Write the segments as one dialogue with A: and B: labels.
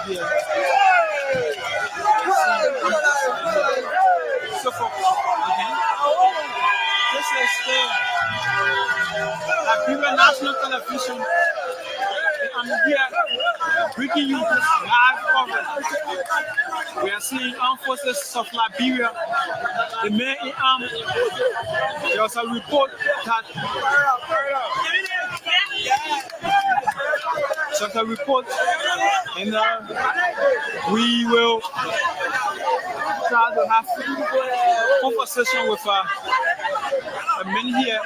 A: here. So for this is the Liberia National Television. I'm here bringing you this live coverage. We are seeing armed forces of Liberia, the Myean. There was a report that and we will try to have conversation with the men here.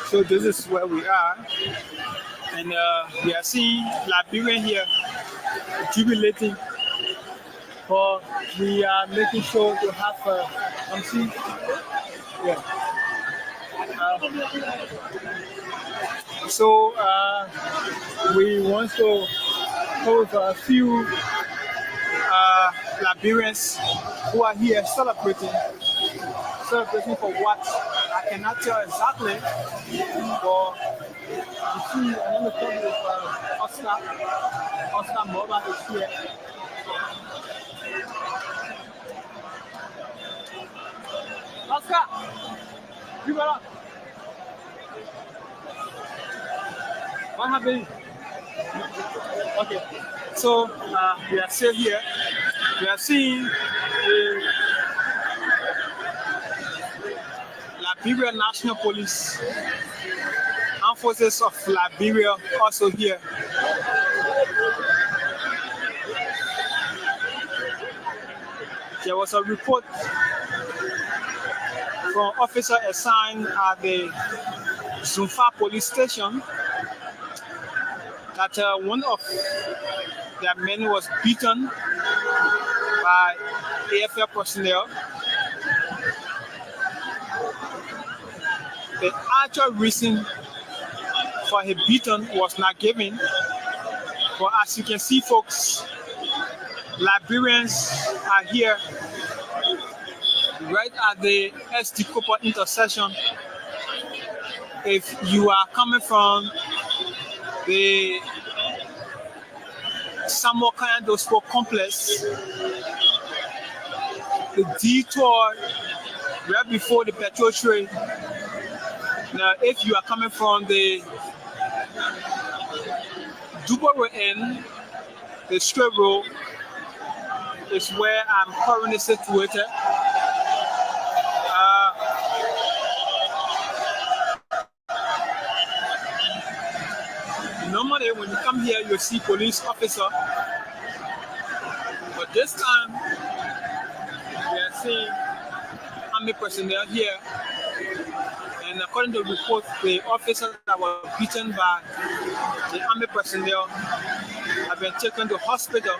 A: So this is where we are, and we are seeing Liberian here jubilating, but we are making sure to have some yeah. So we want to hold a few Liberians who are here celebrating for what I cannot tell exactly, but you see another couple with Oscar Moba is here. Oscar, you got up. What happened? Okay, so we are still here. We are seeing the Liberia National Police, Armed Forces of Liberia also here. There was a report from an officer assigned at the Zumfa police station that one of their men was beaten by AFL personnel. The actual reason for his beating was not given, but as you can see, folks, Liberians are here right at the SD Cooper intersection. If you are coming from the Samuel Kayando Sport Complex, the detour right before the petrol train. Now, if you are coming from the Dubai end, the straight road is where I'm currently situated. Normally, when you come here, you see police officer, but this time we are seeing army personnel here. And according to reports, the officers that were beaten by the army personnel have been taken to hospital.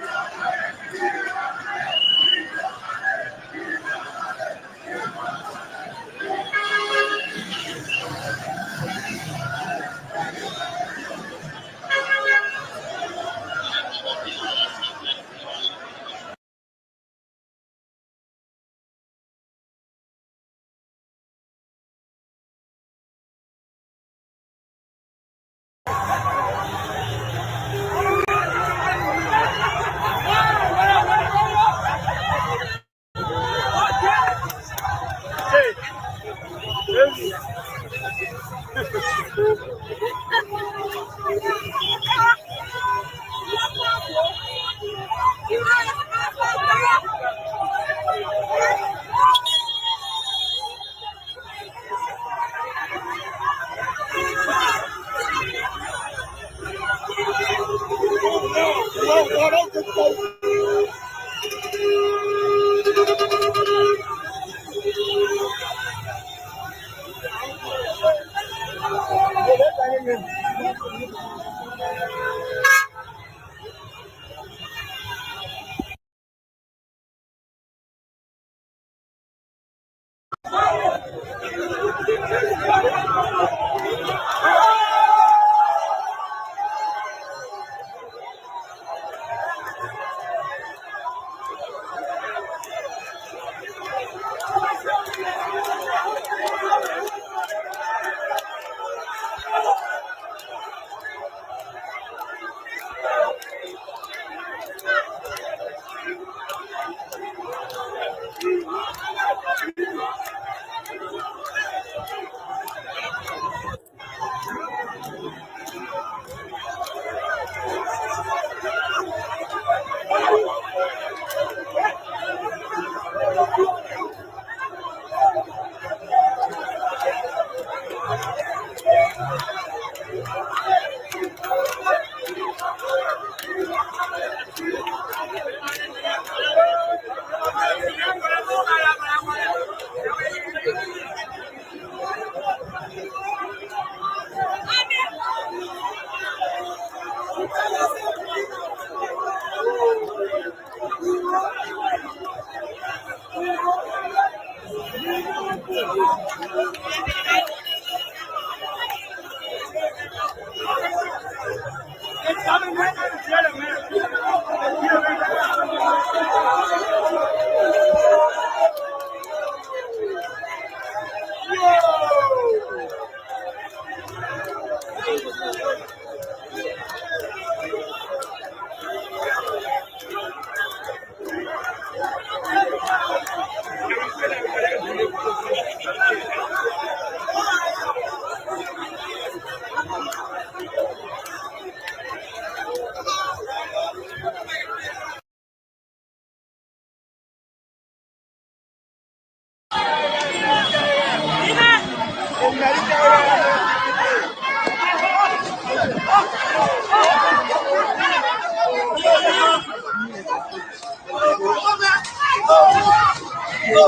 B: I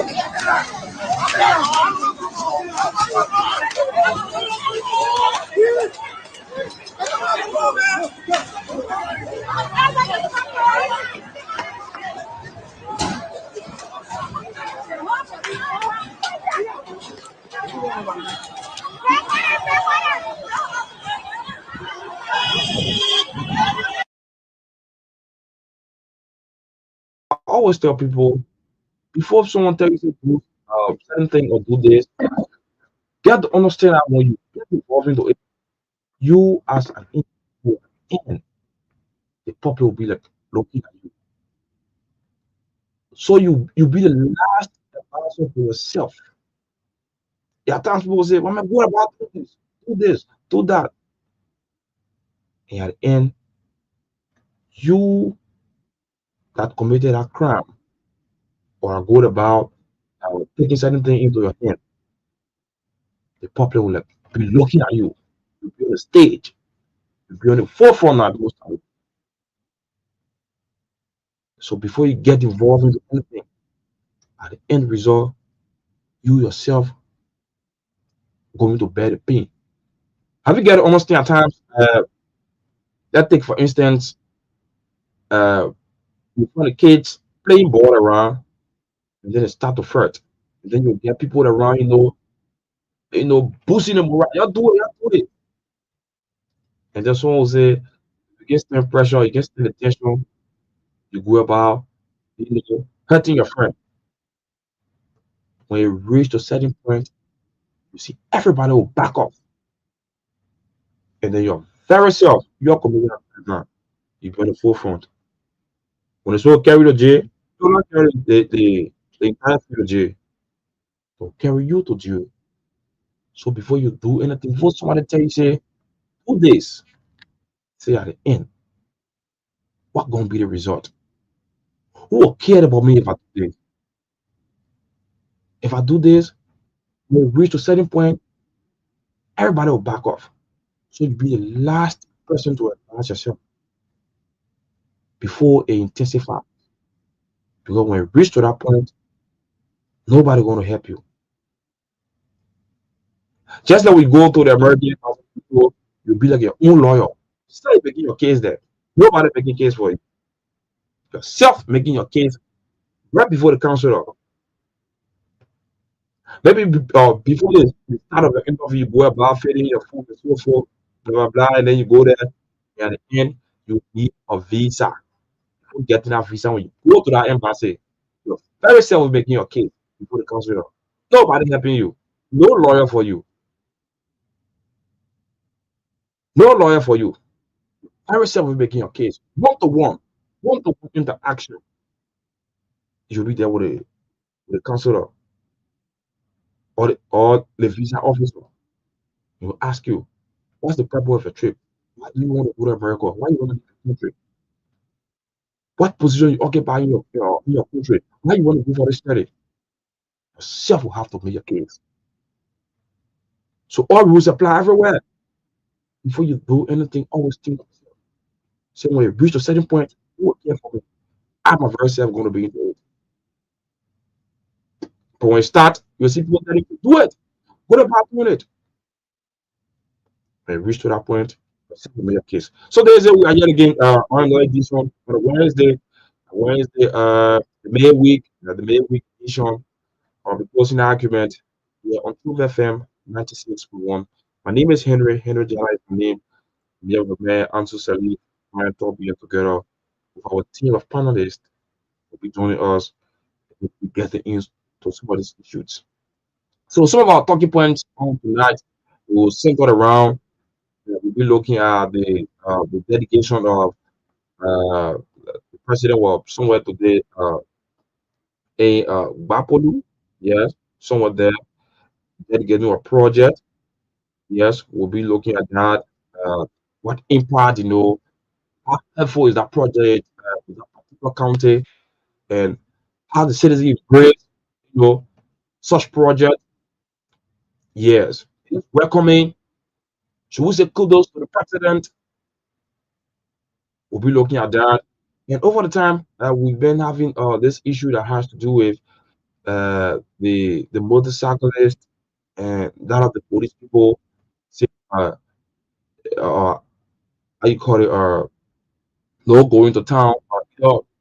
B: always tell people before someone tells you to do certain thing or do this, get to understand that when you get involved into it, you as an individual and the public will be like looking at you. So you be the last advisor for yourself. There are times people will say, well, man, what about this, do that. And at the end, you that committed a crime or are good about taking certain thing into your hand, the public will like, be looking at you. You'll be on the stage. You'll be on the forefront at most times. So before you get involved into anything, at the end result, you yourself going to bear the pain. Have you got to understand at times? Let's take for instance, uh, you find the kids playing ball around, and then they start to flirt, and then you get people around, boosting them around. Y'all do it, and then someone will say, you get stand pressure, you get stand attention, you go about, hurting your friend. When you reach a certain point, you see everybody will back off, and then your very self, you're committing a crime. You be on the forefront. When it's all carry the jail, do not carry the entire field of jail. They'll carry you to jail. So before you do anything, before somebody tell you, say, do this, say at the end, what gonna be the result? Who will care about me if I do this? If I do this, when we reach a certain point, everybody will back off. So you be the last person to advance yourself before it intensifies. Because when you reach to that point, nobody gonna help you. Just like we go to the American people, you'll be like your own lawyer. Start making your case there. Nobody making case for you. Yourself making your case right before the council. Maybe before the start of the interview, you go about filling your phone and so forth, blah blah blah, and then you go there, and at the end, you need a visa. You getting that visa when you go to that embassy. You're very self making your case before the council. Nobody helping you. No lawyer for you. No lawyer for you. Very self making your case. One to one interaction. You'll be there with the counselor or the visa officer. He will ask you, what's the purpose of your trip? Why do you want to go to America? Why you want to be in the country? What position you occupy in your country? Why you want to go for this study? Yourself will have to make your case. So all rules apply everywhere. Before you do anything, always think of yourself. So when you reach a certain point, who will care for me? I'm a very self going to be into it. But when you start, you'll see people telling you, do it. What about doing it? When you reach to that point, yourself will make your case. So there's we are yet again on another edition on a the May week edition of the closing argument here on Truth FM 96.1. My name is Henry Jala is my name. We have the mayor, Ansu Sali, and Torgbean together with our team of panelists will be joining us to get the into some of these issues. So some of our talking points on tonight will center around we'll be looking at the dedication of the president of somewhere today a Bapolu, yes, somewhere there dedicating a project. Yes, we'll be looking at that. Uh, what impact, how helpful is that project in that particular county, and how the citizens embrace, such project. Yes, it's welcoming. Should we say kudos to the president? We'll be looking at that. And over the time, we've been having this issue that has to do with the motorcyclist and that of the police people say, how you call it, no going to town.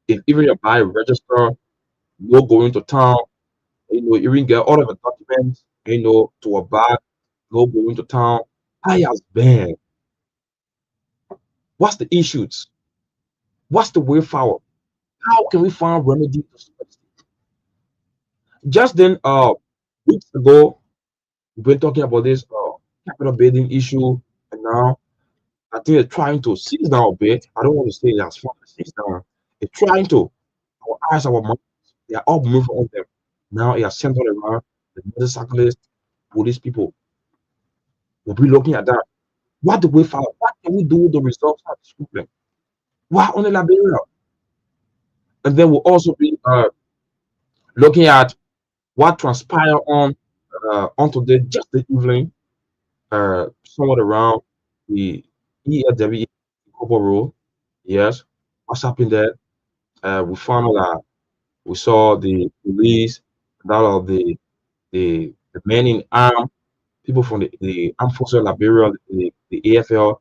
B: If even your buy register, no going to town. Even get all of the documents, to a bag, no going to town. I has been. What's the issues? What's the way forward? How can we find remedy to such? Just then, weeks ago, we've been talking about this capital building issue, and now I think they're trying to seize down a bit. I don't want to say that's far seize down. They're trying to our eyes, our minds, they are all moving on them. Now it has centered around the motorcyclists, police people. We'll be looking at that. What do we find? What can we do with the results of this problem? Why only Liberia? And then we'll also be looking at what transpired on today, just the evening, somewhat around the ELW Road. Yes, what's happened there? We found out that we saw the police, that of the men in arm, people from the armed forces of Liberia, the AFL.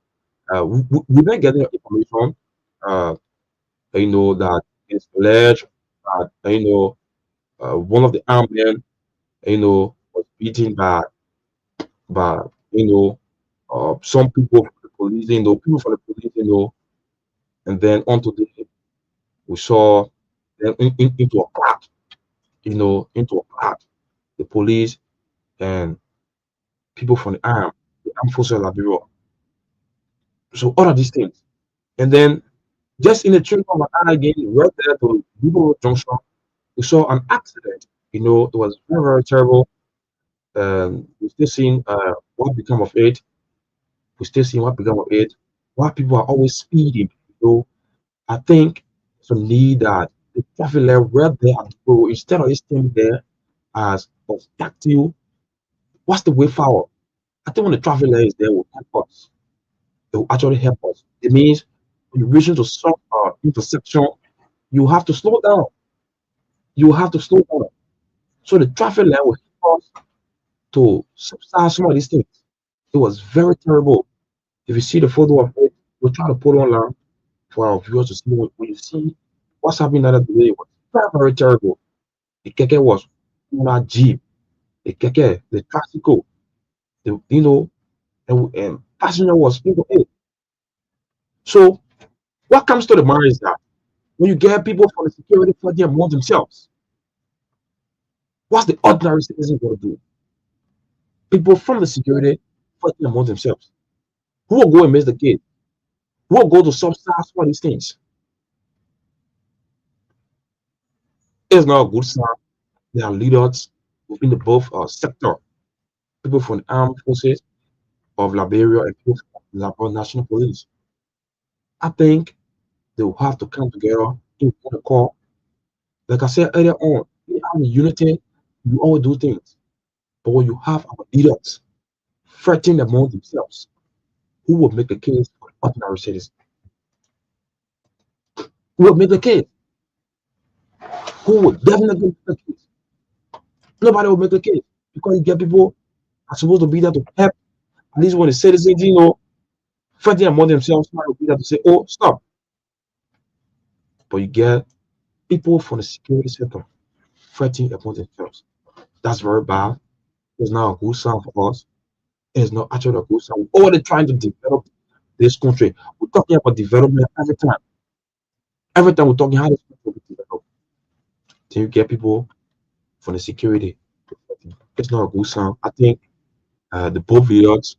B: We've been getting information, uh, that it's alleged that, one of the armed men, was beaten by, some people from the police, people from the police, and then onto we saw them into a crack, into a crack, the police and people from the armed forces of Liberia. So all of these things. And then just in the train of an eye again, right there to Liberia Junction, we saw an accident. It was very, very terrible. We're still seeing what become of it. We're still seeing what become of it. Why people are always speeding. I think some need that the traffic light right there at the road, instead of it staying there as obstacle, what's the way forward? I think when the traffic light is there, will help us. It will actually help us. It means when you're reaching to some intersection, you have to slow down. You have to slow down. So the traffic light will help us to subside some of these things. It was very terrible. If you see the photo of it, we'll try to put it online for our viewers to see. When you see what's happening the other day, it was very, very terrible. The keke was on a jeep. The keke, the tricycle, and passenger was into it. So what comes to the mind is that when you get people from the security fighting among themselves, what's the ordinary citizen going to do? People from the security fighting among themselves. Who will go and miss the gate? Who will go to subsidize some of these things? It's not a good sign. There are leaders within the both sector, people from the armed forces of Liberia and people from the Liberia National Police. I think they will have to come together in one accord. Like I said earlier on, we have unity, we all do things. But when you have our leaders fighting among themselves, who will make the case for ordinary citizens? Who will make the case? Who will definitely make the case? Nobody will make the case because you get people are supposed to be there to help. At least when the citizens, fighting among themselves, somebody will be there to say, "Oh, stop." But you get people from the security sector fighting among themselves. That's very bad. It's not a good sign for us. It's not actually a good sign. We're already trying to develop this country. We're talking about development every time. Every time we're talking how this country will be developed. Then you get people from the security. It's not a good sign. I think the both leaders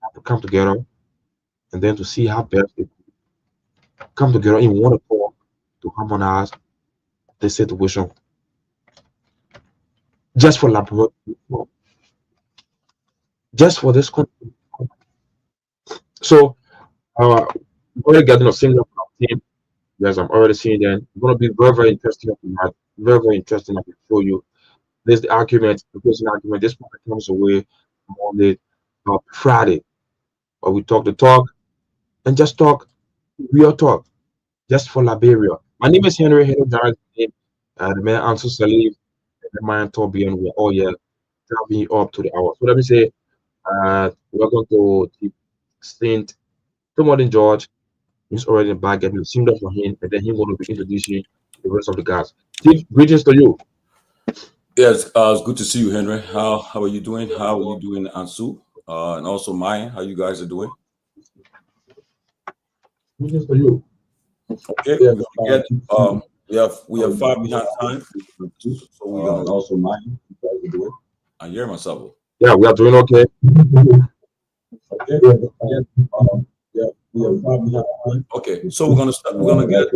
B: have to come together and then to see how best they come together in one accord to harmonize the situation. Just for laboratory, just for this country. So we're already getting a signal from our team. Yes, I'm already seeing them. It's going to be very, very interesting. Very, very interesting. I can show you. There's the argument, the closing argument. This one comes away on the Friday, where we talk the talk and just talk real talk, just for Liberia. My name is Henry Giant, the man answers Salif. Myean, Torgbean, we're all here driving up to the hour. So let me say, welcome to the Saint Tomalin George. He's already in the back, getting the up for him, and then he's going to be introducing the rest of the guys. Chief, greetings to you.
C: Yes, it's good to see you, Henry. How are you doing? How are you doing, Ansu? And also Myean, how you guys are doing?
B: Greetings to you.
C: Okay,
B: Yeah,
C: we have 5 behind time, so we're gonna
B: also Myean. You guys are doing?
C: I hear myself.
B: Yeah, we are doing okay.
C: Okay. We have 5 behind time. Okay, so we're gonna start. We're gonna get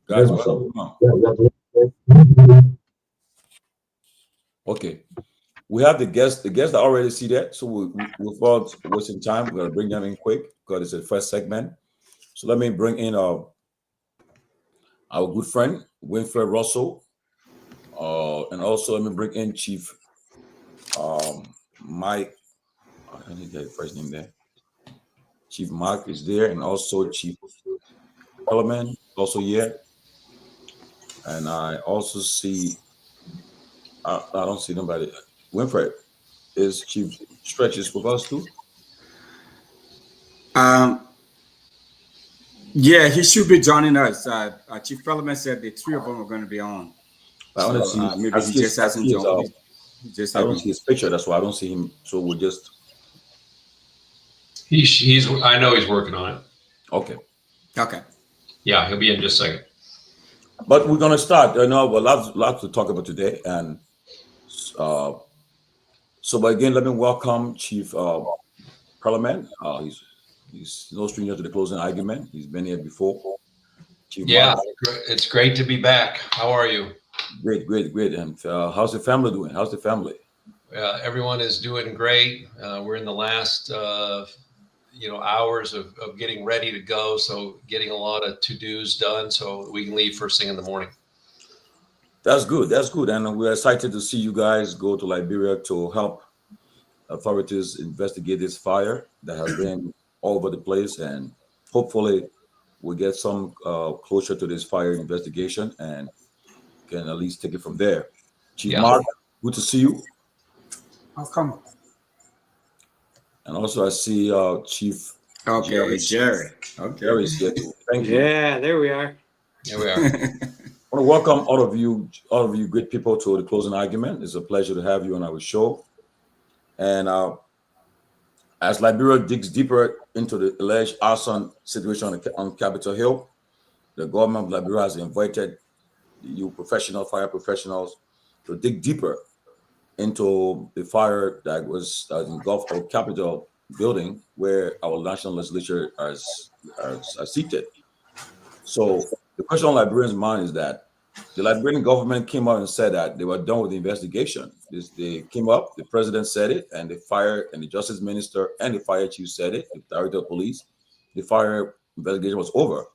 C: guys. Come on.
B: Yeah, we are doing okay.
C: Okay, we have the guests. The guests are already see that, so without wasting time, we're gonna bring them in quick because it's the first segment. So let me bring in our good friend Winfred Russell, and also let me bring in Chief Mike. I need to get the first name there. Chief Mark is there, and also Chief Tomalin also here. And I also see. I don't see nobody. Winfred is Chief Stretches with us too.
D: Yeah, he should be joining us. Chief Parliament said the 3 of them are going to be on. Maybe he just hasn't joined.
C: I don't see his picture. That's why I don't see him. So we'll just.
E: He's. I know he's working on it.
C: Okay.
D: Okay.
E: Yeah, he'll be in just a second.
C: But we're gonna start. I know we'll lots to talk about today, and so. But again, let me welcome Chief Parliament. He's no stranger to the closing argument. He's been here before. Chief
E: Yeah,
C: Mark.
E: it's great to be back. How are you?
C: Great. And how's the family doing? How's the family?
E: Everyone is doing great. We're in the last, hours of getting ready to go. So getting a lot of to-dos done so we can leave first thing in the morning.
C: That's good. And we're excited to see you guys go to Liberia to help authorities investigate this fire that has been all over the place, and hopefully we'll get some closure to this fire investigation and can at least take it from there. Chief Mark, good to see you.
D: Welcome.
C: And also I see Chief
D: Jerry.
C: Okay. Jerry's here too. Thank you.
F: Yeah, there we are.
E: Here we are.
C: I want to welcome all of you great people to the closing argument. It's a pleasure to have you on our show. And as Liberia digs deeper into the alleged arson situation on Capitol Hill, the government of Liberia has invited you fire professionals to dig deeper into the fire that engulfed our Capitol building where our national legislature are seated. So the question on Liberians' mind is that the Liberian government came out and said that they were done with the investigation. They came up, the president said it, and the justice minister and the fire chief said it, the director of police. The fire investigation was over.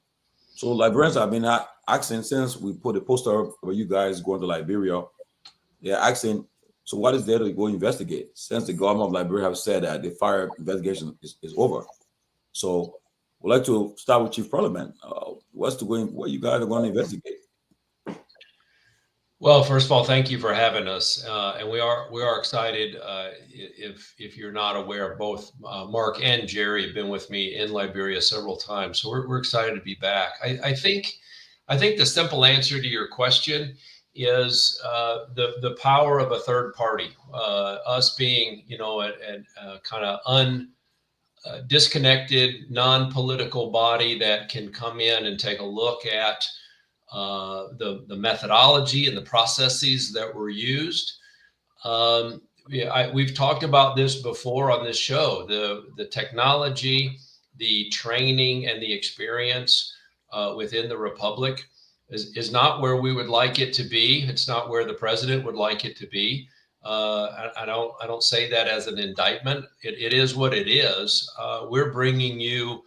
C: So Liberians have been asking since we put a poster where you guys going to Liberia. They're asking, so what is there to go investigate? Since the government of Liberia have said that the fire investigation is over. So we'd like to start with Chief Parliament. What you guys are going to investigate?
E: Well, first of all, thank you for having us, and we are excited. If you're not aware, both Mark and Jerry have been with me in Liberia several times, so we're excited to be back. I think the simple answer to your question is the power of a third party, us being a kind of disconnected, non-political body that can come in and take a look at the methodology and the processes that were used. We've talked about this before on this show. The technology, the training, and the experience within the Republic is not where we would like it to be. It's not where the president would like it to be. I don't say that as an indictment. It is what it is. We're bringing you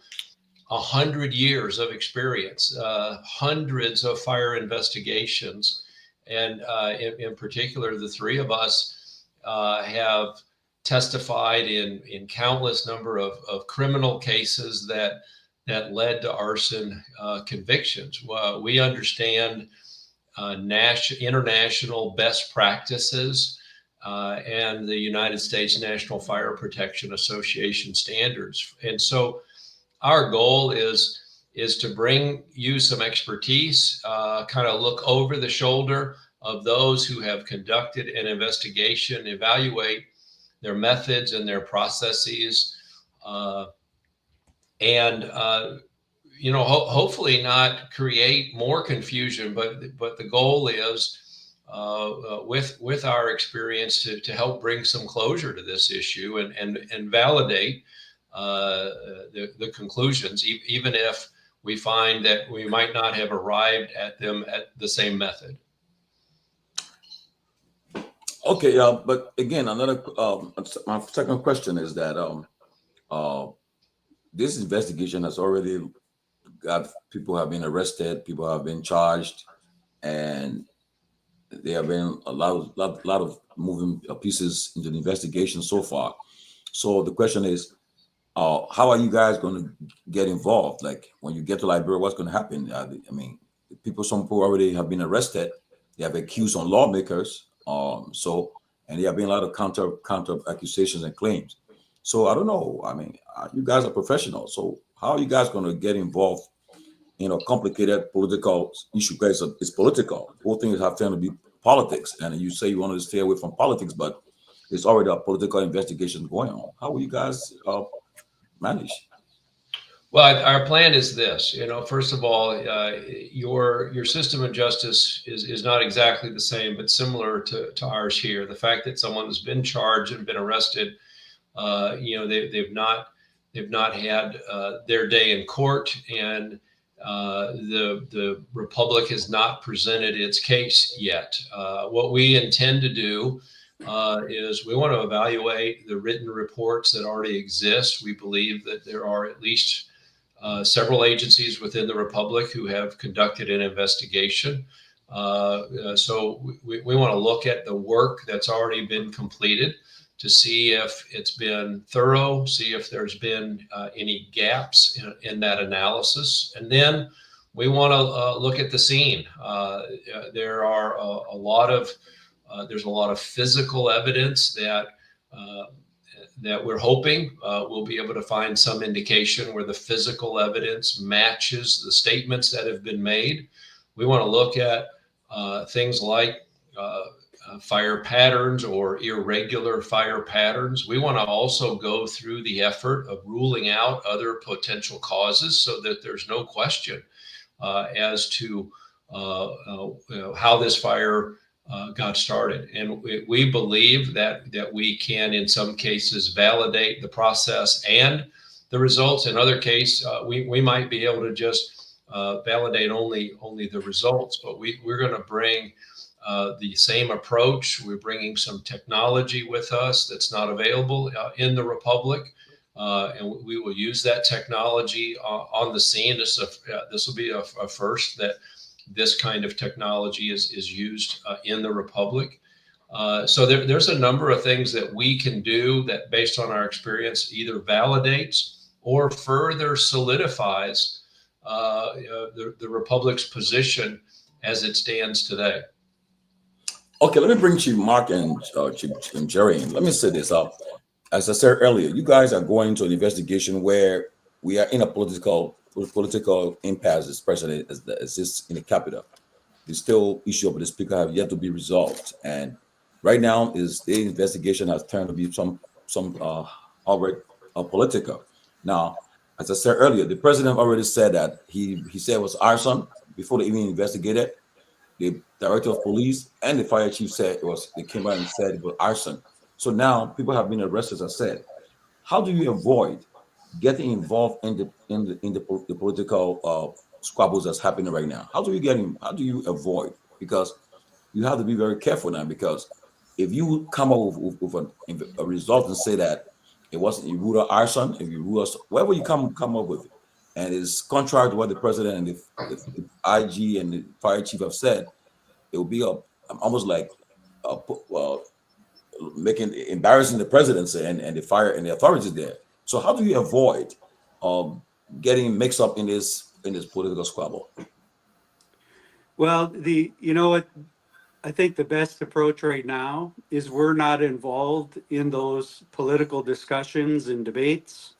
E: 100 years of experience, hundreds of fire investigations, and in particular, the 3 of us have testified in countless number of criminal cases that led to arson convictions. We understand international best practices and the United States National Fire Protection Association standards. And so our goal is to bring you some expertise, kind of look over the shoulder of those who have conducted an investigation, evaluate their methods and their processes, hopefully not create more confusion, but the goal is with our experience to help bring some closure to this issue and validate the conclusions, even if we find that we might not have arrived at them at the same method.
C: Okay, but again, my second question is that this investigation has already got people have been arrested, people have been charged, and there have been a lot of moving pieces into the investigation so far. So the question is, how are you guys going to get involved? Like when you get to Liberia, what's going to happen? Some people already have been arrested. They have accused on lawmakers. And there have been a lot of counter accusations and claims. So I don't know. I mean, you guys are professionals. So how are you guys going to get involved in a complicated political issue? Because it's political. The whole thing is having to be politics. And you say you want to stay away from politics, but there's already a political investigation going on. How will you guys manage?
E: Well, our plan is this. First of all, your system of justice is not exactly the same, but similar to ours here. The fact that someone has been charged and been arrested, they've not had their day in court, and the Republic has not presented its case yet. What we intend to do is we want to evaluate the written reports that already exist. We believe that there are at least several agencies within the Republic who have conducted an investigation. So we want to look at the work that's already been completed to see if it's been thorough, see if there's been any gaps in that analysis. And then we want to look at the scene. There are there's a lot of physical evidence that we're hoping we'll be able to find some indication where the physical evidence matches the statements that have been made. We want to look at things like fire patterns or irregular fire patterns. We want to also go through the effort of ruling out other potential causes so that there's no question as to how this fire got started. And we believe that we can, in some cases, validate the process and the results. In other cases, we might be able to just validate only the results, but we're going to bring the same approach. We're bringing some technology with us that's not available in the Republic, and we will use that technology on the scene. This will be a first that this kind of technology is used in the Republic. So there's a number of things that we can do that, based on our experience, either validates or further solidifies the Republic's position as it stands today.
C: Okay, let me bring Chief Mark and Jerry in. Let me say this up. As I said earlier, you guys are going to an investigation where we are in a political impasse, as president exists in the capital. The still issue of the speaker have yet to be resolved, and right now is the investigation has turned to be some outright political. Now, as I said earlier, the president already said that he said it was arson before they even investigated. The director of police and the fire chief said they came out and said it was arson. So now people have been arrested. As I said, how do you avoid getting involved in the political squabbles that's happening right now? How do you avoid? Because you have to be very careful now, because if you come up with a result and say that it wasn't, you rule out arson, if you rule out whatever you come up with, and it's contrary to what the president and the IG and the fire chief have said, it will be almost like embarrassing the presidency and the fire and the authorities there. So how do you avoid getting mixed up in this political squabble?
F: Well, you know what, I think the best approach right now is we're not involved in those political discussions and debates.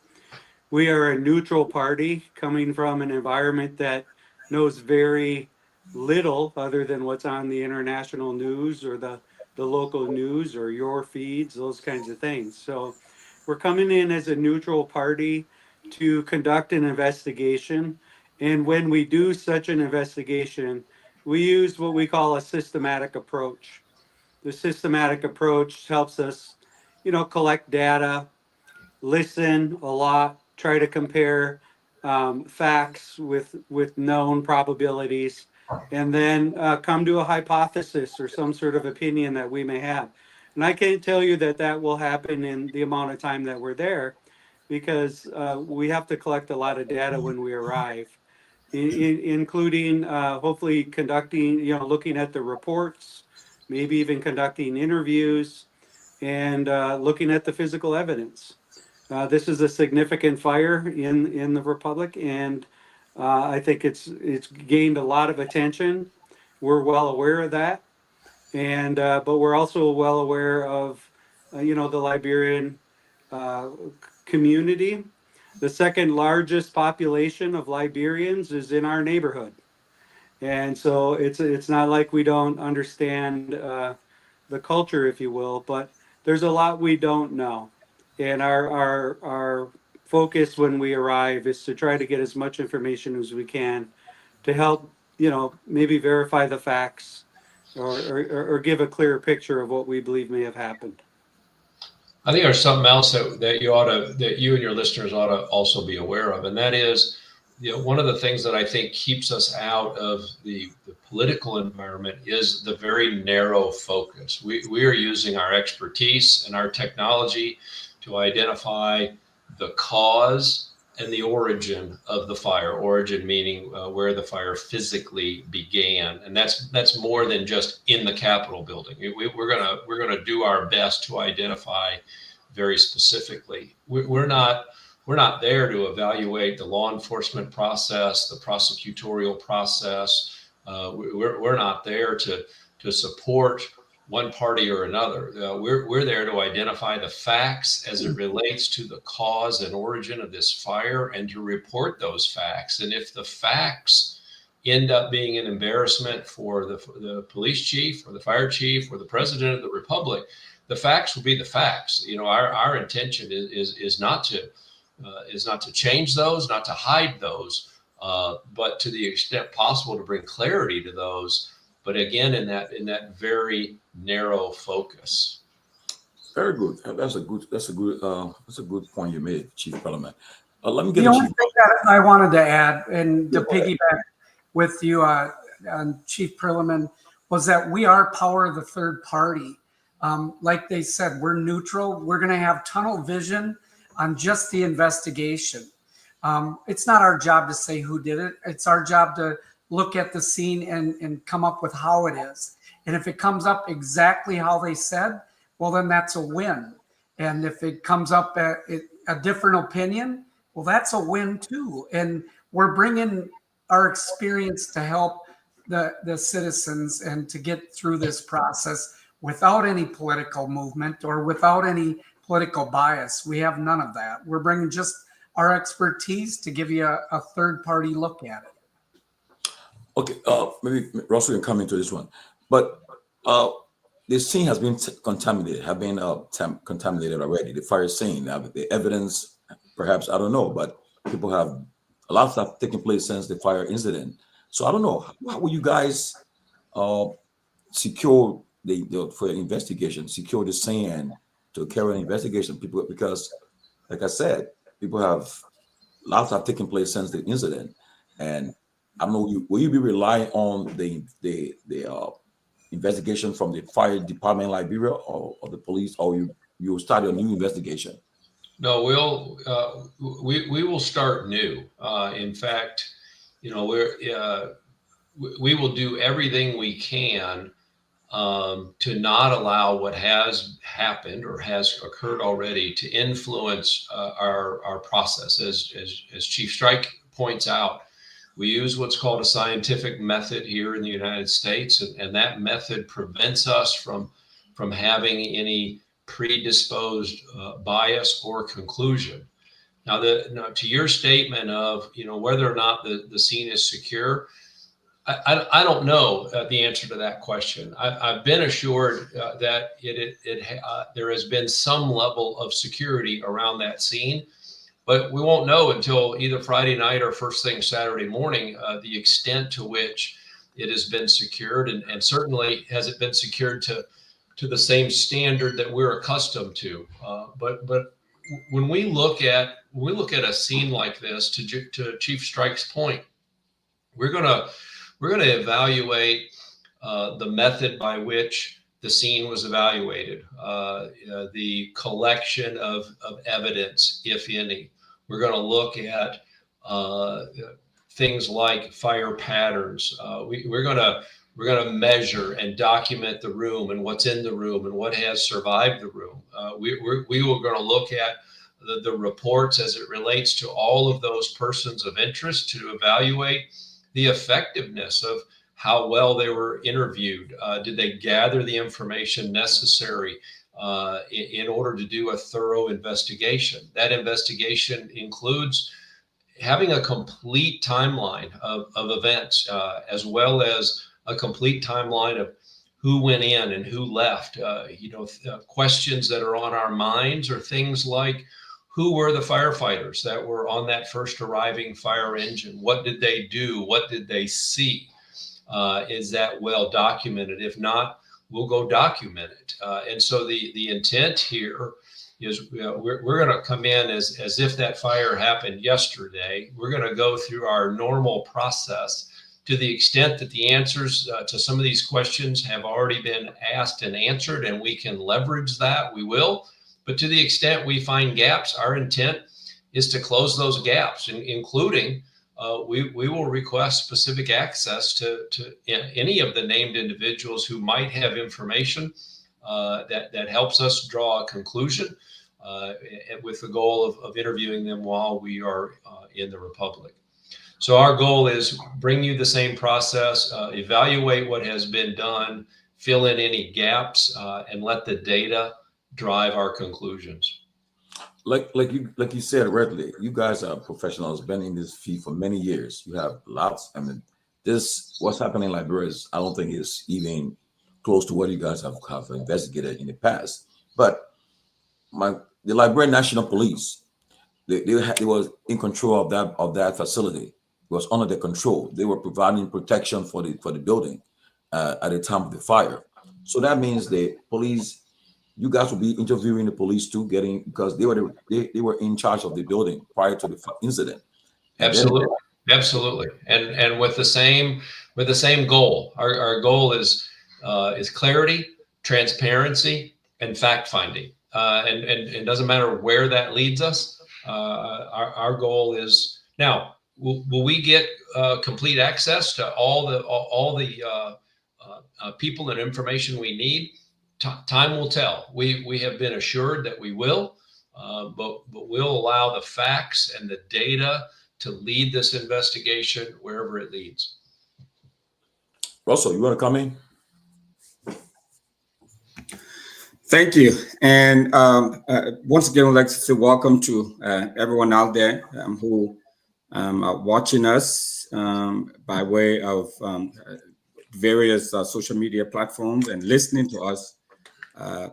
F: We are a neutral party coming from an environment that knows very little other than what's on the international news or the local news or your feeds, those kinds of things. So we're coming in as a neutral party to conduct an investigation. And when we do such an investigation, we use what we call a systematic approach. The systematic approach helps us, collect data, listen a lot, try to compare facts with known probabilities, and then come to a hypothesis or some sort of opinion that we may have. And I can't tell you that that will happen in the amount of time that we're there, because we have to collect a lot of data when we arrive, including hopefully conducting, looking at the reports, maybe even conducting interviews, and looking at the physical evidence. This is a significant fire in the Republic, and I think it's gained a lot of attention. We're well aware of that, and but we're also well aware of the Liberian community. The second largest population of Liberians is in our neighborhood, and so it's not like we don't understand the culture, if you will, but there's a lot we don't know. And our focus when we arrive is to try to get as much information as we can to help, maybe verify the facts or give a clearer picture of what we believe may have happened.
E: I think there's something else that you and your listeners ought to also be aware of, and that is, one of the things that I think keeps us out of the political environment is the very narrow focus. We are using our expertise and our technology to identify the cause and the origin of the fire. Origin meaning where the fire physically began, and that's more than just in the Capitol building. We're gonna do our best to identify very specifically. We're not there to evaluate the law enforcement process, the prosecutorial process. We're not there to support one party or another. We're there to identify the facts as it relates to the cause and origin of this fire, and to report those facts. And if the facts end up being an embarrassment for the police chief or the fire chief or the president of the republic, the facts will be the facts. Our intention is not to change those, not to hide those, but to the extent possible to bring clarity to those. But again, in that very narrow focus.
C: Very good. That's a good point you made, Chief Parliament. Let me get
G: the only thing that I wanted to add, and to piggyback with you, Chief Parliament, was that we are power of the third party. Like they said, we're neutral. We're going to have tunnel vision on just the investigation. It's not our job to say who did it. It's our job to look at the scene and come up with how it is. And if it comes up exactly how they said, well, then that's a win. And if it comes up a different opinion, well, that's a win too. And we're bringing our experience to help the citizens and to get through this process without any political movement or without any political bias. We have none of that. We're bringing just our expertise to give you a third-party look at it.
C: Okay, maybe Russell can come into this one, but the scene has been contaminated already. The fire scene, the evidence, perhaps, I don't know, but people have a lot of stuff taking place since the fire incident. So I don't know, how will you guys secure for the investigation, secure the scene to carry an investigation? People, because like I said, people have lots of taken place since the incident, and I don't know, will you be relying on the investigation from the fire department in Liberia or the police, or you will start a new investigation?
E: No, we will start new. In fact, we will do everything we can to not allow what has happened or has occurred already to influence our process. As Chief Strike points out, We use what's called a scientific method here in the United States, and that method prevents us from having any predisposed bias or conclusion. Now, to your statement of whether or not the scene is secure, I don't know the answer to that question. I've been assured that there has been some level of security around that scene, but we won't know until either Friday night or first thing Saturday morning the extent to which it has been secured, and certainly has it been secured to the same standard that we're accustomed to. But when we look at a scene like this, to Chief Strike's point, we're gonna evaluate the method by which the scene was evaluated, the collection of evidence, if any. We're going to look at things like fire patterns. We're going to measure and document the room and what's in the room and what has survived the room. We were going to look at the reports as it relates to all of those persons of interest to evaluate the effectiveness of how well they were interviewed. Did they gather the information necessary in order to do a thorough investigation? That investigation includes having a complete timeline of events, as well as a complete timeline of who went in and who left. Questions that are on our minds are things like, who were the firefighters that were on that first arriving fire engine? What did they do? What did they see? Is that well documented? If not, we'll go document it. And so the intent here is we're going to come in as if that fire happened yesterday. We're going to go through our normal process. To the extent that the answers to some of these questions have already been asked and answered, and we can leverage that, we will. But to the extent we find gaps, our intent is to close those gaps, including we will request specific access to any of the named individuals who might have information that helps us draw a conclusion with the goal of interviewing them while we are in the Republic. So our goal is bring you the same process, evaluate what has been done, fill in any gaps, and let the data drive our conclusions.
C: Like you said rightly, you guys are professionals, been in this field for many years. You have lots. I mean, what's happening in Liberia is, I don't think is even close to what you guys have investigated in the past. But the Liberian National Police, they was in control of that facility. It was under their control. They were providing protection for the building at the time of the fire. So that means the police, you guys will be interviewing the police too, because they were in charge of the building prior to the incident.
E: Absolutely, absolutely, and with the same goal. Our goal is clarity, transparency, and fact finding. And it doesn't matter where that leads us. Our goal is now. Will we get complete access to all the people and information we need? Time will tell. We have been assured that we will, but we'll allow the facts and the data to lead this investigation wherever it leads.
C: Russell, you want to come in?
D: Thank you. And once again, I'd like to say welcome to everyone out there who are watching us by way of various social media platforms and listening to us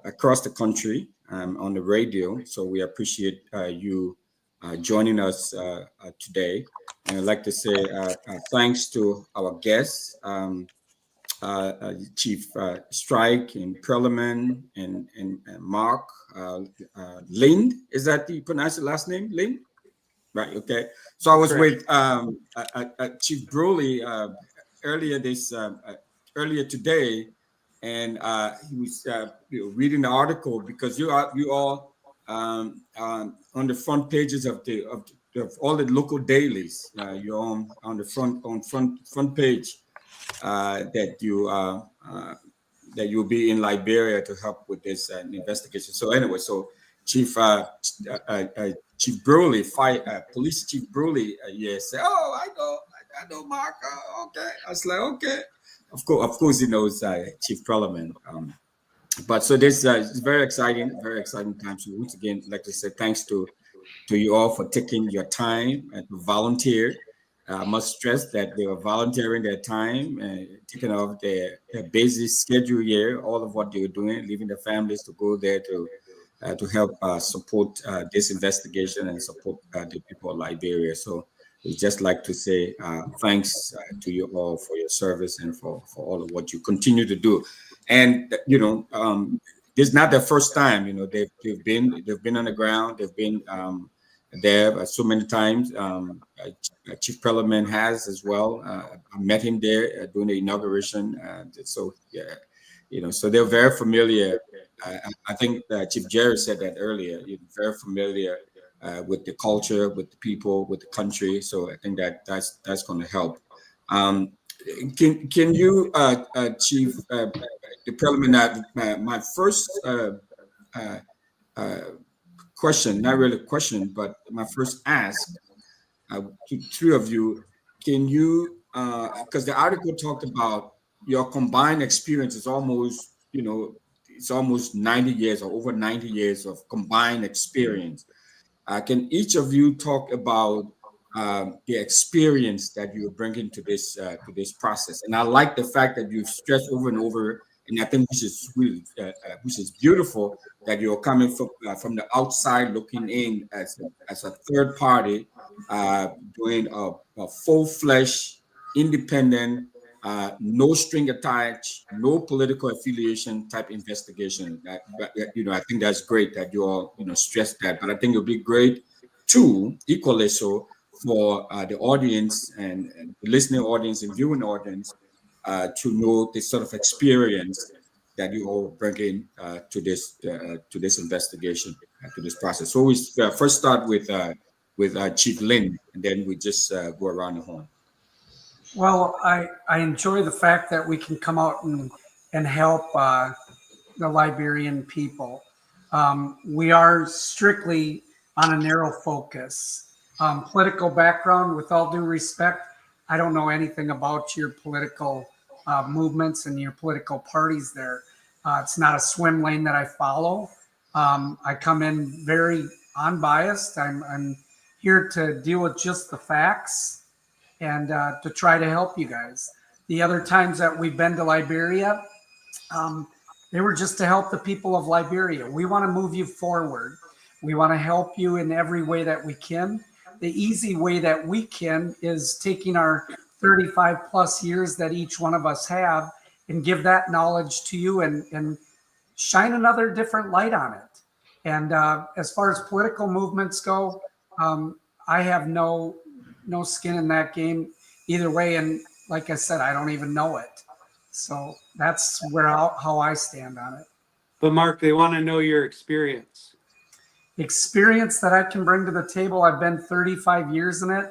D: across the country on the radio. So we appreciate you joining us today. And I'd like to say thanks to our guests, Chief Strike and Parliament and Mark Lind. Is that you pronounce the last name, Lind? Right. Okay. So I was Correct. With Chief Broley earlier today, and he was reading the article because you all on the front pages of all the local dailies. You're on the front page that you'll be in Liberia to help with this investigation. So anyway, so Chief Broley, Police Chief Broley, yes, said, "Oh, I I know Mark. Okay. I was like, okay. Of course, he knows Chief Parliament. But so this is very exciting time. So once again, I'd like to say thanks to you all for taking your time and to volunteer. I must stress that they were volunteering their time and taking off their busy schedule here, all of what they were doing, leaving their families to go there to help support this investigation and support the people of Liberia. So we'd just like to say thanks to you all for your service and for all of what you continue to do. And this is not their first time. They've been on the ground. They've been there so many times. Chief Parliament has as well. I met him there during the inauguration. So yeah, so they're very familiar. I think Chief Jerry said that earlier. Very familiar with the culture, with the people, with the country. So I think that's going to help. Can you, Chief, the Parliament? My first question, not really a question, but my first ask to three of you, can you, because the article talked about your combined experience is almost, it's almost 90 years or over 90 years of combined experience. Can each of you talk about the experience that you're bringing to this process? And I like the fact that you've stressed over and over, and I think which is beautiful, that you're coming from the outside looking in as a third party, doing a full-fledged, independent, no string attached, no political affiliation type investigation. I think that's great that you all stress that. But I think it'll be great too, equally so, for the audience and the listening audience and viewing audience to know the sort of experience that you all bring in to this investigation, to this process. So we first start with Chief Lynn, and then we just go around the horn.
G: Well, I enjoy the fact that we can come out and help the Liberian people. We are strictly on a narrow focus. Political background, with all due respect, I don't know anything about your political movements and your political parties there. It's not a swim lane that I follow. I come in very unbiased. I'm here to deal with just the facts and to try to help you guys. The other times that we've been to Liberia, they were just to help the people of Liberia. We want to move you forward. We want to help you in every way that we can. The easy way that we can is taking our 35 plus years that each one of us have and give that knowledge to you and shine another different light on it. And as far as political movements go, I have no skin in that game either way. And like I said, I don't even know it. So that's how I stand on it.
F: But Mark, they want to know your experience.
G: Experience that I can bring to the table. I've been 35 years in it.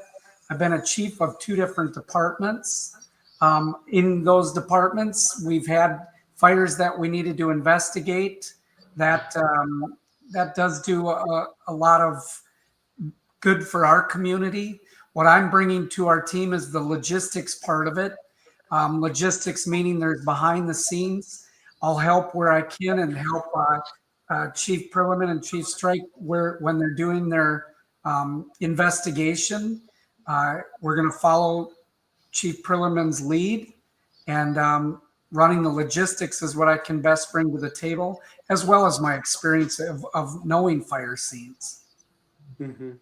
G: I've been a chief of 2 different departments. In those departments, we've had fires that we needed to investigate. That does do a lot of good for our community. What I'm bringing to our team is the logistics part of it. Logistics meaning there's behind the scenes. I'll help where I can and help Chief Parliament and Chief Strike when they're doing their investigation. We're going to follow Chief Parliament's lead, and running the logistics is what I can best bring to the table, as well as my experience of knowing fire scenes.
F: Mm-hmm.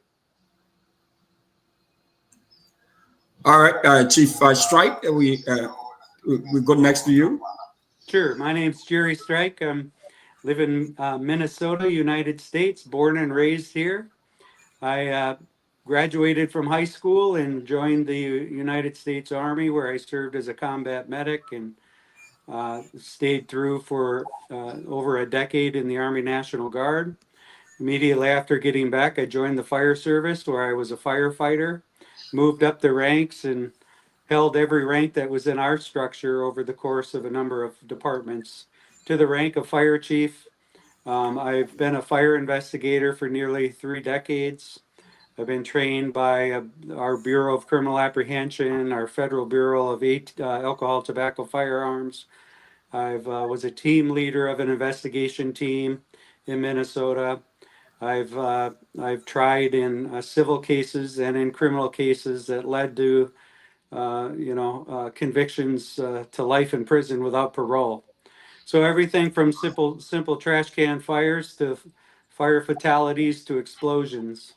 D: All right, Chief Strike, we go next to you.
F: Sure. My name's Jerry Strike. I live in Minnesota, United States, born and raised here. I graduated from high school and joined the United States Army, where I served as a combat medic and stayed through for over a decade in the Army National Guard. Immediately after getting back, I joined the fire service, where I was a firefighter, moved up the ranks and held every rank that was in our structure over the course of a number of departments to the rank of fire chief. I've been a fire investigator for nearly 3 decades. I've been trained by our Bureau of Criminal Apprehension, our Federal Bureau of Alcohol, Tobacco, Firearms. I was a team leader of an investigation team in Minnesota. I've tried in civil cases and in criminal cases that led to convictions to life in prison without parole. So everything from simple trash can fires to fire fatalities to explosions.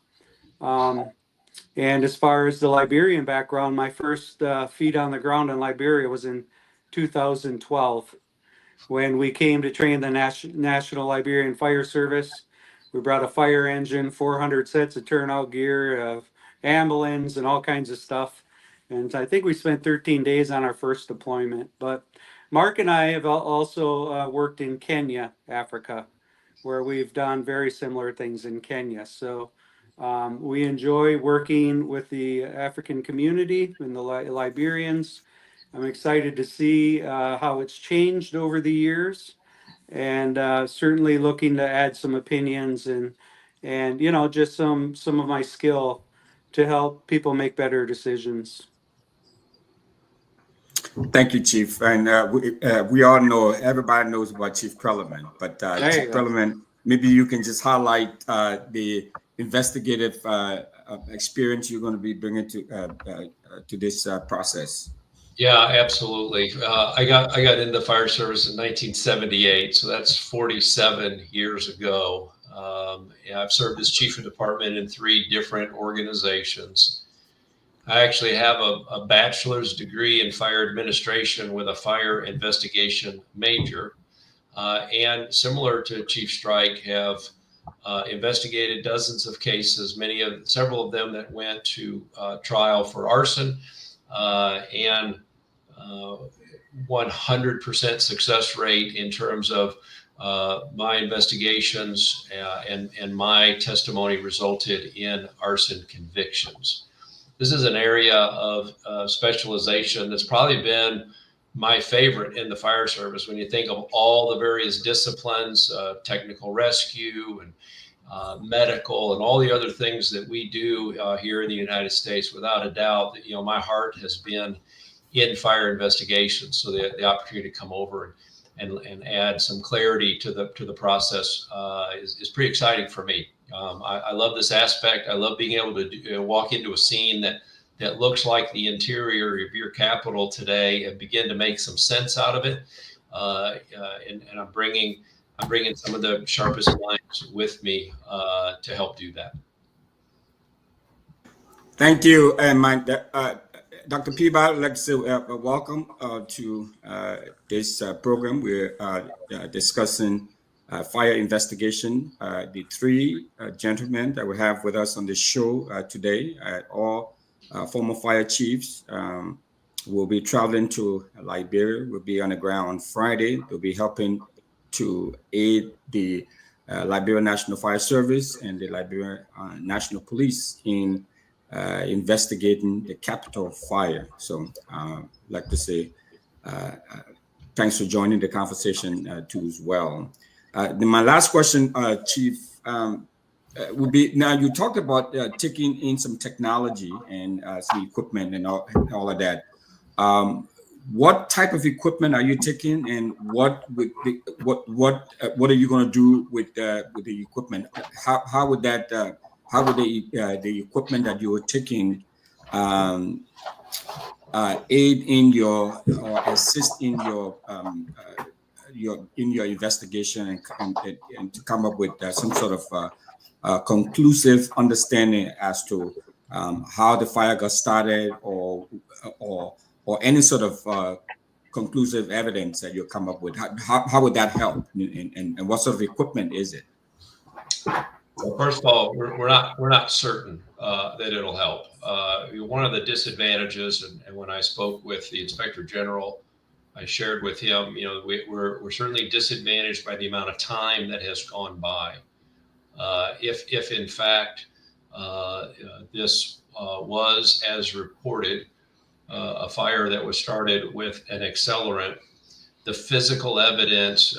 F: And as far as the Liberian background, my first feet on the ground in Liberia was in 2012 when we came to train the National Liberian Fire Service. We brought a fire engine, 400 sets of turnout gear, ambulance, and all kinds of stuff. And I think we spent 13 days on our first deployment. But Mark and I have also worked in Kenya, Africa, where we've done very similar things in Kenya. So we enjoy working with the African community and the Liberians. I'm excited to see how it's changed over the years, and certainly looking to add some opinions and just some of my skill to help people make better decisions.
D: Thank you, Chief. And we all know, everybody knows about Chief Perelman, but Chief Perelman, maybe you can just highlight the investigative experience you're going to be bringing to this process.
E: Yeah, absolutely. I got into the fire service in 1978, so that's 47 years ago. I've served as chief of department in 3 different organizations. I actually have a bachelor's degree in fire administration with a fire investigation major, and similar to Chief Strike, have investigated dozens of cases, several of them that went to trial for arson, and 100% success rate in terms of my investigations, and my testimony resulted in arson convictions. This is an area of specialization that's probably been my favorite in the fire service. When you think of all the various disciplines, technical rescue and medical and all the other things that we do here in the United States, without a doubt, my heart has been in fire investigations. So the opportunity to come over and add some clarity to the process is pretty exciting for me. I love this aspect. I love being able to walk into a scene that looks like the interior of your capital today and begin to make some sense out of it. And I'm bringing some of the sharpest minds with me to help do that.
D: Thank you, and Dr. Peabody, I'd like to say welcome to this program. We're discussing fire investigation. The 3 gentlemen that we have with us on the show today, all former fire chiefs, will be traveling to Liberia. We'll be on the ground on Friday. They'll be helping to aid the Liberia National Fire Service and the Liberia National Police in investigating the Capitol fire. So I'd like to say thanks for joining the conversation too as well. My last question, Chief, would be, now you talked about taking in some technology and some equipment and all of that. What type of equipment are you taking, and what are you going to do with the equipment? How would the equipment that you are taking aid in your or assist in your investigation and to come up with some sort of conclusive understanding as to how the fire got started, or any sort of conclusive evidence that you come up with? How would that help, and what sort of equipment is it?
E: Well, first of all, we're not certain that it'll help. One of the disadvantages, and when I spoke with the Inspector General, I shared with him, we're certainly disadvantaged by the amount of time that has gone by. If in fact this was, as reported, a fire that was started with an accelerant, the physical evidence,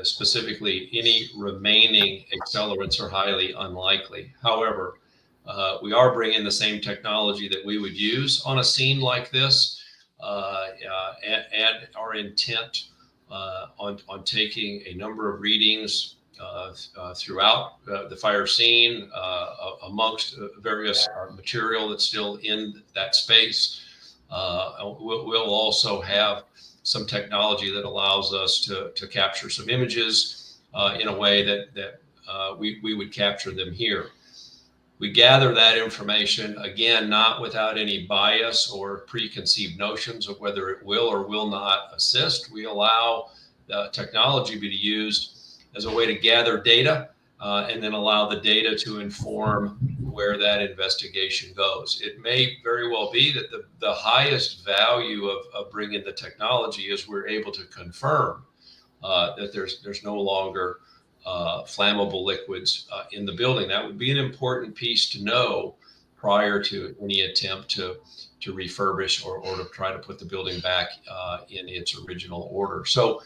E: specifically any remaining accelerants, are highly unlikely. However, We are bringing the same technology that we would use on a scene like this, and our intent on taking a number of readings throughout the fire scene, amongst various material that's still in that space. We'll also have some technology that allows us to capture some images in a way that we would capture them here. We gather that information, again, not without any bias or preconceived notions of whether it will or will not assist. We allow the technology to be used as a way to gather data and then allow the data to inform where that investigation goes. It may very well be that the highest value of bringing the technology is we're able to confirm that there's no longer flammable liquids in the building. That would be an important piece to know prior to any attempt to refurbish or to try to put the building back in its original order. So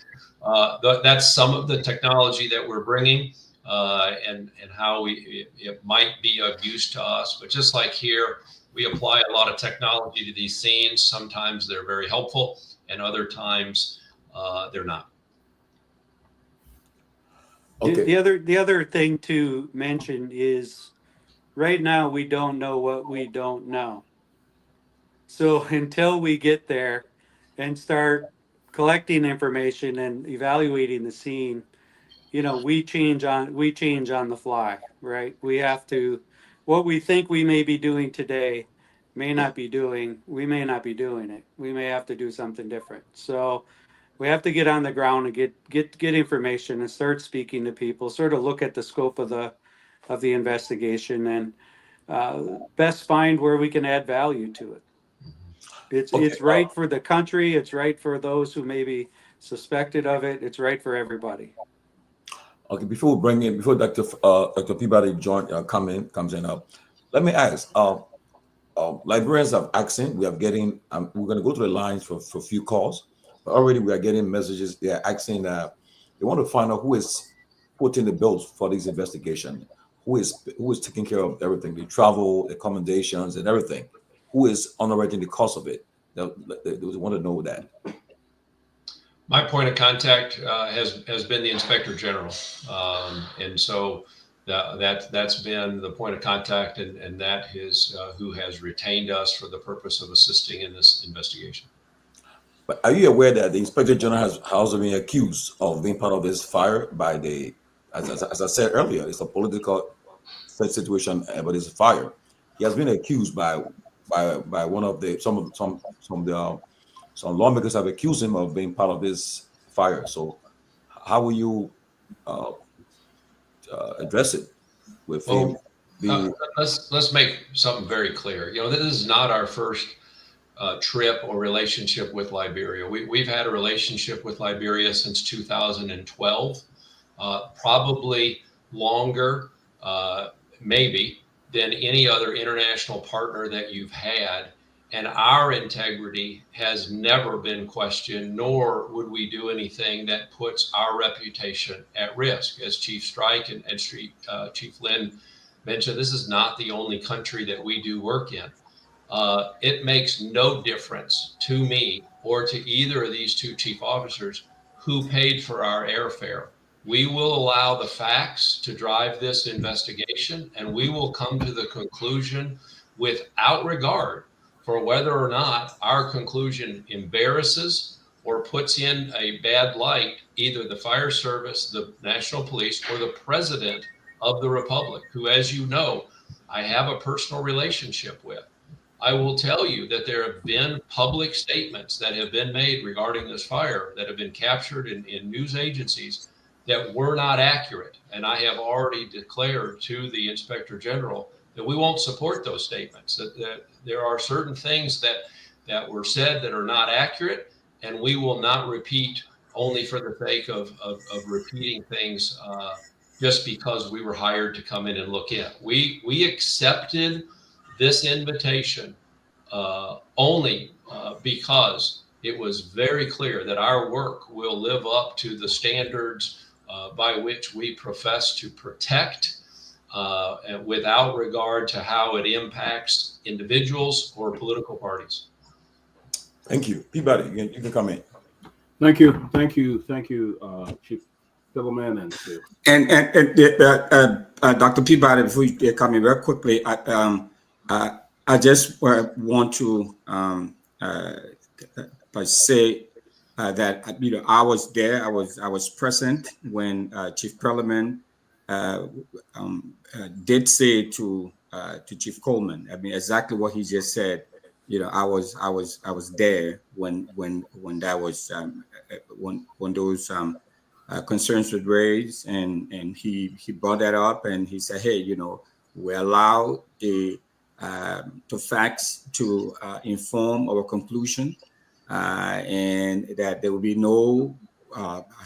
E: that's some of the technology that we're bringing and how it might be of use to us. But just like here, we apply a lot of technology to these scenes. Sometimes they're very helpful and other times they're not.
C: Okay.
F: The other thing to mention is right now we don't know what we don't know. So until we get there and start collecting information and evaluating the scene, you know, we change on the fly, right? We have to, what we think we may be doing today we may not be doing it. We may have to do something different. So we have to get on the ground and get information and start speaking to people, sort of look at the scope of the investigation and best find where we can add value to it. It's right for the country. It's right for those who may be suspected of it. It's right for everybody.
C: Okay, before Dr. Peabody comes in, let me ask. Librarians have accent. We are getting. We're going to go to the lines for a few calls. But already we are getting messages. They are asking that they want to find out who is putting the bills for this investigation. Who is taking care of everything, the travel, the accommodations, and everything. Who is underwriting the cost of it? They want to know that.
E: My point of contact has been the Inspector General, and so that's been the point of contact, and that is who has retained us for the purpose of assisting in this investigation.
C: But are you aware that the Inspector General has also been accused of being part of this fire by the, as I said earlier, it's a political situation, but it's a fire. He has been accused by one of the some lawmakers have accused him of being part of this fire. So how will you address it with him?
E: Let's make something very clear. You know, this is not our first trip or relationship with Liberia. We've had a relationship with Liberia since 2012, probably longer, maybe, than any other international partner that you've had. And our integrity has never been questioned, nor would we do anything that puts our reputation at risk. As Chief Strike and Chief Lynn mentioned, this is not the only country that we do work in. It makes no difference to me or to either of these two chief officers who paid for our airfare. We will allow the facts to drive this investigation, and we will come to the conclusion without regard for whether or not our conclusion embarrasses or puts in a bad light either the fire service, the National Police, or the President of the Republic, who, as you know, I have a personal relationship with. I will tell you that there have been public statements that have been made regarding this fire that have been captured in news agencies that were not accurate. And I have already declared to the Inspector General that we won't support those statements, that there are certain things that were said that are not accurate, and we will not repeat only for the sake of repeating things just because we were hired to come in and look in. We accepted this invitation only because it was very clear that our work will live up to the standards by which we profess to protect and without regard to how it impacts individuals or political parties.
C: Thank you. Peabody, you can come in.
H: Thank you, Chief Philomen and Sue.
D: And Dr. Peabody, before you come in very quickly, I just want to say that I was there. I was present when Chief Parliament did say to Chief Coleman. I mean, exactly what he just said. I was there when that was when those concerns were raised, and he brought that up, and he said, hey, we allow the facts to inform our conclusion, and that there will be no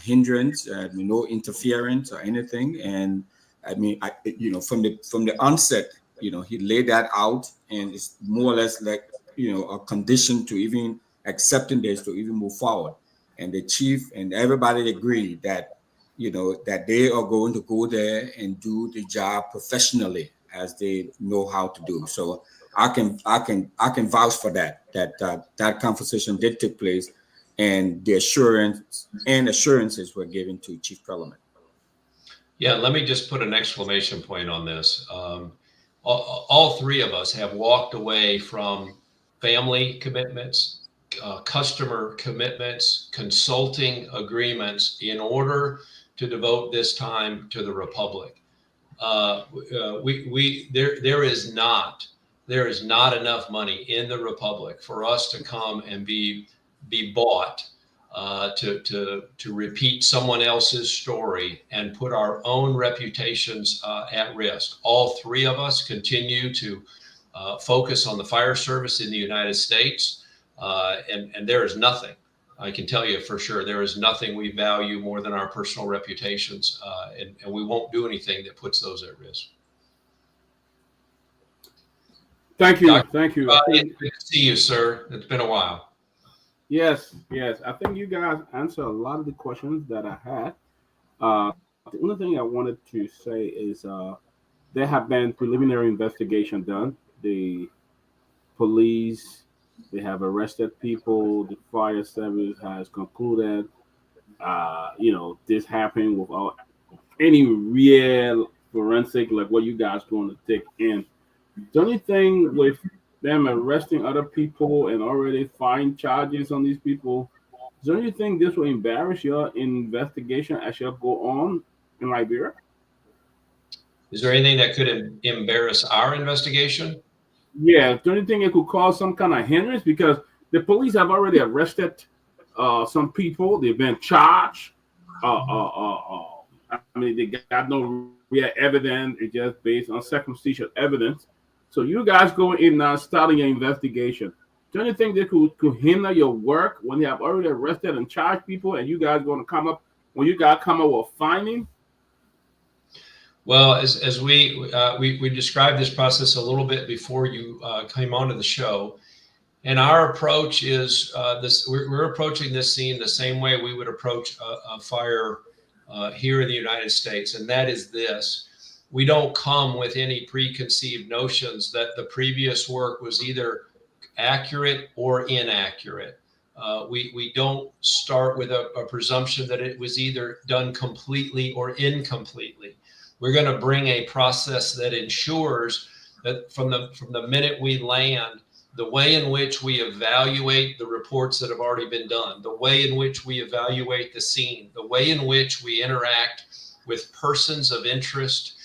D: hindrance, no interference or anything. And I mean, from the onset, he laid that out, and it's more or less like a condition to even accepting this to even move forward. And the chief and everybody agreed that that they are going to go there and do the job professionally as they know how to do. So I can vouch for that conversation did take place, and the assurances were given to Chief Parliament.
E: Yeah, let me just put an exclamation point on this. All three of us have walked away from family commitments, customer commitments, consulting agreements in order to devote this time to the Republic. There is not enough money in the Republic for us to come and be bought to repeat someone else's story and put our own reputations at risk. All three of us continue to focus on the fire service in the United States, and there is nothing, I can tell you for sure, there is nothing we value more than our personal reputations, and we won't do anything that puts those at risk.
H: Thank you.
E: Good to see you, sir. It's been a while.
H: Yes. I think you guys answered a lot of the questions that I had. The only thing I wanted to say is there have been preliminary investigation done. The police, they have arrested people. The fire service has concluded, this happened without any real forensic, like what you guys going to take in. The only thing with them arresting other people and already find charges on these people, don't you think this will embarrass your investigation as you go on in Liberia?
E: Is there anything that could embarrass our investigation?
H: Yeah, don't you think it could cause some kind of hindrance? Because the police have already arrested some people. They've been charged. I mean, they got no real evidence. It's just based on circumstantial evidence. So you guys go in now starting your investigation. Don't you think they could hinder your work when they have already arrested and charged people, and you guys going to come up with finding?
E: Well, as we described this process a little bit before you came onto the show, and our approach is we're approaching this scene the same way we would approach a fire here in the United States, and that is this. We don't come with any preconceived notions that the previous work was either accurate or inaccurate. We don't start with a presumption that it was either done completely or incompletely. We're going to bring a process that ensures that from the minute we land, the way in which we evaluate the reports that have already been done, the way in which we evaluate the scene, the way in which we interact with persons of interest,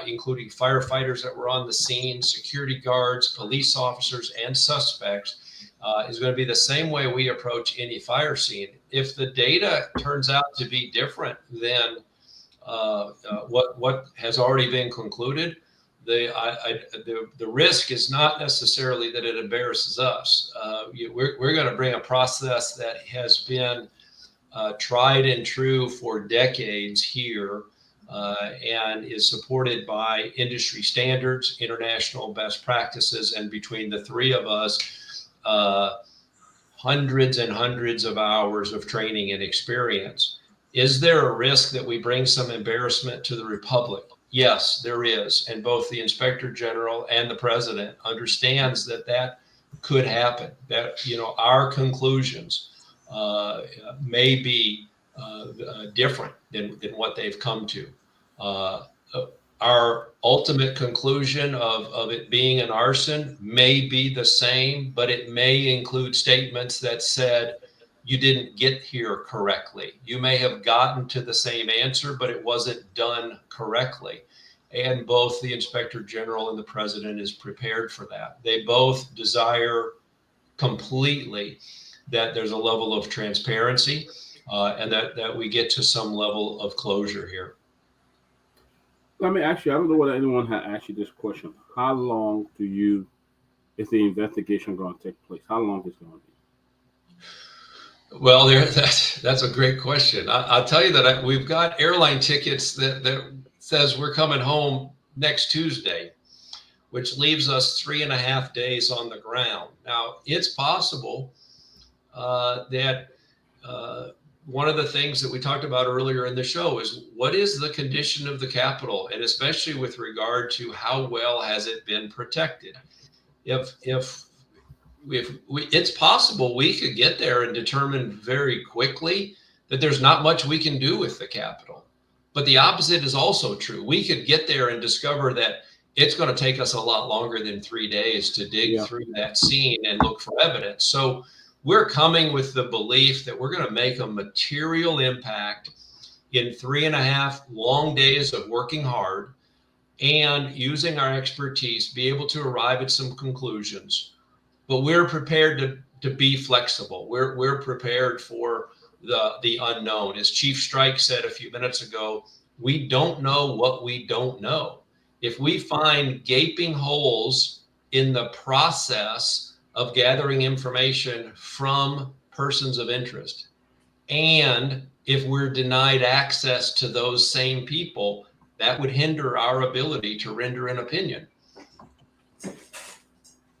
E: including firefighters that were on the scene, security guards, police officers, and suspects, is going to be the same way we approach any fire scene. If the data turns out to be different than what has already been concluded, the risk is not necessarily that it embarrasses us. We're going to bring a process that has been tried and true for decades here, and is supported by industry standards, international best practices, and between the three of us, hundreds and hundreds of hours of training and experience. Is there a risk that we bring some embarrassment to the Republic? yes, there is. And both the Inspector General and the President understands that that could happen, that, you know, our conclusions may be different than what they've come to. Our ultimate conclusion of it being an arson may be the same, but it may include statements that said, you didn't get here correctly. You may have gotten to the same answer, but it wasn't done correctly. And both the Inspector General and the President is prepared for that. They both desire completely that there's a level of transparency and that we get to some level of closure here.
H: Let me ask you, I don't know whether anyone had asked you this question. How long is the investigation going to take place? How long is it going to be?
E: Well, that's a great question. I'll tell you that we've got airline tickets that says we're coming home next Tuesday, which leaves us 3.5 days on the ground. Now, it's possible that one of the things that we talked about earlier in the show is what is the condition of the Capitol, and especially with regard to how well has it been protected. If it's possible we could get there and determine very quickly that there's not much we can do with the Capitol. But the opposite is also true. We could get there and discover that it's going to take us a lot longer than 3 days to dig through that scene and look for evidence. So we're coming with the belief that we're going to make a material impact in 3.5 long days of working hard and using our expertise, be able to arrive at some conclusions. But we're prepared to be flexible. We're prepared for the unknown. As Chief Strike said a few minutes ago, we don't know what we don't know. If we find gaping holes in the process of gathering information from persons of interest, and if we're denied access to those same people, that would hinder our ability to render an opinion.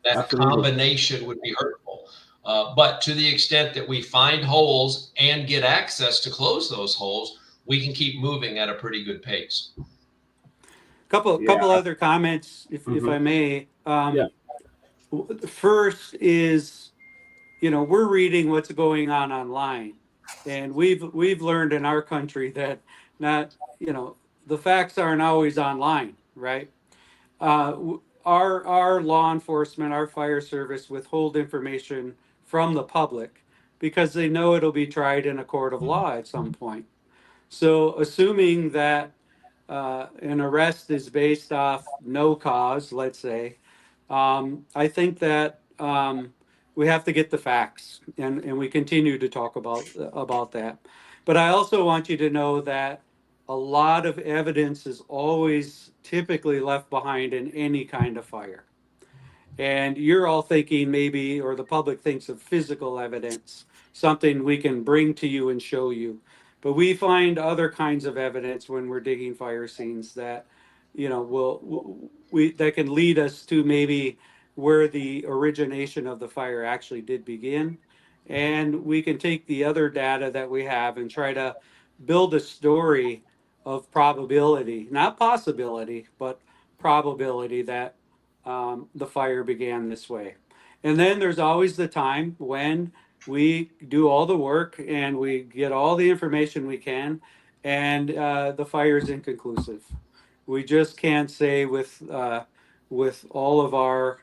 E: That
H: Absolutely.
E: combination would be hurtful. But to the extent that we find holes and get access to close those holes, we can keep moving at a pretty good pace.
F: Couple other comments, if I may. First is, you know, we're reading what's going on online, and we've learned in our country that the facts aren't always online, right? Our law enforcement, our fire service withhold information from the public because they know it'll be tried in a court of law at some point. So assuming that an arrest is based off no cause, let's say, I think that we have to get the facts, and we continue to talk about that. But I also want you to know that a lot of evidence is always typically left behind in any kind of fire. And you're all thinking maybe, or the public thinks of physical evidence, something we can bring to you and show you. But we find other kinds of evidence when we're digging fire scenes that, you know, that can lead us to maybe where the origination of the fire actually did begin. And we can take the other data that we have and try to build a story of probability, not possibility, but probability that the fire began this way. And then there's always the time when we do all the work and we get all the information we can, and the fire is inconclusive. We just can't say with all of our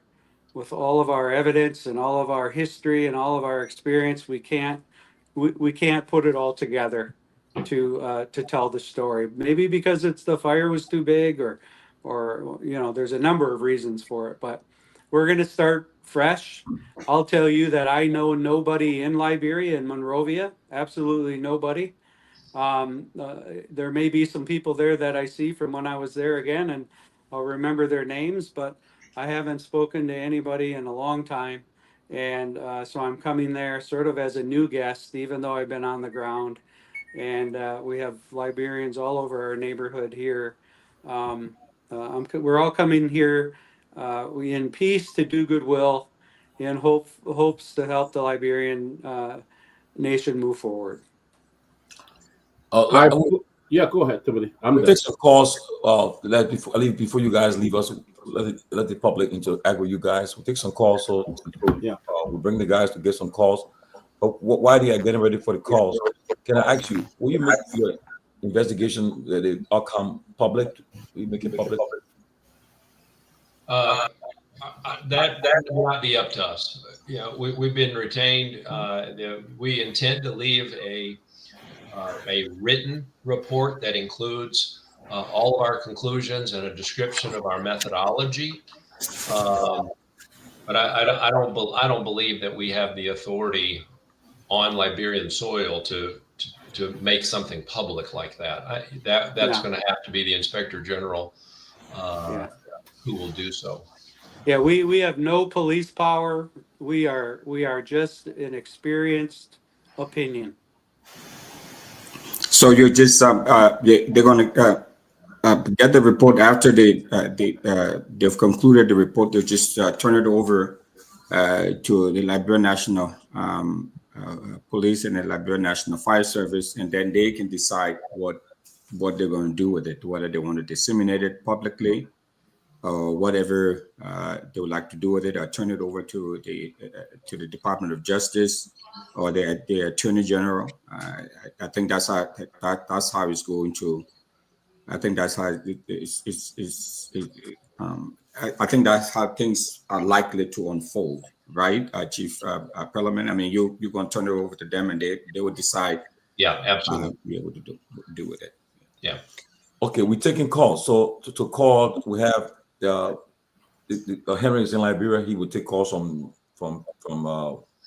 F: evidence and all of our history and all of our experience, we can't put it all together to tell the story. Maybe because the fire was too big, or you know, there's a number of reasons for it. But we're going to start fresh. I'll tell you that I know nobody in Liberia, in Monrovia, absolutely nobody. There may be some people there that I see from when I was there again, and I'll remember their names, but I haven't spoken to anybody in a long time. And so I'm coming there sort of as a new guest, even though I've been on the ground. And we have Liberians all over our neighborhood here. We're all coming here in peace to do goodwill, in hopes to help the Liberian nation move forward.
H: Yeah, go ahead, Timothy. I'm
C: We'll
H: there.
C: take some calls. Before you guys leave us, let the public interact with you guys. We'll take some calls. So
H: Yeah.
C: we'll bring the guys to get some calls. But while they are getting ready for the calls, can I ask you, will you make your investigation, the outcome public? Will you make it public?
E: That will not be up to us. We've been retained. We intend to leave a written report that includes all of our conclusions and a description of our methodology. But I don't believe that we have the authority on Liberian soil to make something public like that. That's going to have to be the Inspector General who will do so.
F: Yeah, we have no police power. We are just an experienced opinion.
D: So you're just they're going to get the report after they've concluded the report. They'll just turn it over to the Liberia National Police and the Liberia National Fire Service, and then they can decide what they're going to do with it, whether they want to disseminate it publicly or whatever they would like to do with it, or turn it over to the Department of Justice or the Attorney General. I think that's how it's going to. I think that's how I think that's how things are likely to unfold, right, Chief Parliament? I mean, you're going to turn it over to them, and they will decide.
E: Yeah, absolutely.
D: Be able to do with it.
E: Yeah.
C: Okay, we're taking calls. So to call, we have the Henry is in Liberia. He would take calls from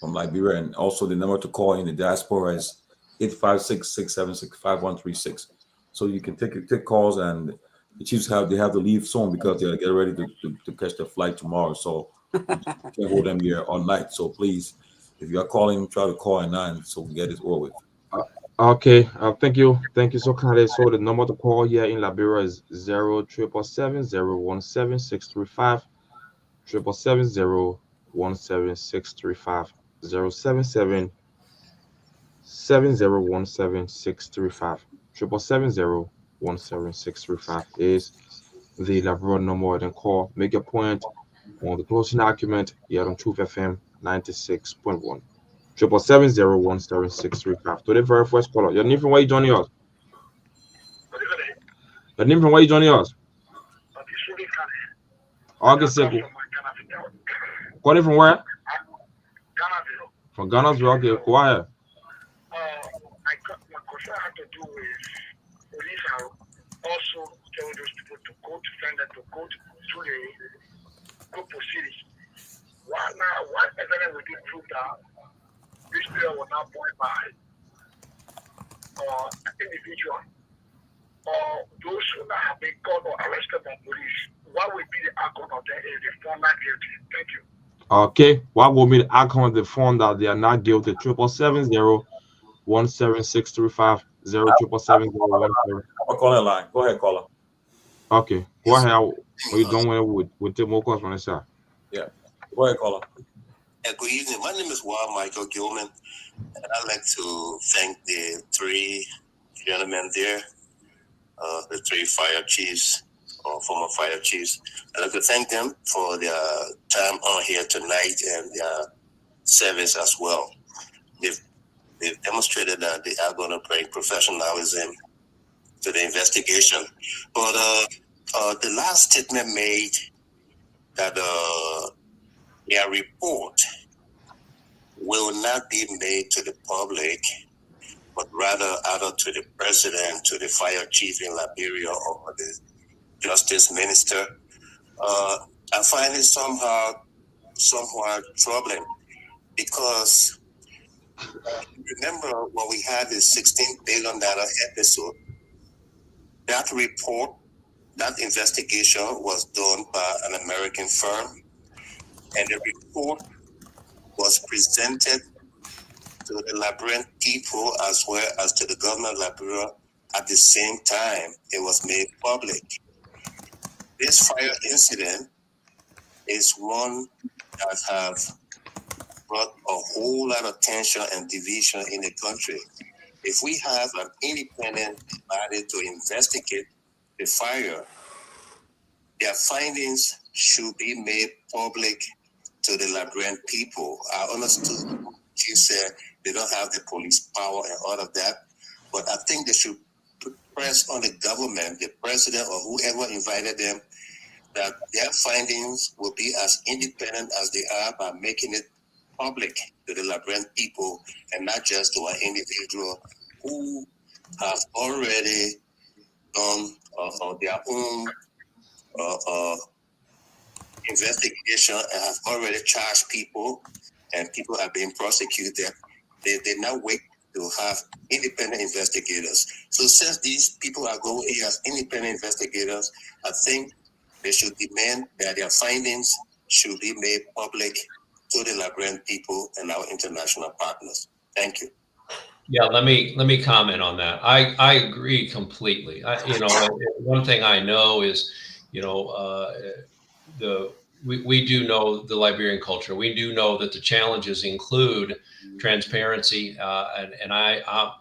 C: Liberia, and also the number to call in the diaspora is 856-676-5136. So you can take calls, and the chiefs have to leave soon because they're getting ready to catch their flight tomorrow. So you can't hold them here all night. So please, if you are calling, try to call at 9 so we get it over with.
B: Okay, thank you so kindly. So the number to call here in Liberia is 0777017-635, 777017635, 0777017-635, 777017635 is the Liberia number. Then call, make your point on the closing argument here on Truth FM 96.1. 777017635. To the very first caller. Your name from where you joining us? Your name from where you joining us? August 2nd. Calling from where? From Ghana's. Okay, go ahead.
I: My question had to do with police are also telling those people to go to send them to go to the proceedings. What evidence would you prove that this player was not born by an individual or those who have been caught or arrested by police? What would be the outcome of that if they found not guilty? Thank you.
B: Okay, what will be the outcome of the found that they are not guilty? 777017635, 0777017.
C: I'll call a line. Go ahead, caller.
B: Okay, go ahead. What you doing with the more calls on the side?
C: Yeah, go ahead, caller.
J: Good evening. My name is Michael Gilman, and I'd like to thank the three gentlemen there, the three fire chiefs or former fire chiefs. I'd like to thank them for their time on here tonight and their service as well. They've demonstrated that they are going to bring professionalism to the investigation. But the last statement made that their report will not be made to the public, but rather either to the president, to the fire chief in Liberia, or the justice minister. I find it somewhat troubling because remember when we had the $16 billion episode, that report, that investigation was done by an American firm, and the report was presented to the Liberian people as well as to the government of Liberia at the same time it was made public. This fire incident is one that have brought a whole lot of tension and division in the country. If we have an independent body to investigate the fire, their findings should be made public to the Liberian people. I understood you said they don't have the police power and all of that, but I think they should press on the government, the president or whoever invited them, that their findings will be as independent as they are by making it public to the Liberian people and not just to an individual who have already done their own investigation and have already charged people, and people are being prosecuted. They now wait to have independent investigators. So since these people are going here as independent investigators, I think they should demand that their findings should be made public to the Liberian people and our international partners. Thank you.
E: Yeah, let me comment on that. I agree completely. One thing I know is, we do know the Liberian culture. We do know that the challenges include transparency, and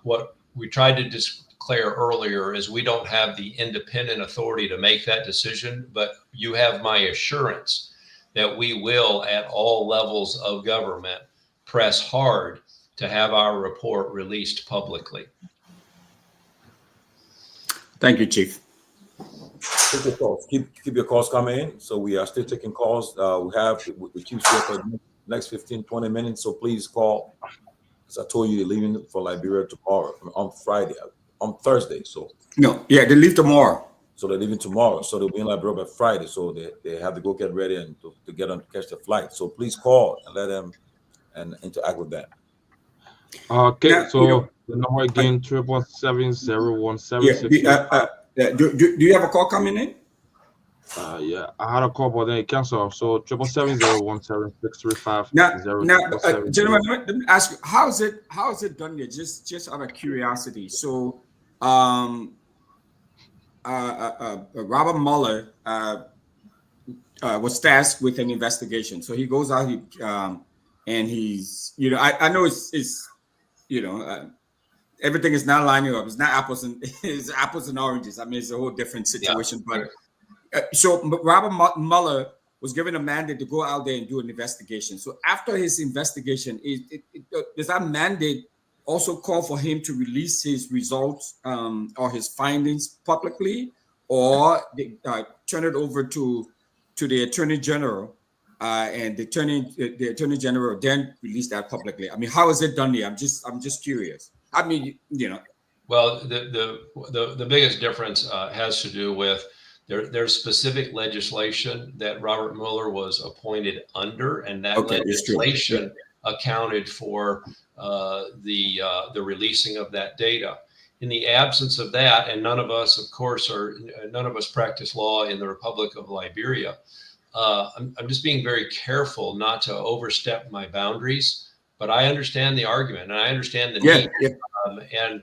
E: what we tried to declare earlier is we don't have the independent authority to make that decision, but you have my assurance that we will, at all levels of government, press hard to have our report released publicly.
D: Thank you, Chief.
C: Take your calls. Keep your calls coming in. So we are still taking calls. We have the Chiefs here for the next 15, 20 minutes. So please call. As I told you, they're leaving for Liberia tomorrow, on Thursday. So
D: no, yeah, they leave tomorrow.
C: So they're leaving tomorrow. So they'll be in Liberia by Friday. So they have to go get ready and to get on to catch the flight. So please call and let them and interact with them.
B: Okay,
D: Now,
B: so the number again, 777-017.
D: Do you have a call coming in?
B: Yeah, I had a call, but then it canceled. So 777-017-635.
D: Now, gentlemen, let me ask you, how is it done here? Just out of curiosity. So, Robert Mueller was tasked with an investigation. So he goes out, and he's, I know it's everything is not lining up. It's not apples and oranges. I mean, it's a whole different situation. Yeah. But so Robert Mueller was given a mandate to go out there and do an investigation. So after his investigation, does that mandate also call for him to release his results or his findings publicly, or turn it over to the Attorney General? And the attorney general then released that publicly. I mean, how is it done here? I'm just curious. I mean,
E: Well, the biggest difference has to do with there's specific legislation that Robert Mueller was appointed under, and that legislation accounted for the releasing of that data. In the absence of that, and none of us, of course, practice law in the Republic of Liberia. I'm just being very careful not to overstep my boundaries, but I understand the argument and I understand the need, and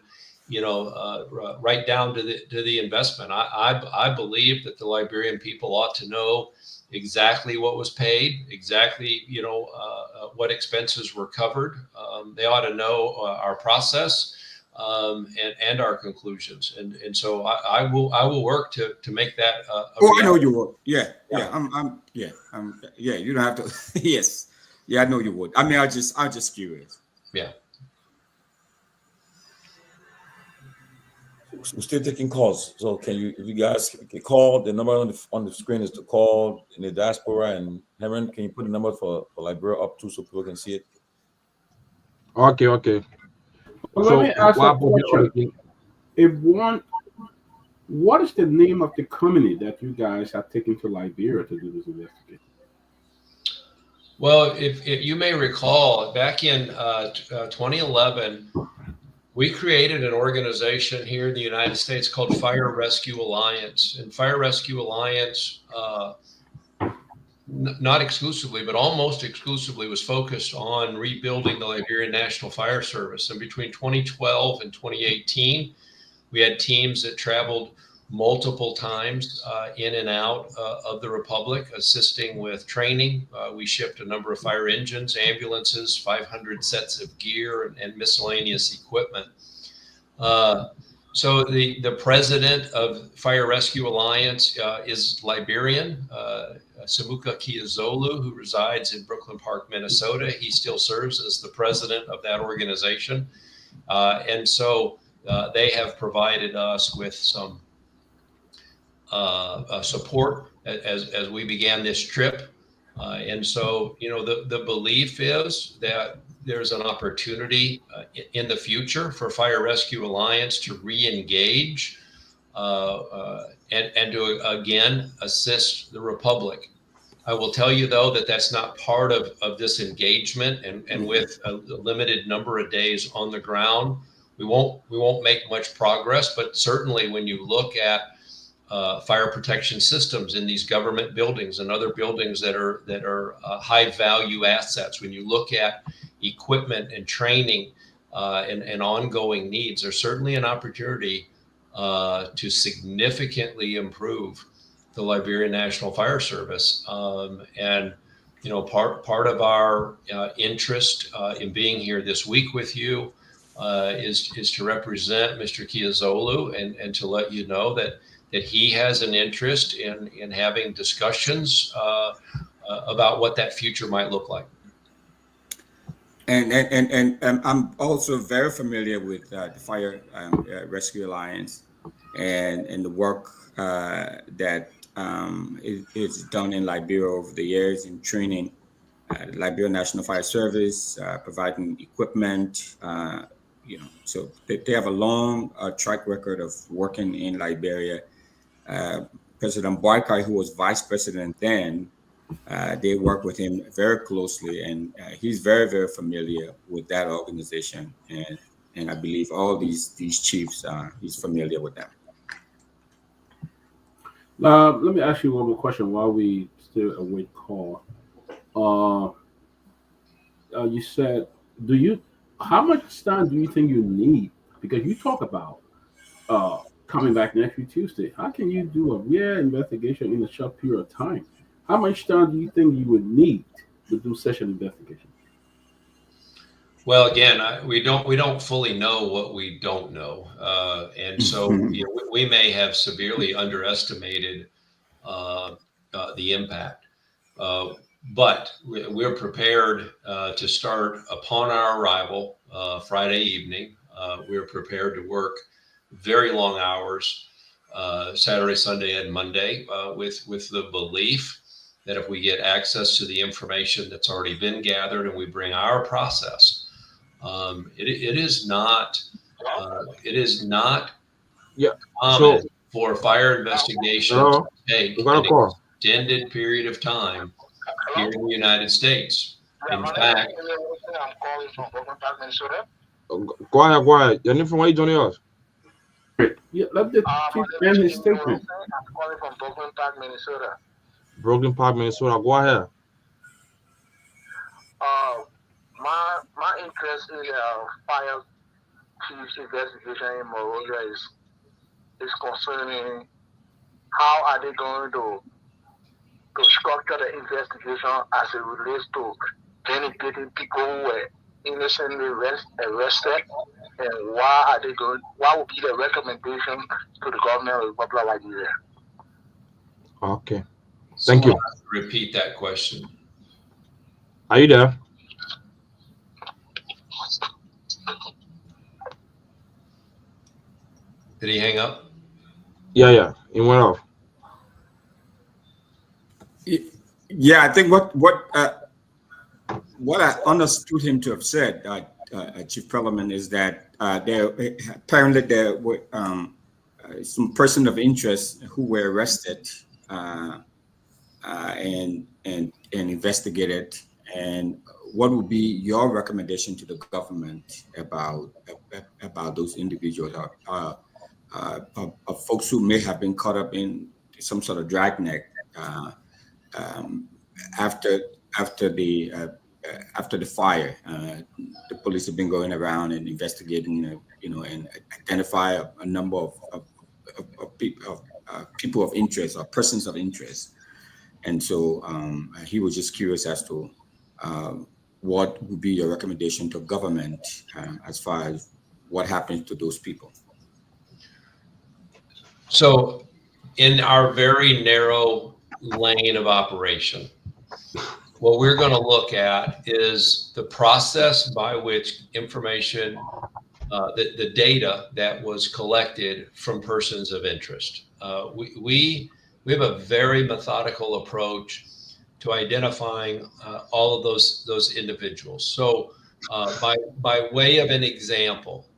E: right down to the investment. I believe that the Liberian people ought to know exactly what was paid, exactly what expenses were covered. They ought to know our process and our conclusions, and so I will work to make that.
D: I know you will. Yeah. You don't have to. Yes, yeah, I know you would. I mean, I'm just curious.
E: Yeah.
C: We're still taking calls. So if you guys can call, the number on the screen is to call in the diaspora. And Herman, can you put the number for Liberia up too so people can see it?
B: Okay.
H: Well,
B: So
H: let me ask a question. What is the name of the company that you guys are taking to Liberia to do this investigation?
E: Well, if you may recall, back in 2011, we created an organization here in the United States called Fire Rescue Alliance. And Fire Rescue Alliance, not exclusively, but almost exclusively, was focused on rebuilding the Liberian National Fire Service. And between 2012 and 2018, we had teams that traveled multiple times in and out of the Republic, assisting with training. We shipped a number of fire engines, ambulances, 500 sets of gear, and miscellaneous equipment. So the president of Fire Rescue Alliance is Liberian, Samuka Kehleboe, who resides in Brooklyn Park, Minnesota. He still serves as the president of that organization. And so they have provided us with some support as we began this trip. And so, you know, the belief is that there's an opportunity in the future for Fire Rescue Alliance to re-engage and to, again, assist the Republic. I will tell you, though, that that's not part of this engagement, and with a limited number of days on the ground, we won't make much progress. But certainly when you look at fire protection systems in these government buildings and other buildings that are high value assets, when you look at equipment and training and ongoing needs, there's certainly an opportunity to significantly improve the Liberia National Fire Service. And you know, part of our interest in being here this week with you is to represent Mr. Kehleboe and to let you know that he has an interest in having discussions about what that future might look like.
D: And I'm also very familiar with the Fire Rescue Alliance and the work that is done in Liberia over the years in training Liberia National Fire Service, providing equipment. You know, so they have a long track record of working in Liberia. President Boakai, who was vice president then, they work with him very closely, and he's very, very familiar with that organization. And I believe all these chiefs, he's familiar with them.
H: Let me ask you one more question while we still await call. You said, how much time do you think you need? Because you talk about coming back next week Tuesday. How can you do a real investigation in a short period of time? How much time do you think you would need to do such an investigation?
E: Well, again, we don't fully know what we don't know, and so you know, we may have severely underestimated the impact. But we're prepared to start upon our arrival Friday evening. We're prepared to work very long hours Saturday, Sunday, and Monday with the belief that if we get access to the information that's already been gathered and we bring our process, it is not common for fire investigation to take an extended period of time here in the United States. In fact,
B: Go ahead. Your name from where you joining us?
H: Yeah, let the chief end his statement.
I: I'm calling from Brooklyn Park, Minnesota.
B: Brooklyn Park, Minnesota. Go ahead.
I: My interest in fire chief's investigation in Monrovia is concerning how are they going to structure the investigation as it relates to getting people who were innocently arrested, and what would be the recommendation to the government of the Republic of Liberia?
B: Okay. Thank you.
E: Repeat that question.
B: Are you there?
E: Did he hang up?
B: Yeah. He went off.
D: Yeah, I think what I understood him to have said, Chief Parliament, is that there were some persons of interest who were arrested and investigated. And what would be your recommendation to the government about those individuals, folks who may have been caught up in some sort of dragnet after the fire? The police have been going around and investigating, and identify a number of people of interest or persons of interest. And so he was just curious as to what would be your recommendation to government as far as what happens to those people?
E: So in our very narrow lane of operation, what we're going to look at is the process by which information, the data that was collected from persons of interest. We have a very methodical approach to identifying all of those individuals. So by way of an example,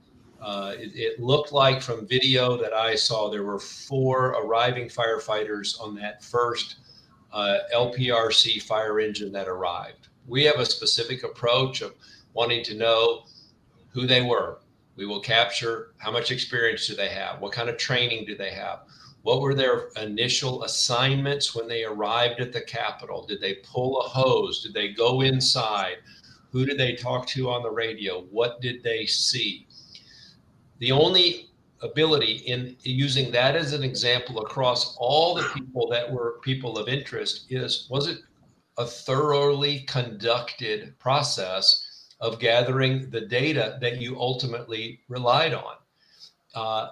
E: it looked like from video that I saw, there were 4 arriving firefighters on that first LPRC fire engine that arrived. We have a specific approach of wanting to know who they were. We will capture how much experience do they have? What kind of training do they have? What were their initial assignments when they arrived at the Capitol? Did they pull a hose? Did they go inside? Who did they talk to on the radio? What did they see? The only ability in using that as an example across all the people that were people of interest was it a thoroughly conducted process of gathering the data that you ultimately relied on? I'm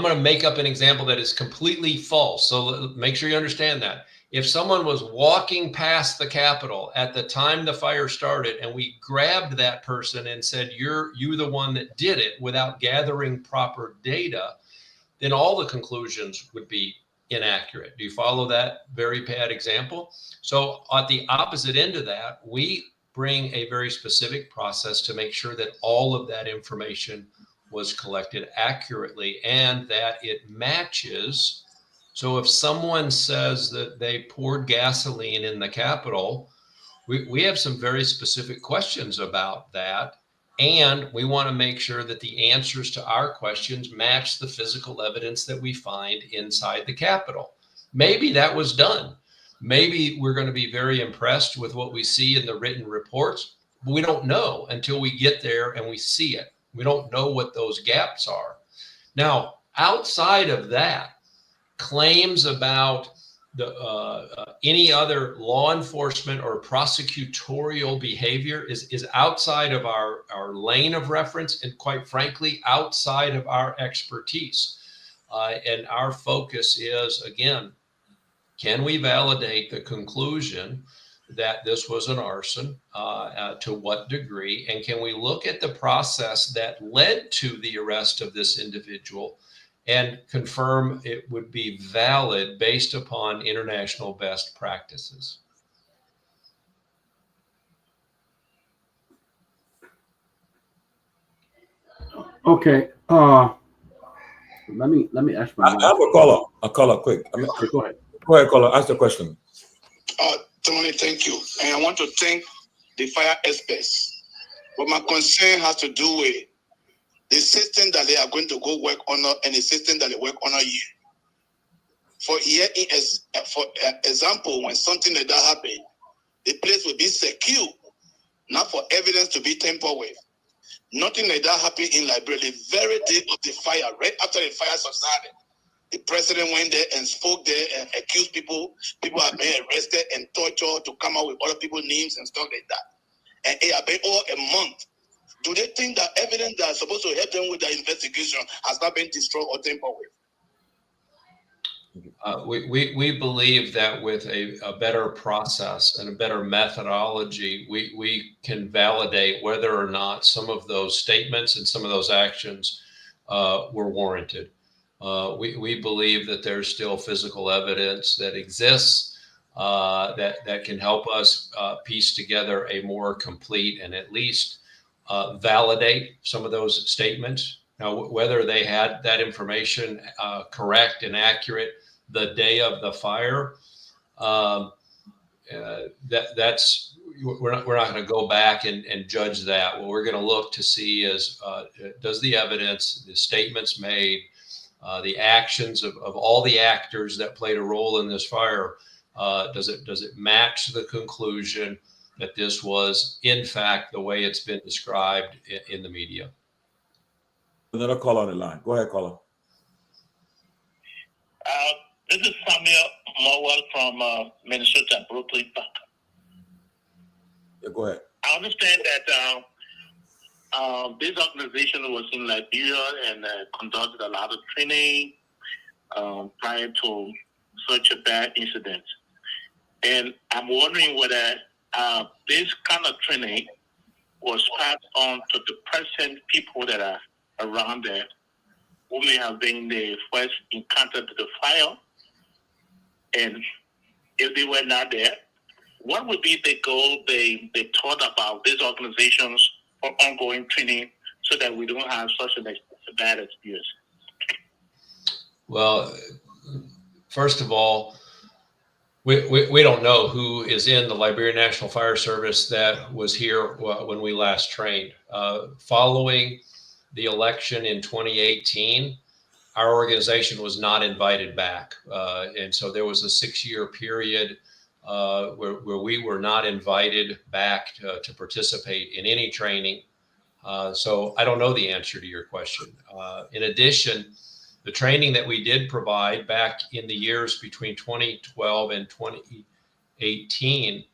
E: going to make up an example that is completely false. So make sure you understand that. If someone was walking past the Capitol at the time the fire started and we grabbed that person and said, you're the one that did it without gathering proper data, then all the conclusions would be inaccurate. Do you follow that very bad example? So at the opposite end of that, we bring a very specific process to make sure that all of that information was collected accurately and that it matches. So if someone says that they poured gasoline in the Capitol, we have some very specific questions about that. And we want to make sure that the answers to our questions match the physical evidence that we find inside the Capitol. Maybe that was done. Maybe we're going to be very impressed with what we see in the written reports, but we don't know until we get there and we see it. We don't know what those gaps are. Now, outside of that, claims about any other law enforcement or prosecutorial behavior is outside of our lane of reference and, quite frankly, outside of our expertise. And our focus is, again, can we validate the conclusion that this was an arson? To what degree? And can we look at the process that led to the arrest of this individual and confirm it would be valid based upon international best practices?
H: Okay. Let me ask my.
C: I have a caller quick.
H: Go ahead.
C: Go ahead, caller. Ask the question.
I: Tomalin, thank you. And I want to thank the fire experts. But my concern has to do with the system that they are going to go work on and the system that they work on here. For example, when something like that happens, the place will be secure, not for evidence to be tampered with. Nothing like that happened in Liberia. The very day of the fire, right after the fire subsided, the president went there and spoke there and accused people. People have been arrested and tortured to come out with other people's names and stuff like that. And it has been over a month. Do they think that evidence that is supposed to help them with the investigation has not been destroyed or tampered with?
E: We believe that with a better process and a better methodology, we can validate whether or not some of those statements and some of those actions were warranted. We believe that there's still physical evidence that exists that can help us piece together a more complete and at least validate some of those statements. Now, whether they had that information correct and accurate the day of the fire, that's we're not going to go back and judge that. What we're going to look to see is does the evidence, the statements made, the actions of all the actors that played a role in this fire, does it match the conclusion that this was in fact the way it's been described in the media?
C: Another call on the line. Go ahead, caller.
K: This is Samuel Mowell from Minnesota, Brooklyn Park.
C: Yeah, go ahead.
J: I understand that this organization was in Liberia and conducted a lot of training prior to such a bad incident. And I'm wondering whether this kind of training was passed on to the present people that are around there who may have been the first encounter to the fire. And if they were not there, what would be the goal they thought about these organizations for ongoing training so that we don't have such a bad experience?
E: Well, first of all, we don't know who is in the Liberia National Fire Service that was here when we last trained. Following the election in 2018, our organization was not invited back. And so there was a 6-year period where we were not invited back to participate in any training. So I don't know the answer to your question. In addition, the training that we did provide back in the years between 2012 and 2018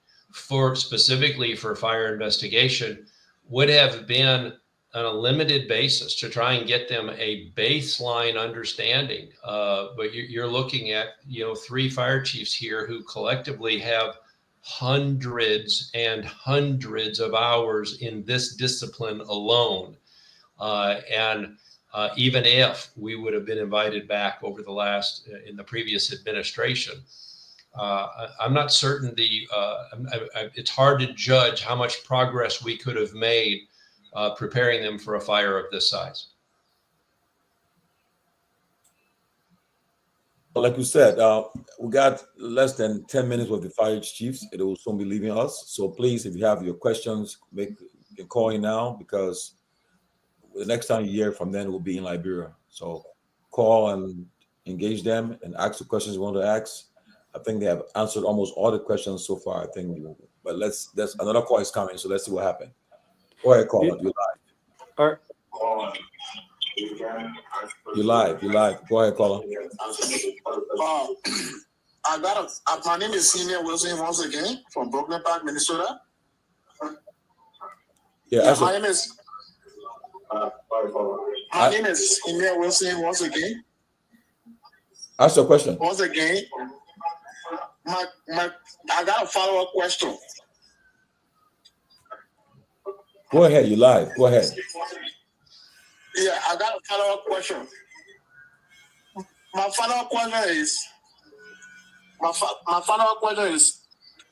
E: specifically for fire investigation would have been on a limited basis to try and get them a baseline understanding. But you're looking at, 3 fire chiefs here who collectively have hundreds and hundreds of hours in this discipline alone. Even if we would have been invited back over in the previous administration, I'm not certain it's hard to judge how much progress we could have made preparing them for a fire of this size.
C: Like you said, we got less than 10 minutes with the fire chiefs. It will soon be leaving us. So please, if you have your questions, you can call in now, because the next time you hear from them will be in Liberia. So call and engage them and ask the questions you want to ask. I think they have answered almost all the questions so far. I think, but there's another call is coming, so let's see what happened. Go ahead, caller. You're live. You're live. Go ahead, caller.
I: My name is Senior Wilson once again from Brooklyn Park, Minnesota. My name is Senior Wilson once again.
C: Ask your question.
I: Once again, I got a follow-up question.
C: Go ahead, you're live. Go ahead.
I: Yeah, I got a follow-up question. My follow-up question is,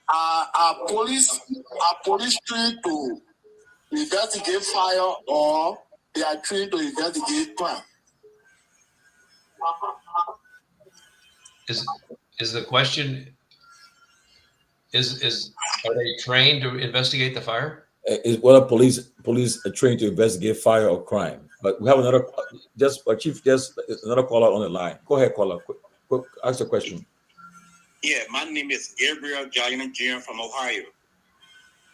I: are police trained to investigate fire, or they are trained to investigate crime?
E: Is the question are they trained to investigate the fire?
C: Is whether police are trained to investigate fire or crime. But we have another caller on the line. Go ahead, caller. Quick, ask the question.
J: Yeah, my name is Gabriel Jaliman Jr. from Ohio.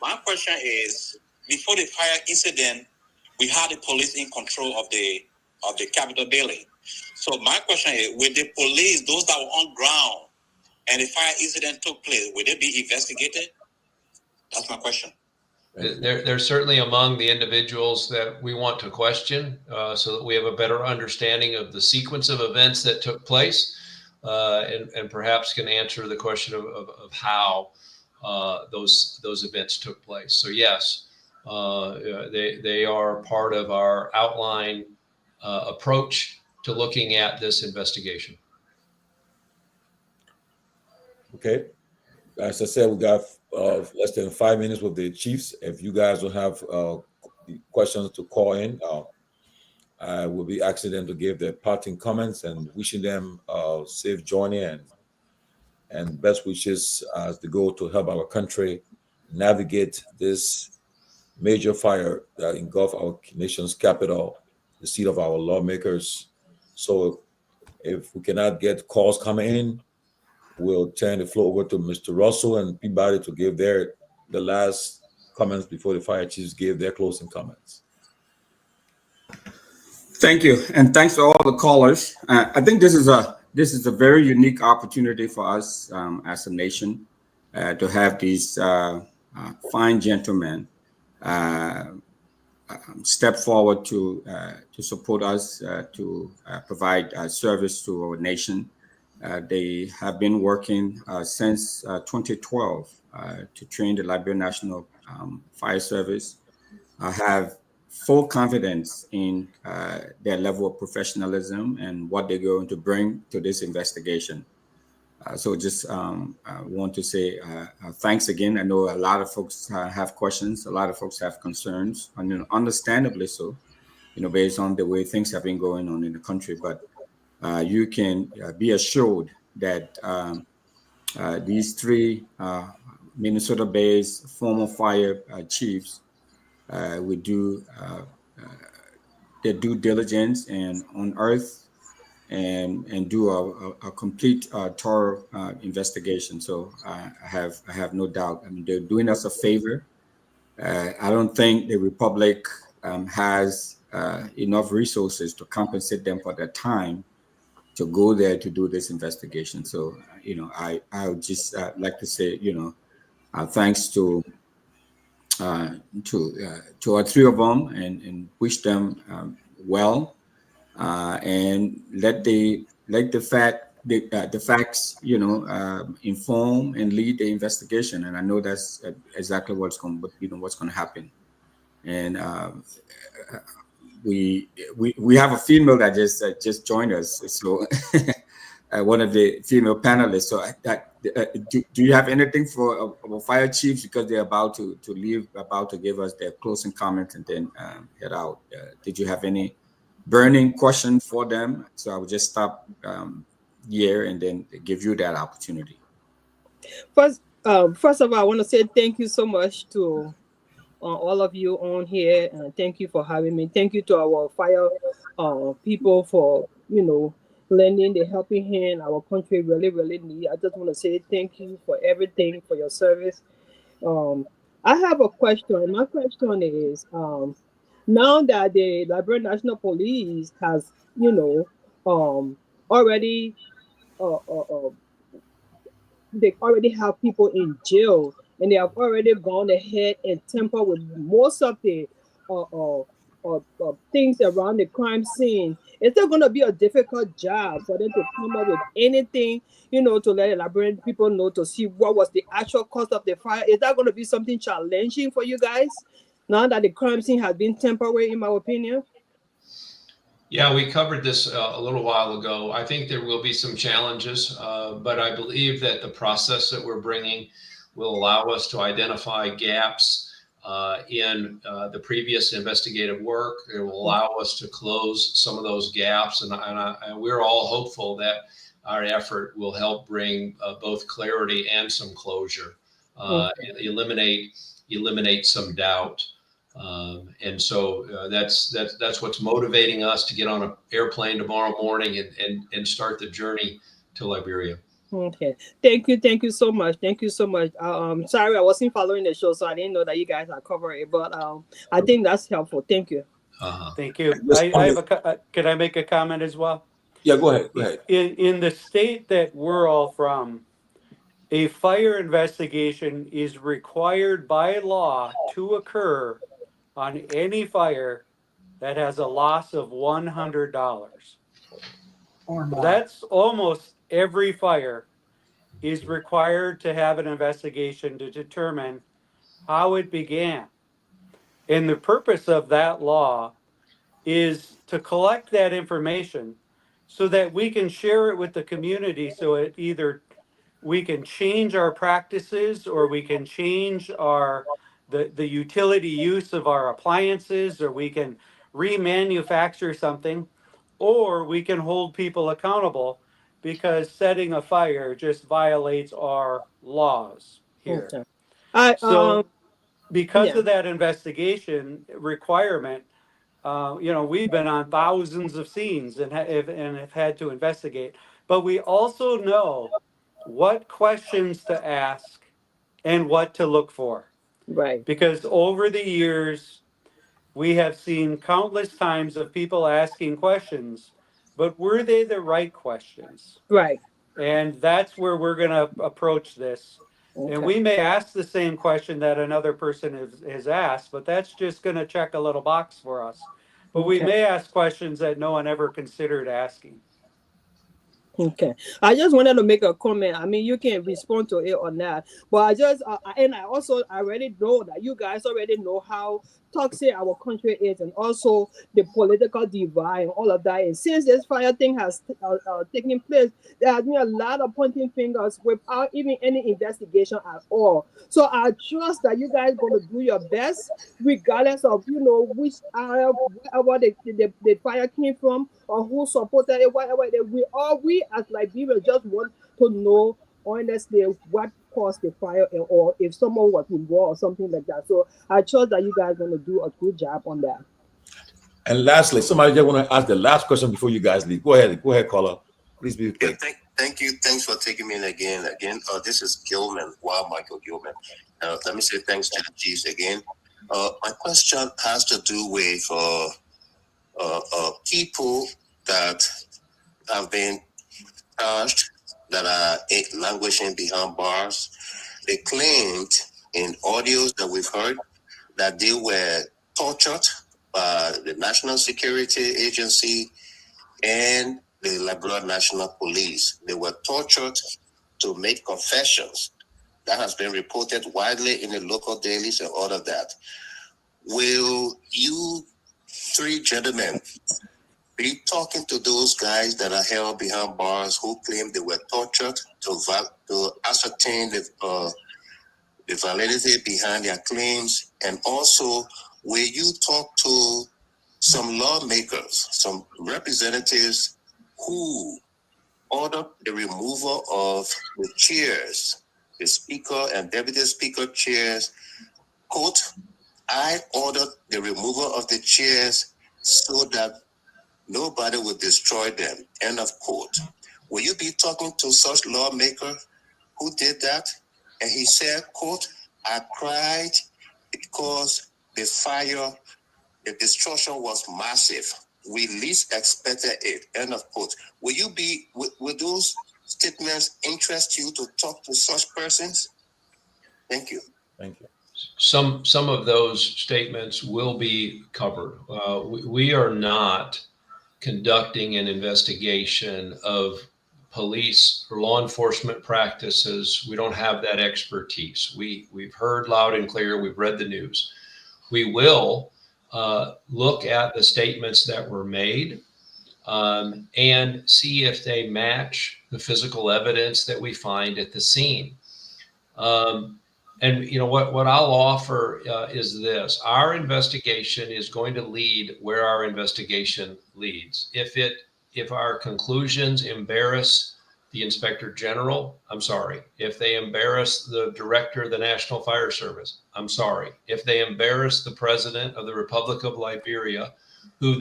J: My question is, before the fire incident, we had the police in control of the Capitol building. So my question is, with the police, those that were on ground, and the fire incident took place, will they be investigated? That's my question.
E: They're certainly among the individuals that we want to question, so that we have a better understanding of the sequence of events that took place, and perhaps can answer the question of how those events took place. So yes, they are part of our outline approach to looking at this investigation. Okay.
C: As I said, we got less than 5 minutes with the chiefs. If you guys will have questions to call in, I will be asking them to give their parting comments and wishing them safe journey and best wishes as they go to help our country navigate this major fire that engulfed our nation's capital, the seat of our lawmakers. So if we cannot get calls coming in, we'll turn the floor over to Mr. Russell and Peabody to give the last comments before the fire chiefs give their closing comments.
D: Thank you, and thanks to all the callers. I think this is a very unique opportunity for us as a nation to have these fine gentlemen step forward to support us to provide service to our nation. They have been working since 2012 to train the Liberia National Fire Service. I have full confidence in their level of professionalism and what they're going to bring to this investigation. So just want to say thanks again. I know a lot of folks have questions, a lot of folks have concerns, and understandably so, based on the way things have been going on in the country. But you can be assured that these three Minnesota-based former fire chiefs would do their due diligence and unearth and do a complete thorough investigation. So I have no doubt. I mean, they're doing us a favor. I don't think the Republic has enough resources to compensate them for their time to go there to do this investigation. So I would just like to say thanks to our three of them and wish them well. And let the facts inform and lead the investigation, and I know that's exactly what's going to happen. And we have a female that just joined us, so one of the female panelists. So do you have anything for our fire chiefs, because they're about to leave, about to give us their closing comments and then head out? Did you have any burning question for them? So I would just stop here and then give you that opportunity.
K: First of all, I want to say thank you so much to all of you on here, and thank you for having me. Thank you to our fire people for lending the helping hand our country really, really need. I just want to say thank you for everything, for your service. I have a question, and my question is, now that the Liberia National Police has, already, they already have people in jail, and they have already gone ahead and tampered with most of the things around the crime scene. Is there going to be a difficult job for them to come up with anything, to let the Liberian people know, to see what was the actual cause of the fire? Is that going to be something challenging for you guys, now that the crime scene has been tampered with, in my opinion?
E: Yeah, we covered this a little while ago. I think there will be some challenges, but I believe that the process that we're bringing will allow us to identify gaps in the previous investigative work. It will allow us to close some of those gaps, and we're all hopeful that our effort will help bring both clarity and some closure, eliminate some doubt. And so that's what's motivating us to get on an airplane tomorrow morning and start the journey to Liberia.
K: Okay, thank you so much. Sorry, I wasn't following the show, so I didn't know that you guys are covering it, but I think that's helpful. Thank you.
F: Thank you. I have can I make a comment as well?
C: Yeah, go ahead.
F: In the state that we're all from, a fire investigation is required by law to occur on any fire that has a loss of $100. That's almost every fire is required to have an investigation to determine how it began. And the purpose of that law is to collect that information so that we can share it with the community, so it either we can change our practices, or we can change the utility use of our appliances, or we can remanufacture something, or we can hold people accountable, because setting a fire just violates our laws here.
K: Okay.
F: So because of that investigation requirement, we've been on thousands of scenes and have had to investigate, but we also know what questions to ask and what to look for.
K: Right.
F: Because over the years, we have seen countless times of people asking questions, but were they the right questions?
K: Right.
F: And that's where we're going to approach this. And
K: Okay.
F: we may ask the same question that another person has asked, but that's just going to check a little box for us. But we
K: Okay.
F: may ask questions that no one ever considered asking.
K: Okay. I just wanted to make a comment. I mean, you can respond to it or not, but I just and I also already know that you guys already know how toxic our country is, and also the political divide and all of that. And since this fire thing has taken place, there has been a lot of pointing fingers without even any investigation at all. So I trust that you guys going to do your best, regardless of which area, wherever the fire came from, or who supported it, whatever it is. We as Liberians just want to know honestly what caused the fire, or if someone was involved or something like that. So I trust that you guys are going to do a good job on that.
C: And lastly, somebody just want to ask the last question before you guys leave. Go ahead, caller. Please be quick.
J: Yeah, thank you. Thanks for taking me in again. This is Gilman, Michael Gilman. Let me say thanks to the chiefs again. My question has to do with people that have been charged, that are languishing behind bars. They claimed in audios that we've heard that they were tortured by the National Security Agency and the Liberia National Police. They were tortured to make confessions. That has been reported widely in the local dailies and all of that. Will you three gentlemen be talking to those guys that are held behind bars who claim they were tortured to ascertain the validity behind their claims? And also, will you talk to some lawmakers, some representatives who ordered the removal of the chairs, the speaker and deputy speaker chairs? Quote, I ordered the removal of the chairs so that nobody would destroy them, end of quote. Will you be talking to such lawmaker who did that? And he said, quote, I cried because the fire, the destruction was massive. We least expected it, end of quote. Will those statements interest you to talk to such persons? Thank you.
C: Thank you.
E: Some of those statements will be covered. We are not conducting an investigation of police or law enforcement practices. We don't have that expertise. We've heard loud and clear. We've read the news. We will look at the statements that were made and see if they match the physical evidence that we find at the scene. And what I'll offer is this: our investigation is going to lead where our investigation leads. If our conclusions embarrass the Inspector General, I'm sorry. If they embarrass the Director of the National Fire Service, I'm sorry. If they embarrass the President of the Republic of Liberia, who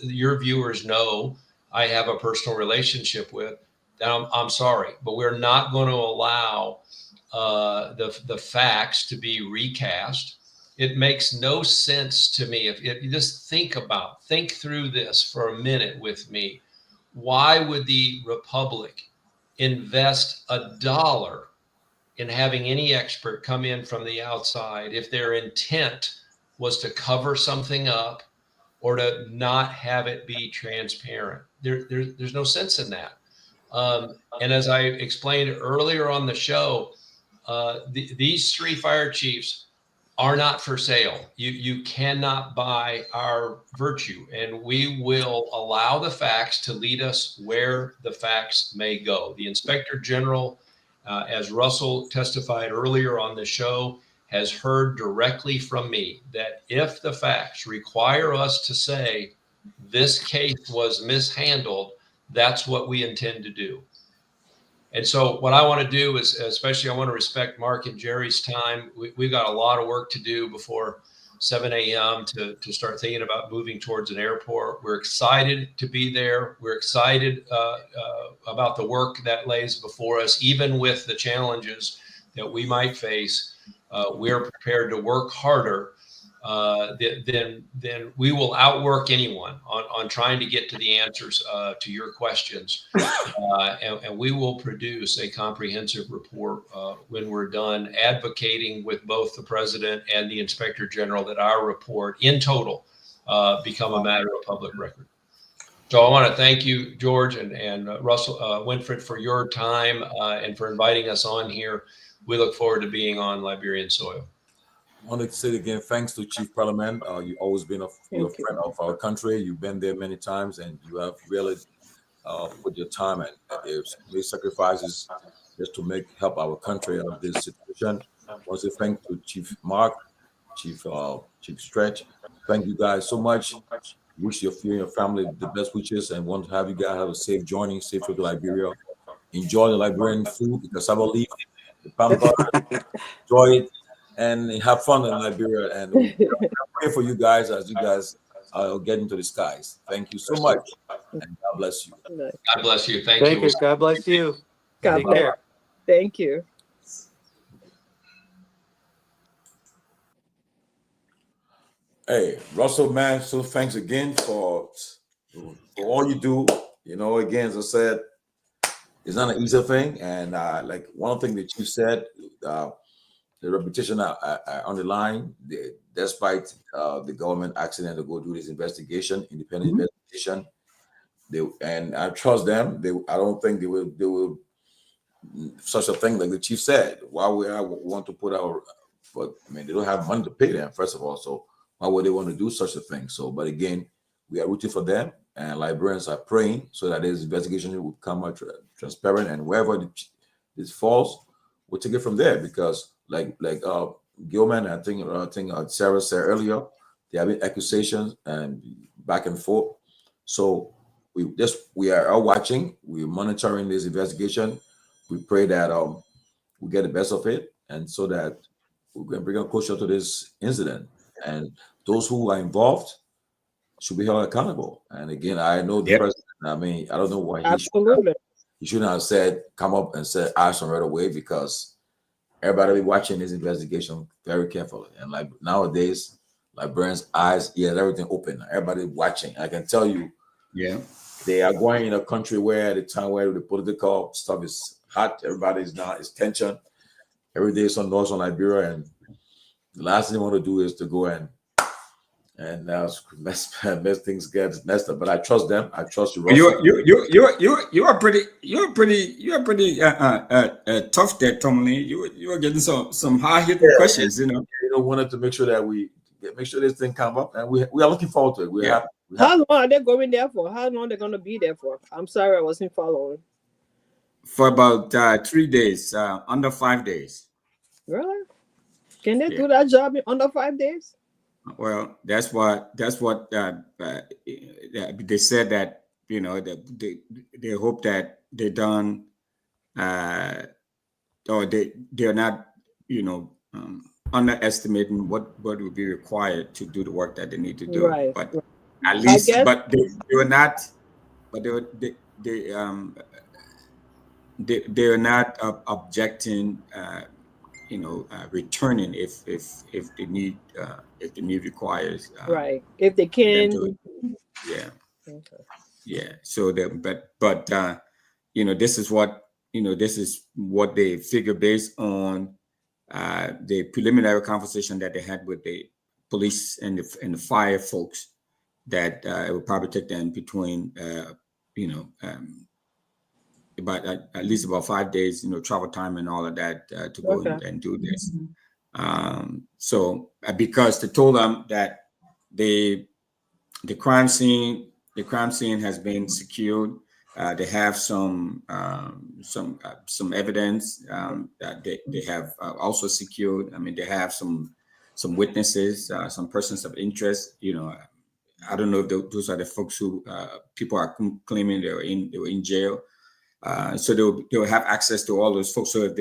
E: your viewers know I have a personal relationship with, then I'm sorry. But we're not going to allow the facts to be recast. It makes no sense to me. If you just think through this for a minute with me. Why would the Republic invest $1 in having any expert come in from the outside if their intent was to cover something up or to not have it be transparent? There's no sense in that. And as I explained earlier on the show, these three fire chiefs are not for sale. You cannot buy our virtue, and we will allow the facts to lead us where the facts may go. The Inspector General, as Russell testified earlier on the show, has heard directly from me that if the facts require us to say this case was mishandled, that's what we intend to do. And so what I want to do is, especially I want to respect Mark and Jerry's time. We've got a lot of work to do before 7 a.m. to start thinking about moving towards an airport. We're excited to be there. We're excited about the work that lays before us, even with the challenges that we might face. We're prepared to work harder then we will outwork anyone on trying to get to the answers to your questions. And we will produce a comprehensive report when we're done advocating with both the president and the inspector general that our report in total become a matter of public record. So I want to thank you, George and Russell Winfred, for your time and for inviting us on here. We look forward to being on Liberian soil.
C: I want to say again, thanks to Chief Parliament. You've always been a friend of our country. You've been there many times, and you have really put your time and made sacrifices just to help our country out of this situation. I want to say thanks to Chief Mark, Chief Stretch. Thank you guys so much. Wish you and your family the best wishes, and want to have you guys have a safe journey, safe trip to Liberia. Enjoy the Liberian food, the cassava leaf, the pampa. Enjoy it. And have fun in Liberia, and pray for you guys as you guys get into the skies. Thank you so much, and God bless you.
E: God bless you. Thank you.
F: God bless you.
K: God bless.
F: Care.
K: Thank you.
C: Hey, Russell, man, so thanks again for all you do. You know, again, as I said, it's not an easy thing, and like one thing that you said. The reputation on the line, despite the government asking them to go do this investigation, independent investigation, and I trust them. I don't think they will such a thing like the chief said. Why would I want to put our? But I mean, they don't have money to pay them, first of all. So why would they want to do such a thing? So, but again, we are rooting for them, and Liberians are praying so that this investigation will come out transparent, and wherever this falls, we'll take it from there. Because like Gilman, I think Sarah said earlier, there have been accusations and back and forth. So we are all watching, we're monitoring this investigation. We pray that we get the best of it, and so that we can bring a closure to this incident. And those who are involved should be held accountable. And again, I know the president. I mean, I don't know why he shouldn't have said come up and said action right away, because everybody be watching this investigation very carefully. And like nowadays, Liberians' eyes, everything open. Everybody watching. I can tell you, they are going in a country where at the time where the political stuff is hot, everybody's now, it's tension. Every day some noise on Liberia, and the last thing they want to do is to go and now mess things get messed up. But I trust them. I trust you.
D: You are pretty tough there, Tomalin. You are getting some hard hitting questions. You know,
C: wanted to make sure that we make sure this thing come up, and we are looking forward to it. We have.
K: How long are they going there for? How long are they going to be there for? I'm sorry, I wasn't following.
D: For about 3 days, under 5 days.
K: Really? Can they do that job in under 5 days?
D: Well, that's what they said, that that they hope that they're done, or they're not underestimating what would be required to do the work that they need to do.
K: Right.
D: But at least, but they were not, but they are not objecting. Returning if the need requires.
K: Right. If they can.
D: Yeah. Okay. Yeah. So that, this is what they figure based on the preliminary conversation that they had with the police and the fire folks, that it would probably take them between about at least about 5 days, travel time and all of that to go and do this. So because they told them that the crime scene has been secured, they have some evidence that they have also secured. I mean, they have some witnesses, some persons of interest. I don't know if those are the folks who people are claiming they were in jail. So they'll have access to all those folks. So if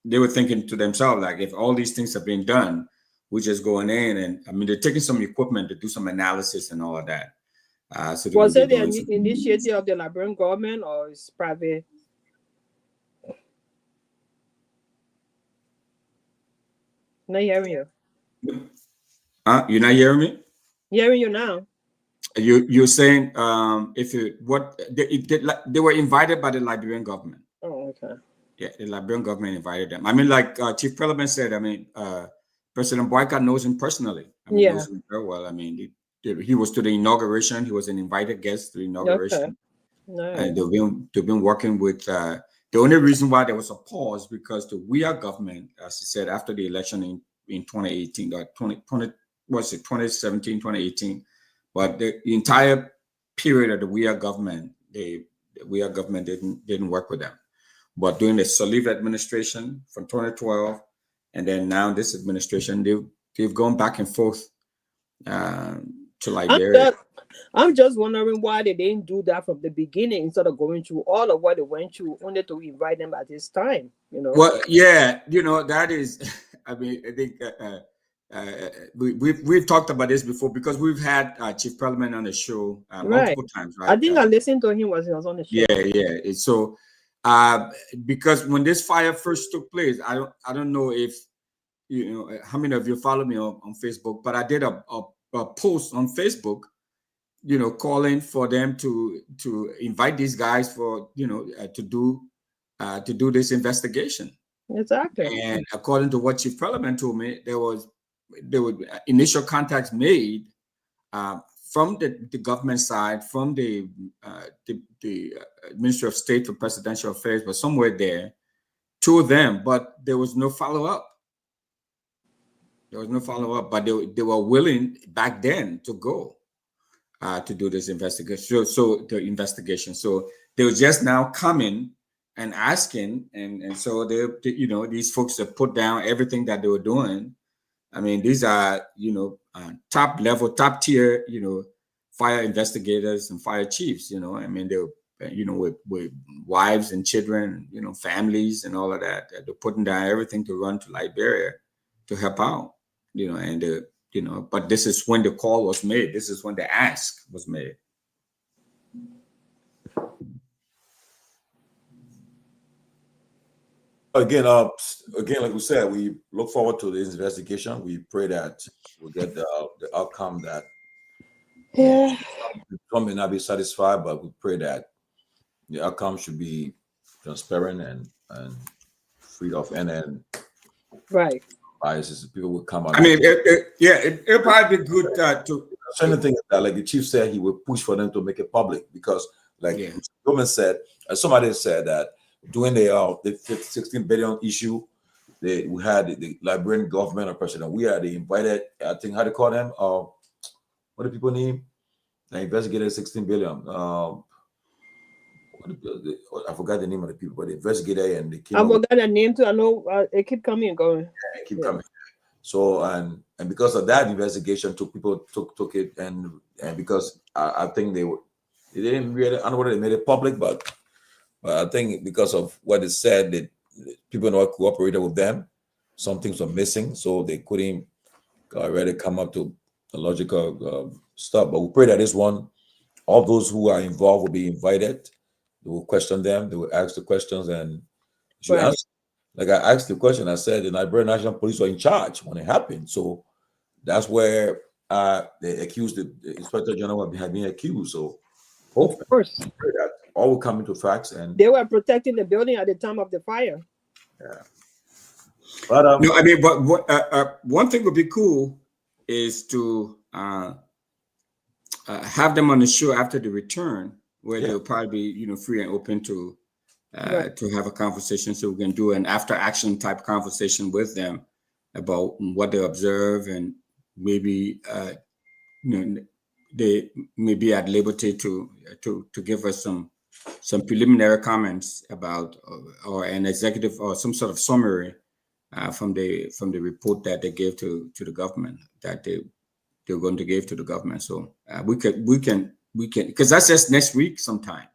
D: they were thinking to themselves, like, if all these things have been done, we're just going in, and I mean, they're taking some equipment to do some analysis and all of that. So
K: was it the initiative of the Liberian government, or is private? Not hearing you.
D: You're not hearing me?
K: Hearing you now.
D: You're saying they were invited by the Liberian government.
K: Oh, okay.
D: Yeah, the Liberian government invited them. I mean, like Chief Parliament said, I mean, President Boyka knows him personally. I mean, knows him very well. I mean, he was to the inauguration. He was an invited guest to the inauguration.
K: Okay. Nice.
D: And they've been working with. The only reason why there was a pause because the Guar government, as I said, after the election in 2018, 2017, 2018, but the entire period of the Guar government, the Guar government didn't work with them. But during the Salif administration from 2012, and then now this administration, they've gone back and forth to Liberia.
K: I'm just wondering why they didn't do that from the beginning instead of going through all of what they went through only to invite them at this time. You know.
D: Well, yeah, that is. I mean, I think we've talked about this before because we've had Chief Parliament on the show multiple times. Right?
K: I think I listened to him when he was on the show.
D: Yeah. So. Because when this fire first took place, I don't know if how many of you follow me on Facebook, but I did a post on Facebook, calling for them to invite these guys for to do this investigation.
K: Exactly.
D: And according to what Chief Parliament told me, there were initial contacts made from the government side, from the Ministry of State for Presidential Affairs, but somewhere there, to them, but there was no follow-up. But they were willing back then to go to do this investigation. So the investigation. So they were just now coming and asking, and so these folks have put down everything that they were doing. I mean, these are top level, top tier, fire investigators and fire chiefs. I mean, they're with wives and children, families and all of that. They're putting down everything to run to Liberia to help out. But this is when the call was made. This is when the ask was made.
C: Again, like we said, we look forward to this investigation. We pray that we'll get the outcome that some may not be satisfied, but we pray that the outcome should be transparent and free of any biases. People will come out.
D: I mean, it'll probably be good to.
C: Certain things that, like the chief said, he will push for them to make it public because, like the government said, somebody said that during the 16 billion issue, we had the Liberian government or president. We had the invited, I think, how do you call them? What do people name? They investigated 16 billion. I forgot the name of the people, but they investigated and they came.
K: I forgot the name too. I know it keep coming and going.
C: Yeah, it keep coming. So and because of that investigation, took it and because I think they didn't really, I don't know whether they made it public, but I think because of what it said, that people not cooperated with them, some things were missing, so they couldn't already come up to the logical stuff. But we pray that this one, all those who are involved will be invited. They will question them. They will ask the questions and answer. Like I asked the question, I said the Liberian National Police were in charge when it happened. So that's where they accused the Inspector General of being accused. So hopefully,
K: of course,
C: that all will come into facts. And
K: they were protecting the building at the time of the fire.
C: Yeah. But
D: no, I mean, but one thing would be cool is to have them on the show after the return, where they'll probably be, free and open to have a conversation, so we can do an after action type conversation with them about what they observe, and maybe they may be at liberty to give us some preliminary comments about or an executive or some sort of summary from the report that they gave to the government, that they're going to give to the government. So we can because that's just next week sometime.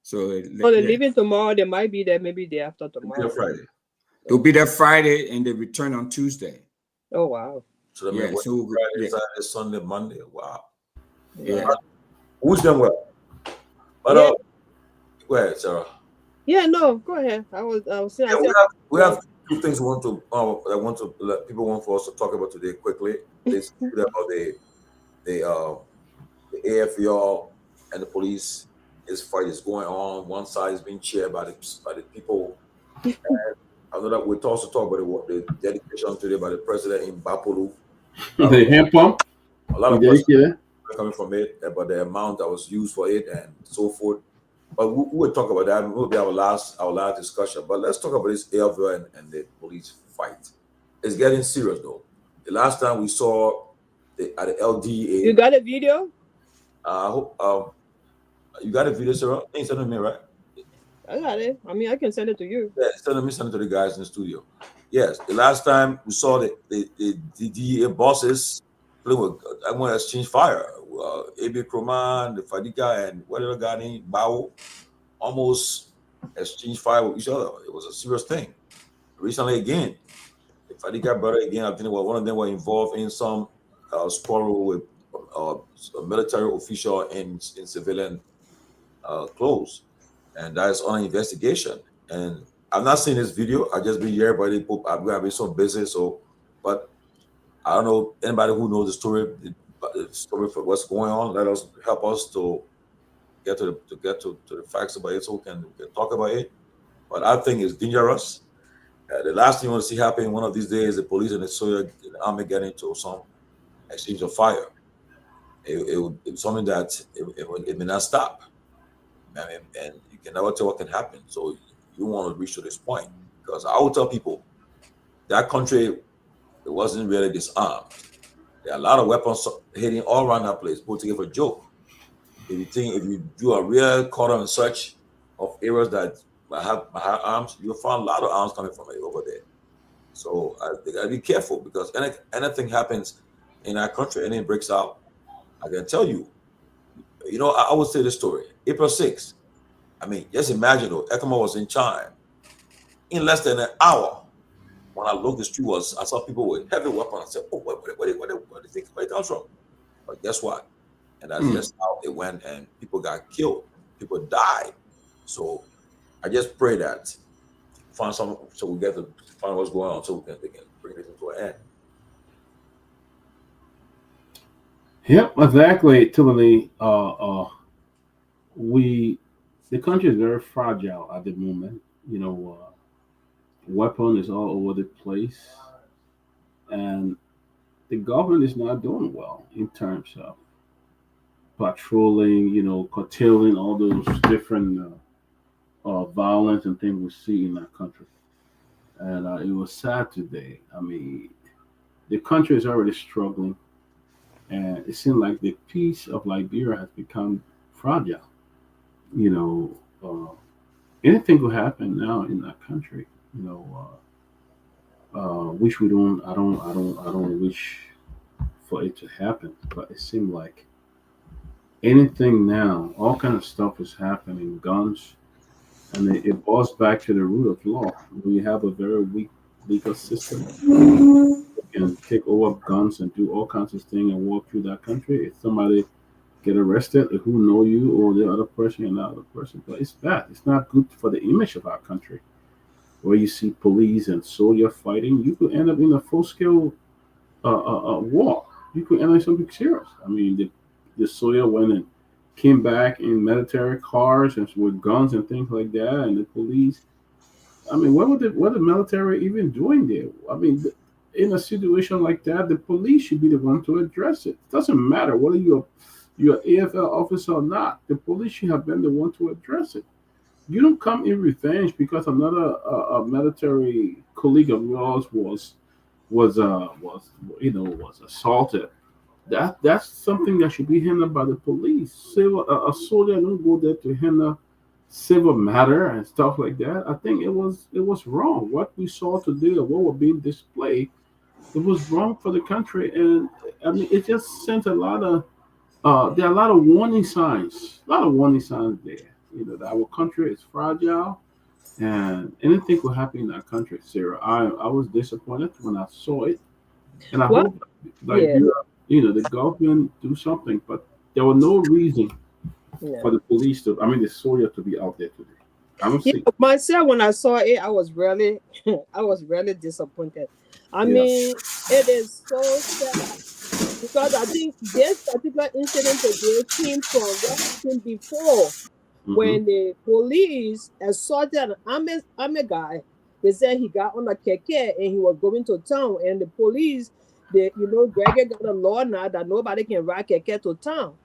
D: So
K: they're leaving tomorrow. They might be there maybe day after tomorrow.
C: Friday.
D: They'll be there Friday and they return on Tuesday.
K: Oh wow.
C: So that means Friday, Saturday, Sunday, Monday. Wow.
D: Yeah.
C: Who's done well? But go ahead, Sarah.
K: Yeah, no, go ahead. I was saying.
C: We have two things I want to let people want for us to talk about today quickly. This about the AFER and the police. This fight is going on. One side is being chaired by the people. And I know that we also talk about the dedication today by the president in Bapolu.
H: The hand pump.
C: A lot of questions coming from it about the amount that was used for it and so forth. But we'll talk about that. We'll be our last discussion. But let's talk about this AFER and the police fight. It's getting serious though. The last time we saw at the LDA.
K: You got a video?
C: I hope you got a video, Sarah? You send it to me, right?
K: I got it. I mean, I can send it to you.
C: Yeah, send it to the guys in the studio. Yes, the last time we saw the DEA bosses playing with, I'm going to exchange fire. AB Kroman, the Fadika, and whatever guy named Bao almost exchanged fire with each other. It was a serious thing. Recently, again, the Fadika brother, again, I think one of them were involved in some quarrel with a military official in civilian clothes. And that is on investigation. And I've not seen this video. I just been here, but I'm gonna be so busy. But I don't know anybody who knows the story for what's going on. Let us help us to get to the facts about it, so we can talk about it. But I think it's dangerous. The last thing you want to see happen one of these days, the police and the army get into some exchange of fire. It's something that it may not stop. I mean, and you can never tell what can happen. So you want to reach to this point, because I will tell people that country, it wasn't really disarmed. There are a lot of weapons hitting all around that place, put together for a joke. If you do a real cordon search of areas that have arms, you'll find a lot of arms coming from it over there. So they gotta be careful, because anything happens in our country, anything breaks out, I can tell you. You know, I would say this story. April 6th. I mean, just imagine though, ECMO was in China. In less than an hour, when I looked, the street I saw people with heavy weapons. I said, oh, where do you think it comes from? But guess what? And that's just how it went, and people got killed. People died. So I just pray that find some, so we get to find what's going on, so they can bring this into an end.
H: Yep, exactly, Tomalin. The country is very fragile at the moment. You know, weapon is all over the place, and the government is not doing well in terms of patrolling, you know, curtailing all those different violence and things we see in our country. And it was sad today. I mean, the country is already struggling, and it seems like the peace of Liberia has become fragile. You know, anything could happen now in that country. You know, which we don't. I don't wish for it to happen, but it seems like anything now, all kind of stuff is happening. Guns, and it boils back to the root of law. We have a very weak legal system. And take over guns and do all kinds of things and walk through that country. If somebody get arrested, who know you or the other person and the other person, but it's bad. It's not good for the image of our country. Where you see police and soldiers fighting, you could end up in a full-scale war. You could end up in something serious. I mean, the soldier went and came back in military cars and with guns and things like that, and the police. I mean, what the military even doing there? I mean, in a situation like that, the police should be the one to address it. It doesn't matter whether you're AFL officer or not. The police should have been the one to address it. You don't come in revenge because another military colleague of yours was assaulted. That's something that should be handled by the police. A soldier don't go there to handle civil matter and stuff like that. I think it was wrong. What we saw today, what was being displayed, it was wrong for the country. And I mean, it just sent a lot of there are a lot of warning signs. there. You know, that our country is fragile, and anything could happen in our country. Sarah, I was disappointed when I saw it, and I hope the government do something. But there was no reason for the police the soldier to be out there today.
K: Myself, when I saw it, I was really disappointed. I mean, it is so sad because I think this particular incident today came from what happened before when the police assaulted an army guy. They said he got on a keke and he was going to town, and the police, Garguah got a law now that nobody can ride keke to town.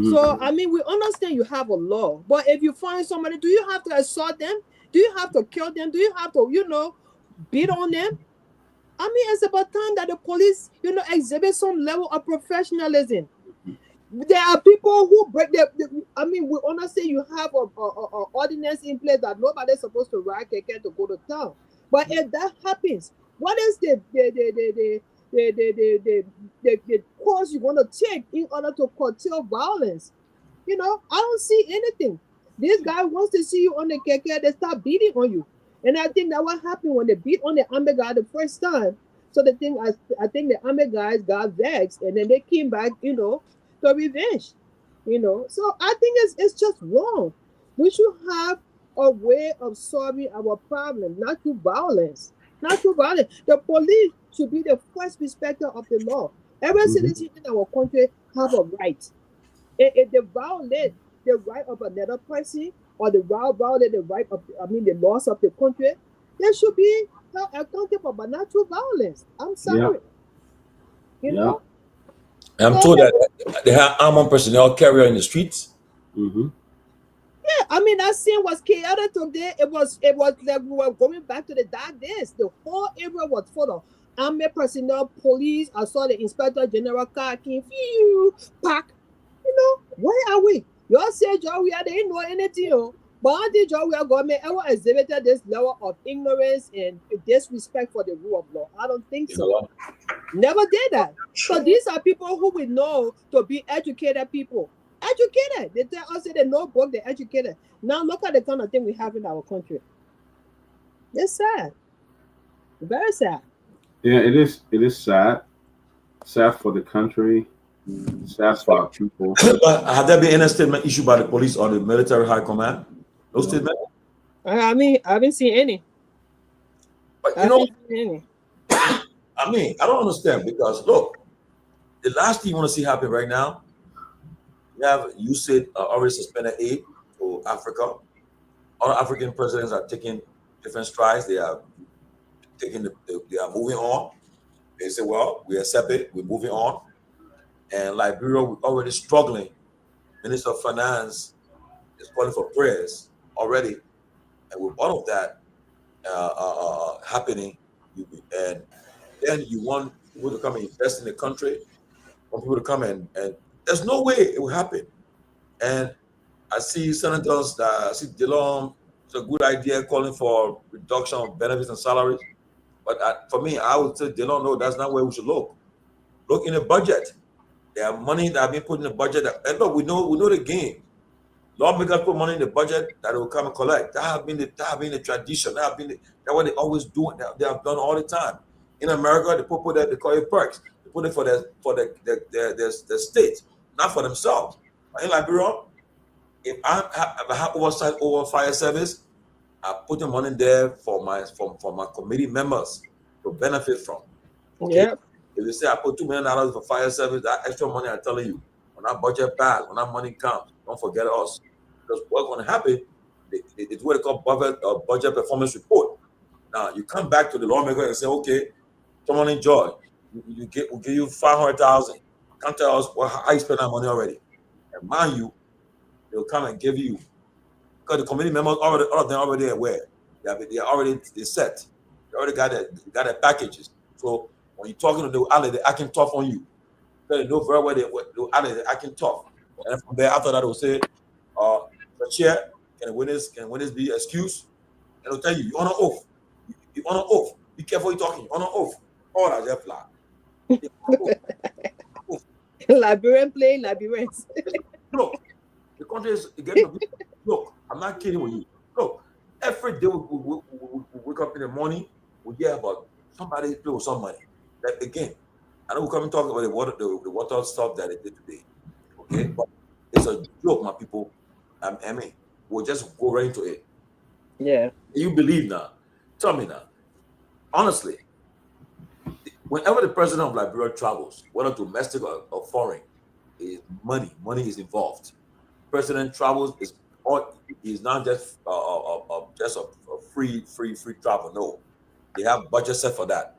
K: So, I mean, we understand you have a law, but if you find somebody, do you have to assault them? Do you have to kill them? Do you have to, beat on them? I mean, it's about time that the police, exhibit some level of professionalism. There are people who break I mean, we understand you have a ordinance in place that nobody's supposed to ride keke to go to town. But if that happens, what is the course you want to take in order to curtail violence? I don't see anything. This guy wants to see you on the keke, they start beating on you. And I think that what happened when they beat on the army guy the first time. So I think the army guys got vexed and then they came back, to revenge. So I think it's just wrong. We should have a way of solving our problem, not through violence. Not through violence. The police should be the first respecter of the law. Every citizen in our country have a right. If they violate the right of another person or the violate the right of, the laws of the country, they should be held accountable, but not through violence. I'm sorry. You know?
C: I'm told that they have armed personnel carrier in the streets.
K: Yeah, I mean, that scene was chaotic today. It was like we were going back to the dark days. The whole area was full of army personnel, police. I saw the inspector general car came, pack. Where are we? Y'all say, Joe, we didn't know anything. But I think Joe, we are government ever exhibited this level of ignorance and disrespect for the rule of law. I don't think so. Never did that. So these are people who we know to be educated people. Educated. They tell us that they know book, they're educated. Now look at the kind of thing we have in our country. It's sad. Very sad.
H: Yeah, it is. It is sad. Sad for the country. Sad for our people.
C: Have there been any statement issued by the police or the military high command? No statement?
K: I mean, I haven't seen any.
C: But I mean, I don't understand because look, the last thing you want to see happen right now, you said already suspended aid to Africa. All African presidents are taking different strides. They are taking they are moving on. They say, well, we accept it, we're moving on. And Liberia, we're already struggling. Minister of Finance is calling for prayers already. And with all of that happening, and then you want people to come and invest in the country, want people to come and there's no way it will happen. And I see senators, I see Delon, it's a good idea calling for reduction of benefits and salaries. But for me, I would say, Delon, no, that's not where we should look. Look in the budget. There are money that have been put in the budget. And look, we know the game. Lawmakers put money in the budget that they will come and collect. That have been the tradition. That's what they always do. They have done all the time. In America, they put that, they call it perks. They put it for the state, not for themselves. But in Liberia, if I have oversight over fire service, I put the money there for my committee members to benefit from. Okay? Yeah. If you say I put $2 million for fire service, that extra money, I'm telling you, when that budget pass, when that money comes, don't forget us. Because what's going to happen, it's what they call budget performance report. Now, you come back to the lawmaker and say, okay, Tomalin George, we'll give you $500,000. Can't tell us how you spend that money already. And mind you, they'll come and give you, because the committee members, all of them already aware. They're already set. They already got their packages. So when you're talking to them, they're acting tough on you. They know very well they're acting tough. And from there, after that, they'll say, the chair, can the witness be excused? And they'll tell you, you're on an oath. You're on an oath. Be careful you're talking. You're on an oath. All that just fly.
K: Liberian playing Liberians.
C: Look, the country is getting look, I'm not kidding with you. Look, every day we wake up in the morning, we hear about somebody play with somebody. That again, I know we come and talk about the water stuff that they did today. Okay, but it's a joke, my people. I mean, we'll just go right into it.
K: Yeah.
C: You believe now. Tell me now. Honestly, whenever the president of Liberia travels, whether domestic or foreign, is money. Money is involved. President travels is not just a free travel. No, they have budget set for that.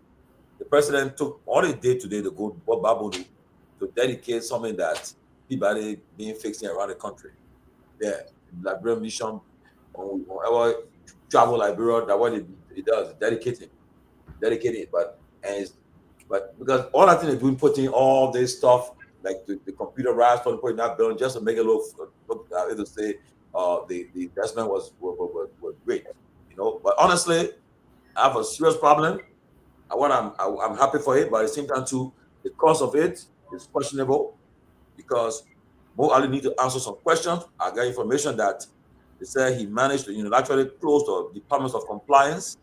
C: The president took all he did today to go to Babonu to dedicate something that Peabody being fixing around the country. There, Liberia mission, whenever travel Liberia, that what it does, dedicate it. But because all I think they're doing, putting all this stuff like the computer rights for putting that building just to make it look it'll say the investment was great, you know. But honestly, I have a serious problem. I'm happy for it, but at the same time too, the cost of it is questionable because Mo Ali need to answer some questions. I got information that they said he managed to unilaterally close the departments of compliance,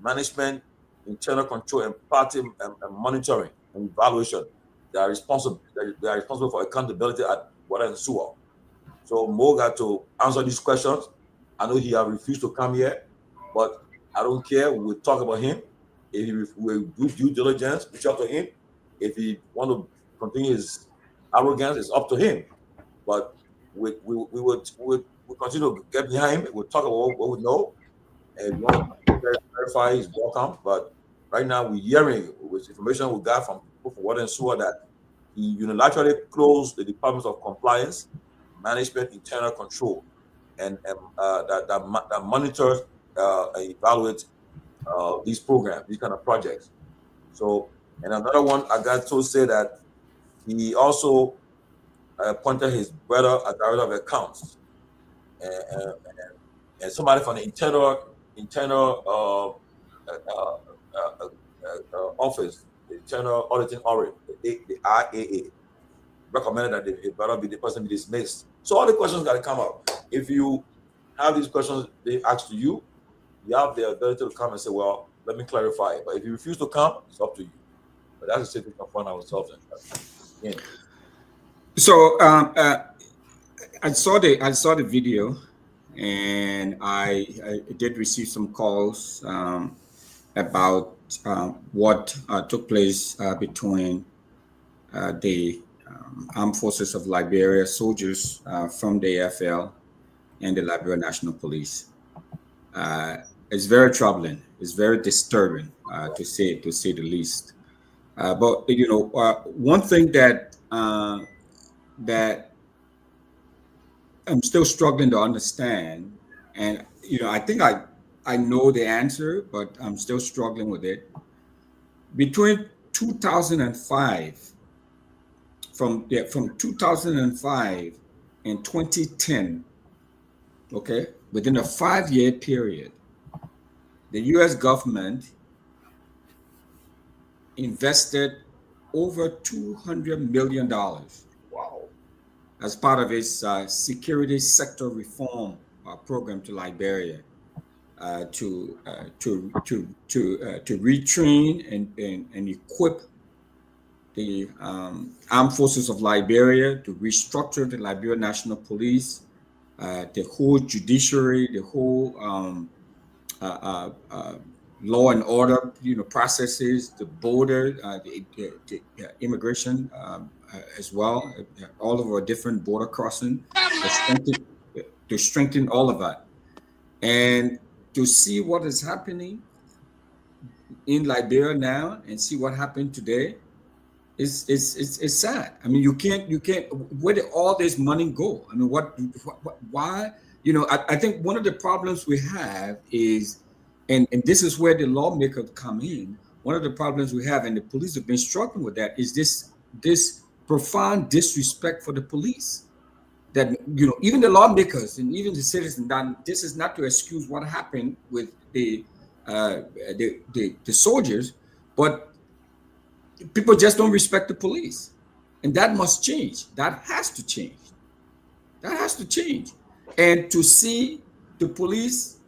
C: management, internal control, and party and monitoring and evaluation. They are responsible for accountability at Water and Sewer. So Mo got to answer these questions. I know he have refused to come here, but I don't care. We'll talk about him. If he will do due diligence, reach out to him. If he want to continue his arrogance, it's up to him. But we would continue to get behind him. We'll talk about what we know. And if you want to verify, he's welcome. But right now, we're hearing with information we got from people from Water and Sewer that he unilaterally closed the departments of compliance, management, internal control, and that monitors and evaluates these programs, these kind of projects. So, and another one, I got to say that he also appointed his brother as director of accounts, and somebody from the internal office, the internal auditing audit, the IAA, recommended that the brother the person be dismissed. So all the questions got to come up. If you have these questions they ask to you, you have the ability to come and say, well, let me clarify. But if you refuse to come, it's up to you. But that's a state we can find ourselves in. Yeah.
D: So I saw the video, and I did receive some calls about what took place between the Armed Forces of Liberia soldiers from the AFL and the Liberia National Police. It's very troubling. It's very disturbing, to say the least. But you know, one thing that I'm still struggling to understand, and you know, I think I know the answer, but I'm still struggling with it. Between 2005, from 2005 and 2010, okay, within a 5-year period, the U.S. government invested over $200 million. Wow. As part of its security sector reform program to Liberia, to retrain and equip the armed forces of Liberia, to restructure the Liberia National Police, the whole judiciary, the whole law and order, processes, the border, the immigration as well, all of our different border crossing, to strengthen all of that, and to see what is happening in Liberia now and see what happened today is sad. I mean, you can't. Where did all this money go? I mean, why? I think one of the problems we have is, and this is where the lawmakers come in. One of the problems we have, and the police have been struggling with that, is this profound disrespect for the police. That even the lawmakers and even the citizens. This is not to excuse what happened with the soldiers, but people just don't respect the police, and that must change. That has to change. That has to change. And to see the police,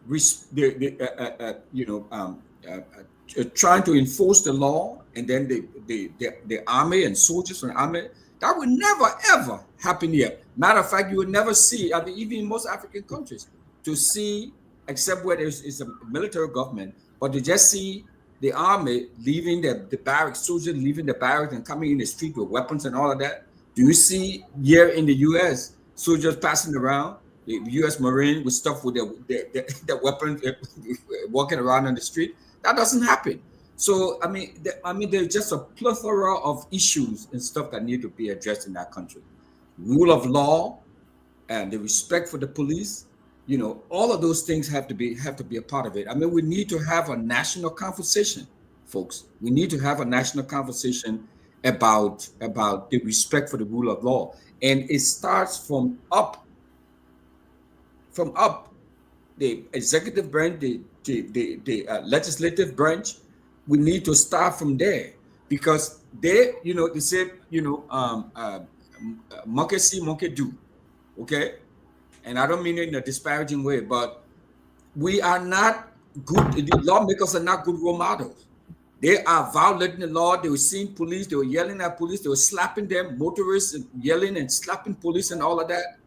D: trying to enforce the law, and then the army and soldiers from the army, that would never ever happen here. Matter of fact, you would never see, I mean, even in most African countries, to see except where it's a military government, but to just see the army leaving the barracks, soldiers leaving the barracks and coming in the street with weapons and all of that. Do you see here in the U.S. soldiers passing around, the U.S. Marine with stuff with the weapons walking around on the street? That doesn't happen. So I mean, there's just a plethora of issues and stuff that need to be addressed in that country. Rule of law and the respect for the police. You know, all of those things have to be a part of it. I mean, we need to have a national conversation, folks. We need to have a national conversation about the respect for the rule of law, and it starts from up, the executive branch, the legislative branch. We need to start from there, because they say, monkey see, monkey do, okay? And I don't mean it in a disparaging way, but we are not good. The lawmakers are not good role models. They are violating the law. They were seeing police. They were yelling at police. They were slapping them, motorists, and yelling and slapping police and all of that,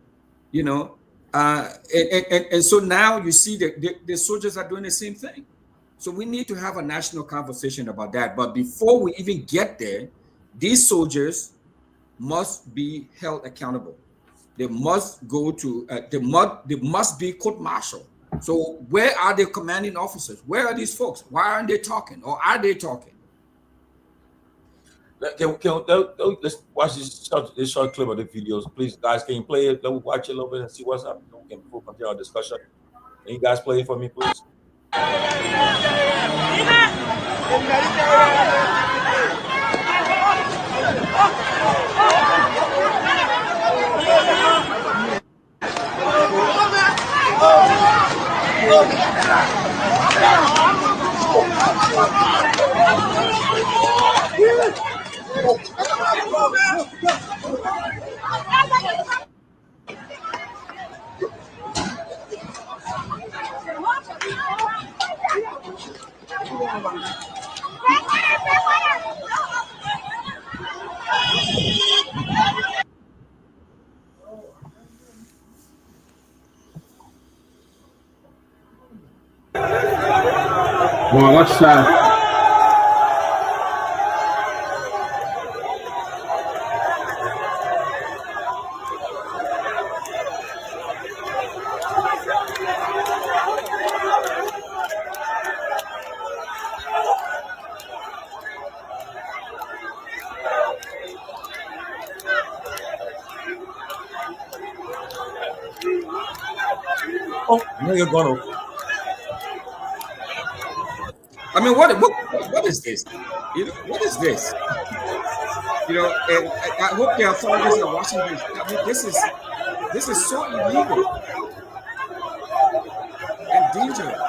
D: you know. And so now you see that the soldiers are doing the same thing. So we need to have a national conversation about that. But before we even get there, these soldiers must be held accountable. They must go to, they must be court-martialed. So where are the commanding officers? Where are these folks? Why aren't they talking? Or are they talking?
C: Let's watch this short clip of the videos. Please, guys, can you play it? Let me watch it a little bit and see what's up. We can continue our discussion. Can you guys play it for me, please?
H: Well, what's that?
C: Oh, no, you're going to.
D: I mean, what is this? You know, what is this? You know, and I hope the authorities are watching this. I mean, this is so illegal and dangerous.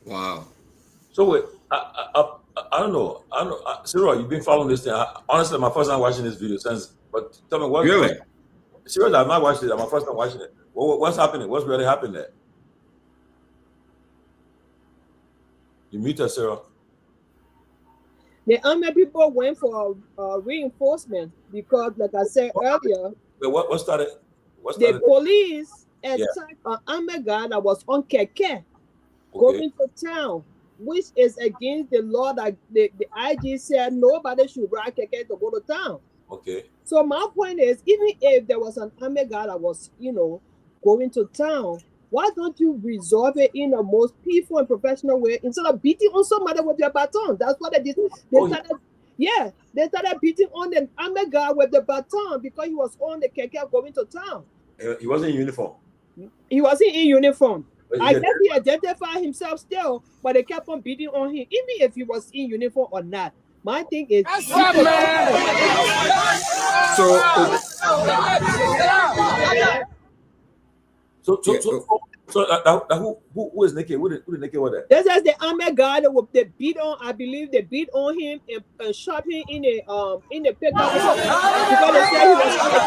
D: Wow.
C: So wait, I don't know. Cyril, you've been following this thing. Honestly, my first time watching this video since. But tell me what.
D: Really?
C: Seriously, I've not watched it. My first time watching it. What's happening? What's really happening there? You mute us, Cyril.
K: The army people went for reinforcement because, like I said earlier,
C: Wait, what started?
K: the police attacked an army guy that was on keke going to town. which is against the law that the IG said nobody should ride keke to go to town.
C: Okay.
K: So my point is, even if there was an army guy that was, going to town, why don't you resolve it in the most peaceful and professional way instead of beating on somebody with your baton? That's what they did. They started beating on the army guy with the baton because he was on the keke going to town.
C: He wasn't in uniform.
K: He wasn't in uniform.
C: But
K: I guess he identified himself still, but they kept on beating on him, even if he was in uniform or not. My thing is,
C: who is naked? Who the naked was that?
K: This is the army guy that they beat on. I believe they beat on him and shot him in the pickup because they said he was on the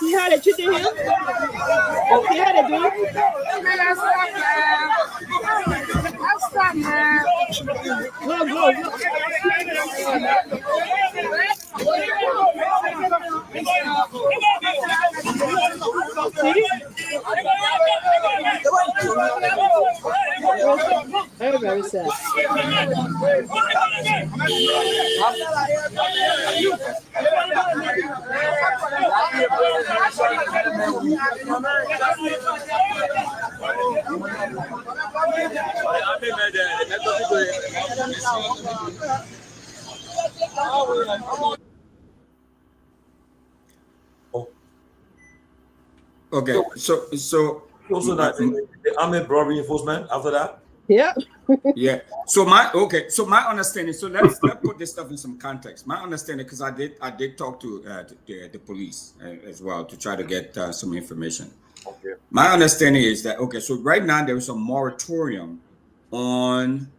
K: He had a cheating him. He had a do. Go. Very, very sad.
D: Okay, so
C: also the army brought reinforcement after that.
K: Yeah.
D: Yeah. So my understanding. So let's put this stuff in some context. My understanding, because I did talk to the police as well to try to get some information.
C: Okay.
D: My understanding is that so right now there is a moratorium on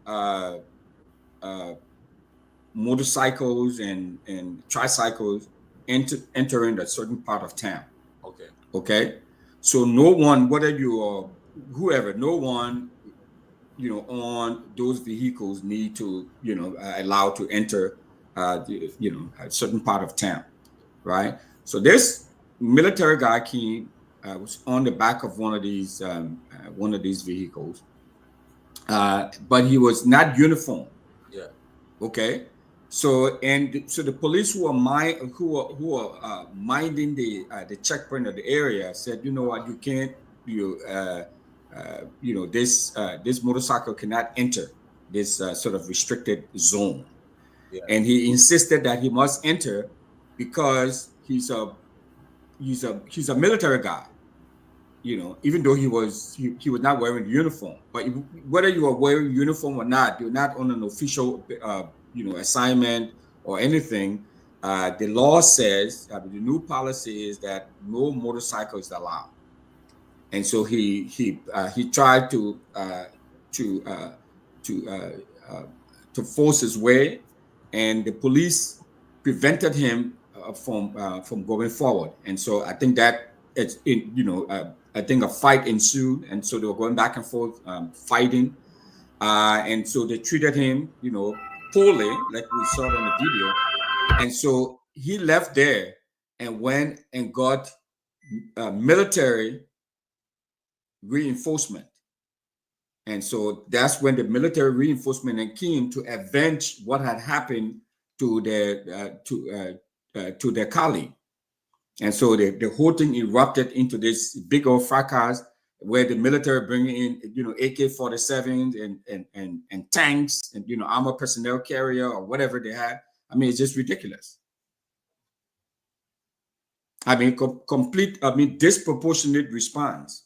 D: motorcycles and tricycles entering a certain part of town.
C: Okay.
D: Okay. So no one, whether you are whoever, no one, on those vehicles need to, allow to enter, a certain part of town, right? So this military guy came, was on the back of one of these vehicles, but he was not uniformed.
C: Yeah. Okay.
D: So the police who are minding the checkpoint of the area said, you know what, you can't this motorcycle cannot enter this sort of restricted zone. Yeah. And he insisted that he must enter because he's a military guy, even though he was not wearing uniform. But whether you are wearing uniform or not, you're not on an official assignment or anything. The law says the new policy is that no motorcycle is allowed. And so he tried to force his way, and the police prevented him from going forward. And so I think that I think a fight ensued, and so they were going back and forth fighting, and so they treated him poorly, like we saw on the video. And so he left there and went and got military reinforcement. And so that's when the military reinforcement came to avenge what had happened to their colleague. And so the whole thing erupted into this big old fracas where the military bringing in AK-47s and tanks and armor personnel carrier or whatever they had. I mean, it's just ridiculous. I mean, disproportionate response.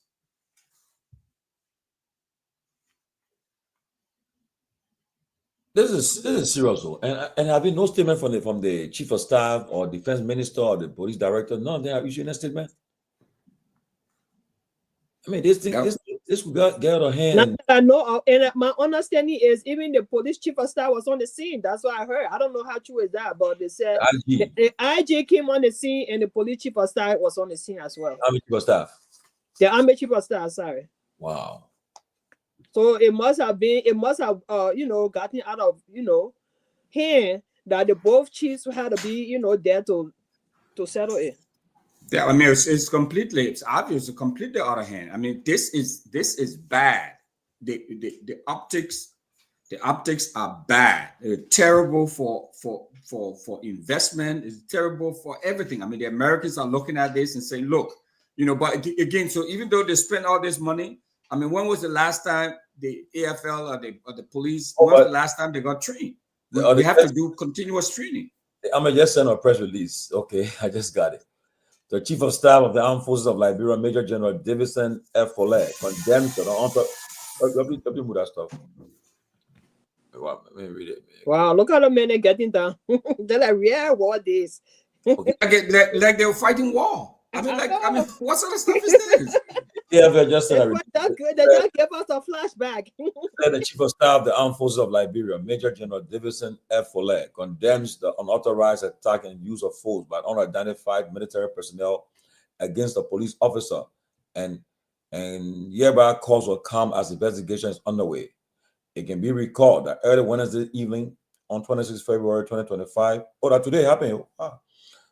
C: This is serious, though. And have you no statement from the chief of staff or defense minister or the police director? None of them have issued a statement. I mean, this will get out of hand.
K: I know, and my understanding is even the police chief of staff was on the scene. That's what I heard. I don't know how true is that, but they said the IG came on the scene and the police chief of staff was on the scene as well.
C: How many chief of staff?
K: The army chief of staff, sorry.
C: Wow.
K: So it must have gotten out of, hand that the both chiefs had to be, there to settle it.
D: Yeah, I mean, it's obvious, completely out of hand. I mean, this is bad. The optics are bad. They're terrible for investment. It's terrible for everything. I mean, the Americans are looking at this and saying, look, but again, so even though they spend all this money, I mean, when was the last time the AFL or the police, when was the last time they got trained? We have to do continuous training.
C: I'm going to just send a press release. Okay, I just got it. The Chief of Staff of the Armed Forces of Liberia, Major General Davison F. Foley, condemns the let me move that stuff. Let me read it.
K: Wow, look at the men getting down. They're like, yeah, war days.
C: Okay.
D: like they were fighting war. I mean, what sort of stuff is this?
C: Yeah, just
K: They just gave us a flashback.
C: The Chief of Staff of the Armed Forces of Liberia, Major General Davison F. Foley, condemns the unauthorized attack and use of force by unidentified military personnel against a police officer, and hereby calls for calm as investigation is underway. It can be recalled that early Wednesday evening on 26 February 2025, that today happened.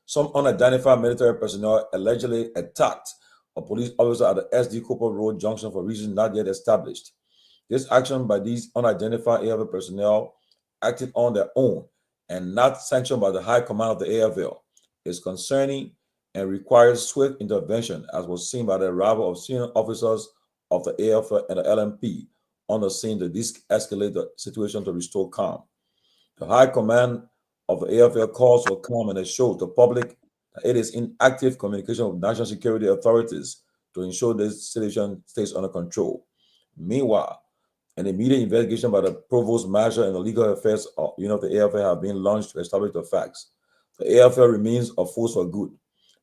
C: Some unidentified military personnel allegedly attacked a police officer at the SD Cooper Road junction for reasons not yet established. This action by these unidentified AFL personnel, acted on their own and not sanctioned by the high command of the AFL, is concerning and requires swift intervention, as was seen by the arrival of senior officers of the AFL and the LMP on the scene to de-escalate the situation to restore calm. The high command of the AFL calls for calm and assures the public that it is in active communication with national security authorities to ensure this situation stays under control. Meanwhile, an immediate investigation by the Provost Marshal and the Legal Affairs of the AFL have been launched to establish the facts. The AFL remains a force for good.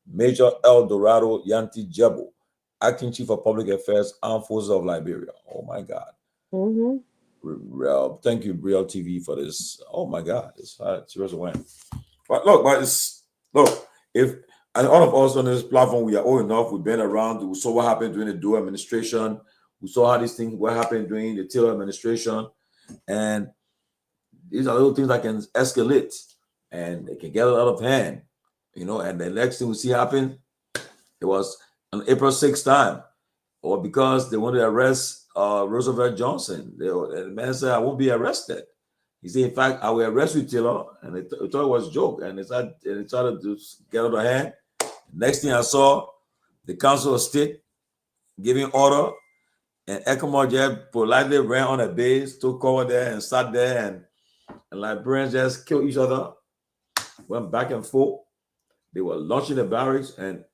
C: Major El Dorado Yanti Jebo, Acting Chief of Public Affairs, Armed Forces of Liberia. Oh my God.
K: Mm-hmm.
C: Thank you, Real TV, for this. Oh my God, it's serious win. But if and all of us on this platform, we are old enough, we've been around, we saw what happened during the Doe administration, we saw how these things, what happened during the Taylor administration, and these are little things that can escalate and they can get out of hand, and the next thing we see happen, it was on April 6th time, or because they wanted to arrest Roosevelt Johnson. The man said, I won't be arrested. He said, in fact, I will arrest you, Taylor. And they thought it was a joke. And they tried to get out of hand. Next thing I saw, the Council of State giving order, and Ekamor politely ran on a base, took cover there and sat there, and Liberians just killed each other, went back and forth. They were launching the barracks, and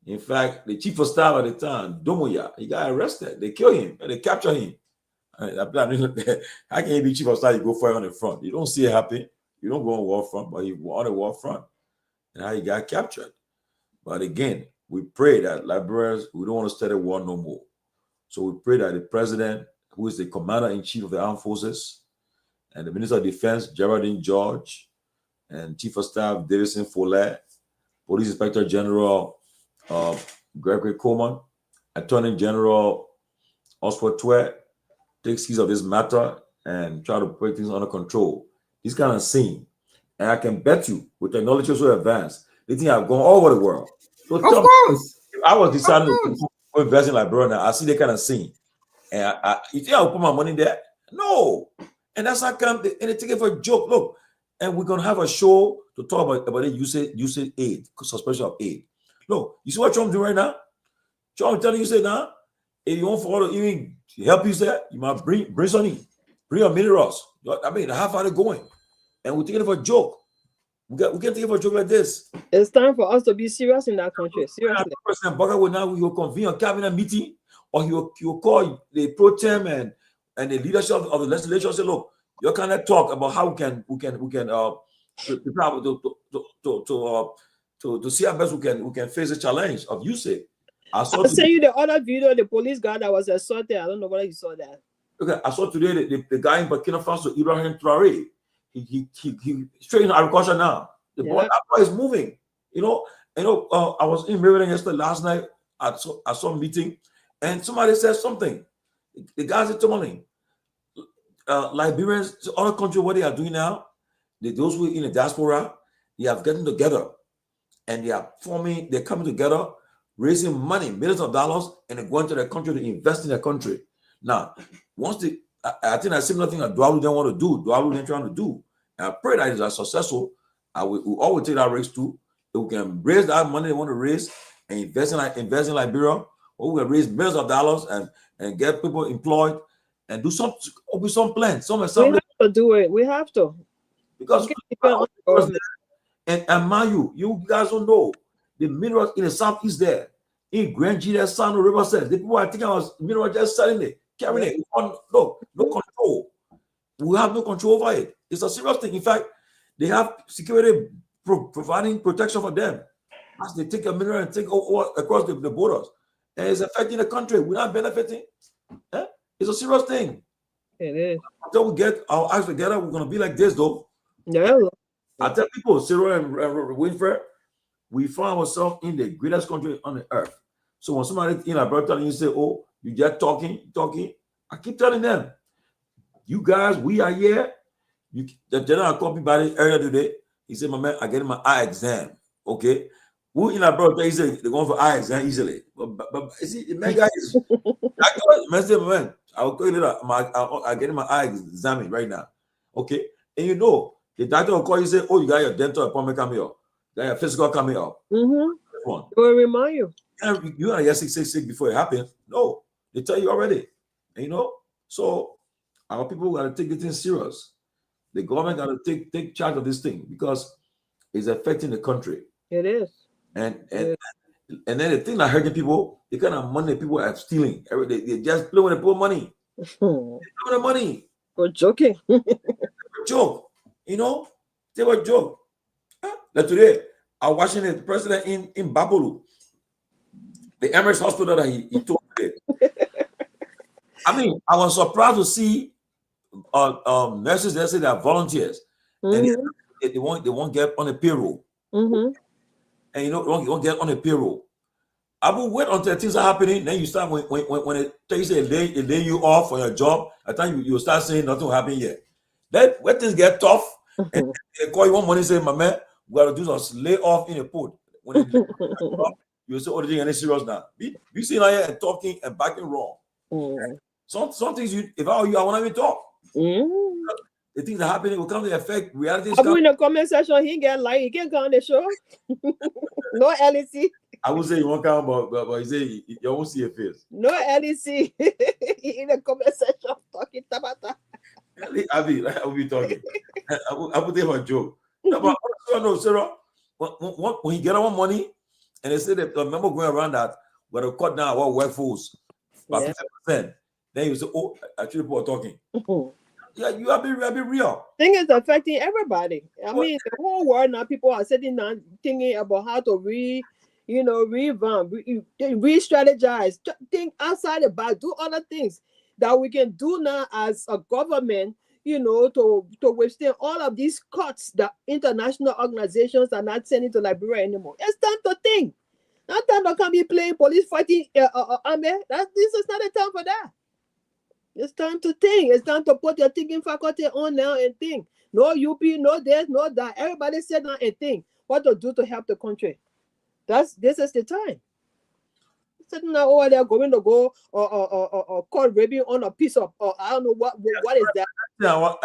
C: in fact, the chief of staff at the time, Domoya, he got arrested. They killed him, and they captured him. How can he be chief of staff? You go fire on the front. You don't see it happen. You don't go on the war front, but he was on the war front. And how he got captured. But again, we pray that Liberians, we don't want to start a war no more. So we pray that the president, who is the commander-in-chief of the armed forces, and the Minister of Defense, Geraldine George, and Chief of Staff, Davison Foley, Police Inspector General Gregory Coleman, Attorney General Oswald Twett, take heed of this matter and try to put things under control. This kind of scene, and I can bet you, with technology so advanced, they think I've gone all over the world. So
D: of course,
C: if I was deciding to invest in Liberia now, I see that kind of scene, and you think I'll put my money there? No, and that's not come. And they take it for a joke. Look, and we're gonna have a show to talk about the usage aid, suspension of aid. Look, you see what Trump doing right now? Trump telling you, say now, if you want for even help you, say you must bring something, bring your minerals. I mean, how far they going? And we're taking it for a joke. We can take it for a joke like this.
K: It's time for us to be serious in that country. Seriously.
C: President Bugger will now convene a cabinet meeting, or he will call the pro tem and the leadership of the legislature and say, look, you kind of talk about how we can prepare to see how best we can face the challenge of usage.
K: I sent you the other video, the police guy that was assaulted. I don't know whether you saw that.
C: Okay, I saw today the guy in Burkina Faso, Ibrahim Traoré. He straight in agriculture now. The boy is moving. I was in Myean yesterday. Last night I saw a meeting, And somebody said something. The guys at Tomalin, Liberians, other countries, what they are doing now, those who are in the diaspora, they are getting together and they are forming, they're coming together, raising money, millions of dollars, and they're going to their country to invest in their country. Now, once I think that's similar thing that Dualu didn't want to do, Dualu didn't trying to do. And I pray that it's successful. We always take that risk too. If we can raise that money they want to raise and invest in Liberia, or we can raise millions of dollars and get people employed and do some plans. We
K: have to do it. We have to.
C: Because and mind you guys don't know the minerals in the southeast there. In Grand G, that Sano River says the people are thinking about minerals just selling it, carrying it. No control. We have no control over it. It's a serious thing. In fact, they have security providing protection for them as they take a mineral and take over across the borders. And it's affecting the country. We're not benefiting. It's a serious thing.
K: It is.
C: Until we get our acts together, we're going to be like this, though.
K: Yeah.
C: I tell people, Cyril and Winfred, we find ourselves in the greatest country on the earth. So when somebody in Alberta and you say, oh, you just talking, I keep telling them, you guys, we are here. The general called me by the earlier today. He said, my man, I get my eye exam. Okay. Who in Alberta, he said, they're going for eye exam easily. But you see, the man guy is, man, I'll call you later. I'm getting my eye examined right now. Okay. And you know, the doctor will call you and say, oh, you got your dental appointment coming up. You got your physical coming up.
K: Mm-hmm. They will remind you.
C: You are get sick before it happens. No, they tell you already. And you know, so our people got to take the thing serious. The government got to take charge of this thing because it's affecting the country.
K: It is.
C: And then the thing that hurting people, the kind of money people are stealing. They just play with the poor money. They play with the money.
K: We're joking.
C: Joke. You know, they were joke. Like today, I was watching the president in Babolu, the Emirates hospital that he told today. I mean, I was surprised to see nurses that say they are volunteers, and they won't get on a payroll. And you know, they won't get on a payroll. I will wait until things are happening. Then you start when they tell you say they lay you off for your job. I think you start saying nothing will happen yet. Then when things get tough, and they call you one morning and say, my man, we got to do some lay off in a port. When you say, oh, they're getting serious now. Be sitting here and talking and backing wrong. Some things if I were you, I won't even talk. The things that happen will come to affect reality.
K: I'm in the comment section. He get like he can't come on the show. No LEC.
C: I would say you won't come, but you say you won't see a face.
K: No LEC. In the comment section talking tabata.
C: I will be talking. I will take a joke. No, but no, Sarah. When he get our money, and they say that the member going around that we're to cut down our workforce by 50%. Then you say, oh, actually people are talking. Yeah, you have to be real.
K: Thing is affecting everybody. I mean, the whole world now, people are sitting down thinking about how to revamp, re-strategize, think outside the box, do other things that we can do now as a government, to withstand all of these cuts that international organizations are not sending to Liberia anymore. It's time to think. Not time to come be playing police fighting army. This is not a time for that. It's time to think. It's time to put your thinking faculty on now and think. No UP, no this, no that. Everybody sit down and think what to do to help the country. This is the time. Sitting now over there going to go or call rabbit on a piece of I don't know what is that.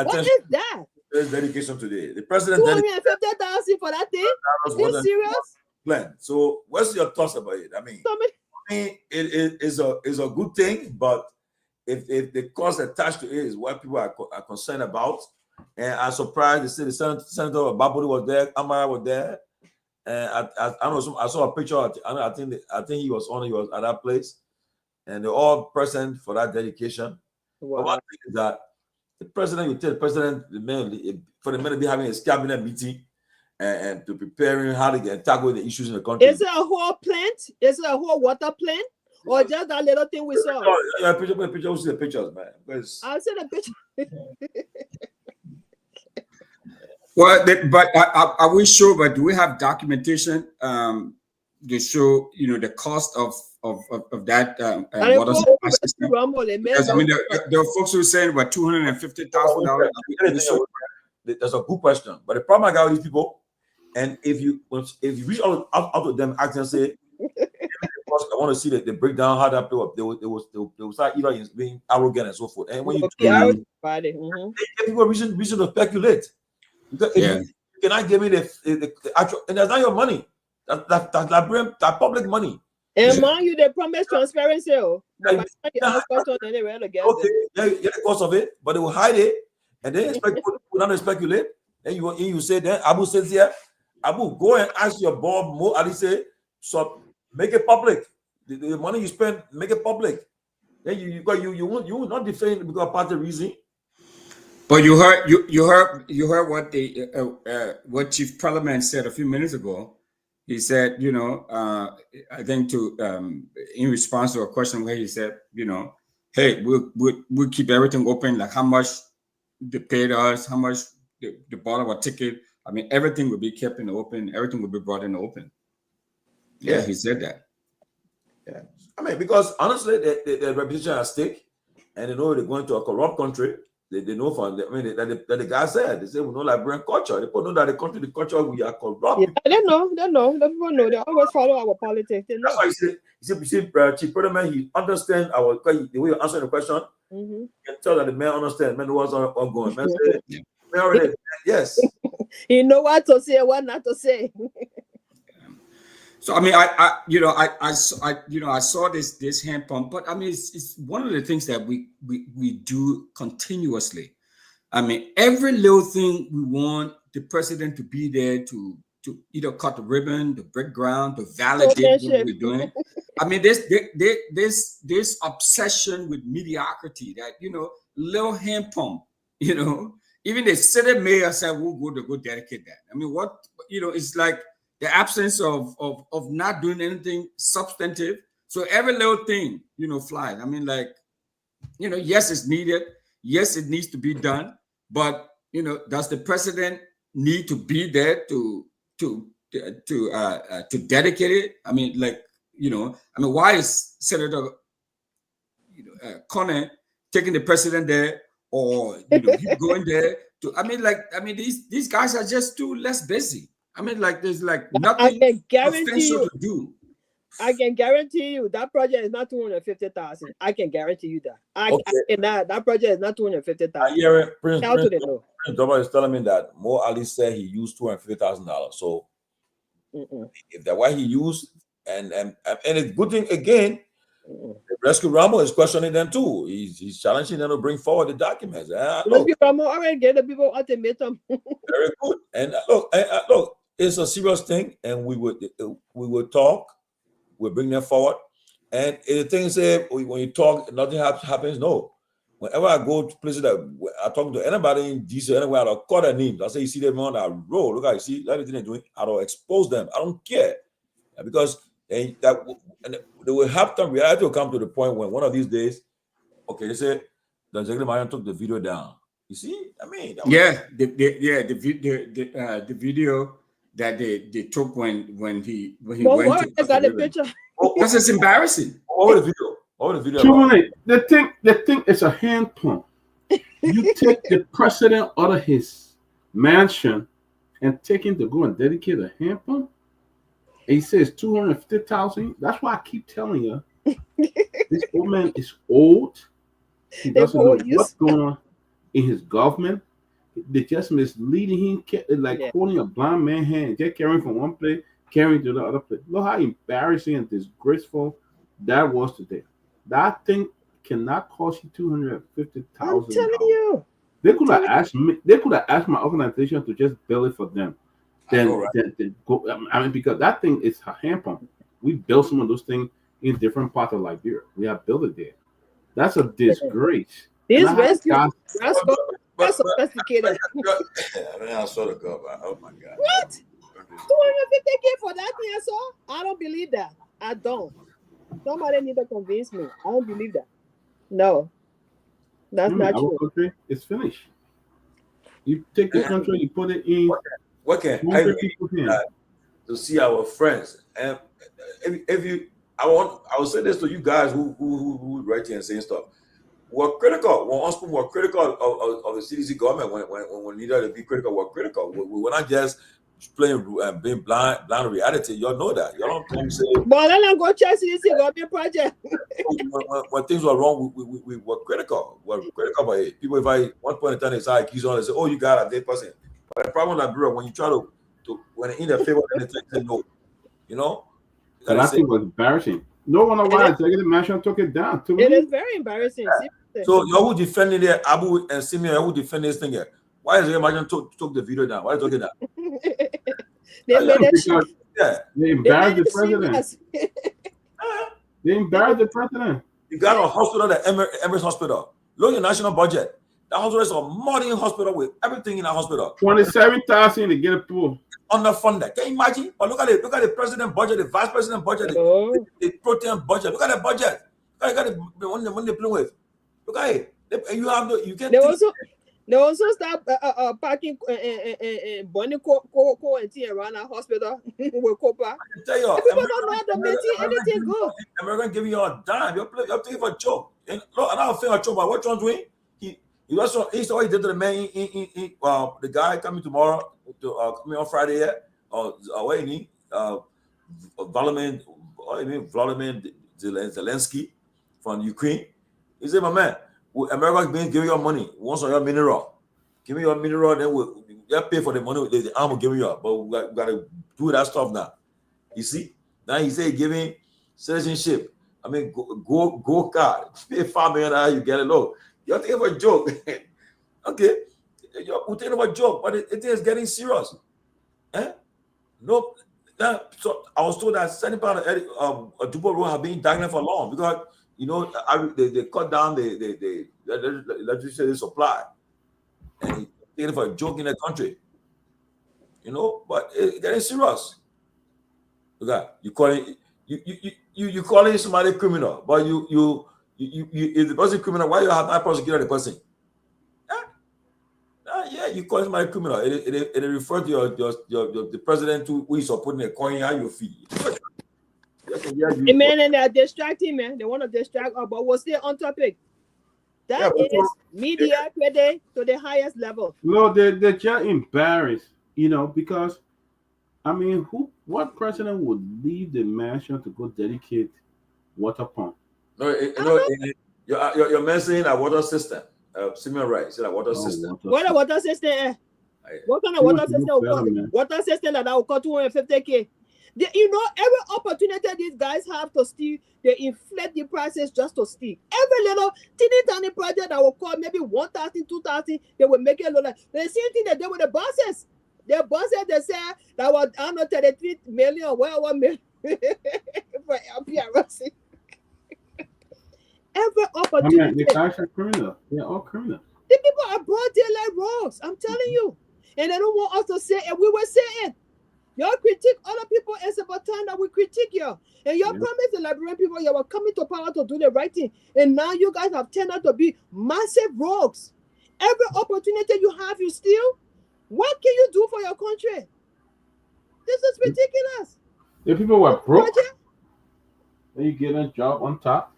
K: What is that?
C: There's dedication today. The president
K: $250,000 for that thing? Is this serious?
C: Plan. So what's your thoughts about it? I mean, it is a good thing, but if the cost attached to it is what people are concerned about, and I'm surprised to see the Senator Babodi was there, Amara was there, and I saw a picture. I think he was at that place, and they're all present for that dedication. Wow. But one thing is that the president, you tell the president, for the men to be having a cabinet meeting and to preparing how to tackle the issues in the country.
K: Is it a whole plant? Is it a whole water plant? Or just that little thing we saw?
C: Yeah, picture, we'll see the pictures, man.
K: I'll see the picture.
D: Well, but are we sure? But do we have documentation they show, you know, the cost of that water
K: supply system.
D: Because I mean, there are folks who are saying about $250,000.
C: That's a good question, but the problem I got with these people, and if you reach out to them, ask and say, I want to see that they break down how that blew up. They will start either being arrogant and so forth. And when you give people reason to speculate, because if you cannot give me the actual, and that's not your money. That's public money.
K: And mind you, they promise transparency.
C: Okay, the cost of it, but they will hide it, and they expect people not to speculate. And you say, then Abu says here, Abu, go and ask your Bob Mo Ali say, so make it public. The money you spend, make it public. Then you will not defend because of party reason.
D: But you heard what Chief Parliament said a few minutes ago. He said, you know, I think in response to a question where he said, you know, hey, we'll keep everything open, like how much they paid us, how much they bought our ticket. I mean, everything will be kept in the open. Everything will be brought in the open. Yeah, he said that.
C: Yeah, I mean, because honestly, the reputation at stake, and they know they're going to a corrupt country. They know from that the guy said, they say we know Liberian culture. They know that the culture we are corrupt.
K: Yeah, they know. The people know. They always follow our politics. They know.
C: That's why you see, Chief President, he understands the way you answer the question. You can tell that the man understands. Man knows what's ongoing. Man say, man already, yes.
K: He know what to say, what not to say.
D: So I mean, I saw this hand pump, but I mean, it's one of the things that we do continuously. I mean, every little thing we want the president to be there to either cut the ribbon, to break ground, to validate what we're doing. I mean, this obsession with mediocrity that, you know, little hand pump, you know, even the city mayor said we'll go dedicate that. I mean, what, you know, it's like the absence of not doing anything substantive. So every little thing, you know, flies. I mean, like, you know, yes, it's needed. Yes, it needs to be done. But, you know, does the president need to be there to dedicate it? I mean, like, you know, I mean, why is Senator Connor taking the president there, or, you know, he's going there to? I mean, these guys are just too less busy. I mean, like, there's like nothing essential to do.
K: I can guarantee you that project is not 250,000. I can guarantee you that. That project is not 250,000.
C: Prince Togar is telling me that Mo Ali said he used $250,000. So if that's why he used, and it's good thing again. Rescue Ramo is questioning them too. He's challenging them to bring forward the documents.
K: Rescue Ramo already get the people ultimatum.
C: Very good. And look, it's a serious thing, and we would talk. We'll bring them forward. And the thing is, when you talk, nothing happens. No. Whenever I go to places that I talk to anybody in DC, anywhere, I'll call their names. I say, you see them on that road. Look, I see everything they're doing. I'll expose them. I don't care. Because they will have time. Reality will come to the point when one of these days, okay, they say, the executive Myean took the video down. You see? I mean,
D: the video that they took when he went to the picture. Because it's embarrassing.
C: Over the video.
H: The thing is a hand pump. You take the president out of his mansion and take him to go and dedicate a hand pump. And he says 250,000. That's why I keep telling you, this old man is old. He doesn't know what's going on in his government. They're just misleading him, like holding a blind man's hand, just carrying from one place, carrying to the other place. Look how embarrassing and disgraceful that was today. That thing cannot cost you $250,000.
K: I'm telling you.
H: They could have asked me. They could have asked my organization to just build it for them. Then go. I mean, because that thing is a hand pump. We built some of those things in different parts of Liberia. We have built it there. That's a disgrace.
K: These rescue that's sophisticated.
C: I saw the cover. Oh my God.
K: What? 250K for that thing I saw? I don't believe that. I don't. Somebody need to convince me. I don't believe that. No. That's not true.
H: Country, it's finished. You take the country, you put it in.
C: What can I do to see our friends? And if you, I will say this to you guys who write here and saying stuff. We're critical. We're critical of the CDC government when we needed to be critical. We're critical. We're not just playing being blind to reality. Y'all know that. Y'all don't come say.
K: But I go check CDC government project.
C: when things were wrong, we were critical. We're critical about it. People, if I one point in time they say accuse on, they say, "Oh, you got a dead person." But the problem with Liberia, when you try to when they in their favor, they say no. You know.
H: But I think it was embarrassing. No wonder why Executive Mansion took it down.
K: It is very embarrassing.
C: Yeah. So you who defending there, Abu and Simeon, who defend this thing here? Why is Imagine took the video down? Why took it down?
K: They embarrassed
H: the president. They embarrassed the president.
C: You got a hospital, the Emirates Hospital. Look at the national budget. That hospital is a modern hospital with everything in that hospital.
H: 27,000 to get a pool.
C: Underfunded. Can you imagine? But look at it. Look at the president budget, the vice president budget, the protein budget. Look at the budget. Look at the one they play with. Look at it. You have the you can.
K: They also start parking Bonnie Co around our hospital with Copa.
C: I tell you,
K: people don't know how to maintain anything good.
C: American giving you a dime. You're taking for a joke. And look, another thing, a joke. But what Trump's doing? He also he saw what he did to the man. The guy coming tomorrow, coming on Friday yet, what you need? Vladimir Zelensky from Ukraine. He said, "My man, America is giving you money. Once on your mineral, give me your mineral. Then we'll pay for the money. The arm will give you up. But we got to do that stuff now. You see? Now he said giving citizenship. I mean, go card. Pay $5 million. You get it low. You're thinking of a joke. Okay, you're thinking of a joke, but it is getting serious. No, so I was told that 70% of Dubai road have been dangling for long because they cut down the electricity supply, and taking for a joke in the country. But it's getting serious. Okay, you calling somebody criminal, but you if the person criminal, why you have not prosecuted the person? Yeah, you call somebody criminal. It refers to the president who is putting a coin on your feet.
K: Man, and they're distracting, man. They want to distract us, but we'll stay on topic. That is media today to the highest level.
H: No, they're just embarrassed, because I mean, what president would leave the mansion to go dedicate water pump?
C: No, you're mentioning a water system. Simeon right, a water system.
K: What a water system? What kind of water system? Water system that will cost 250K. Every opportunity these guys have to steal, they inflate the prices just to steal. Every little tiny project that will cost maybe 1,000, 2,000, they will make it look like the same thing they did with the buses. The buses they said that was 33 million or whatever million for LPRC. Every opportunity.
H: I mean, the guys are criminal. They're all criminal.
K: The people are broad daylight rogues. I'm telling you, and they don't want us to say it. We were saying. Y'all critique other people. It's about time that we critique you. And y'all promise the Liberian people you were coming to power to do the right thing. And now you guys have turned out to be massive rogues. Every opportunity you have, you steal. What can you do for your country? This is ridiculous.
H: If people were broke, then you get a job on top.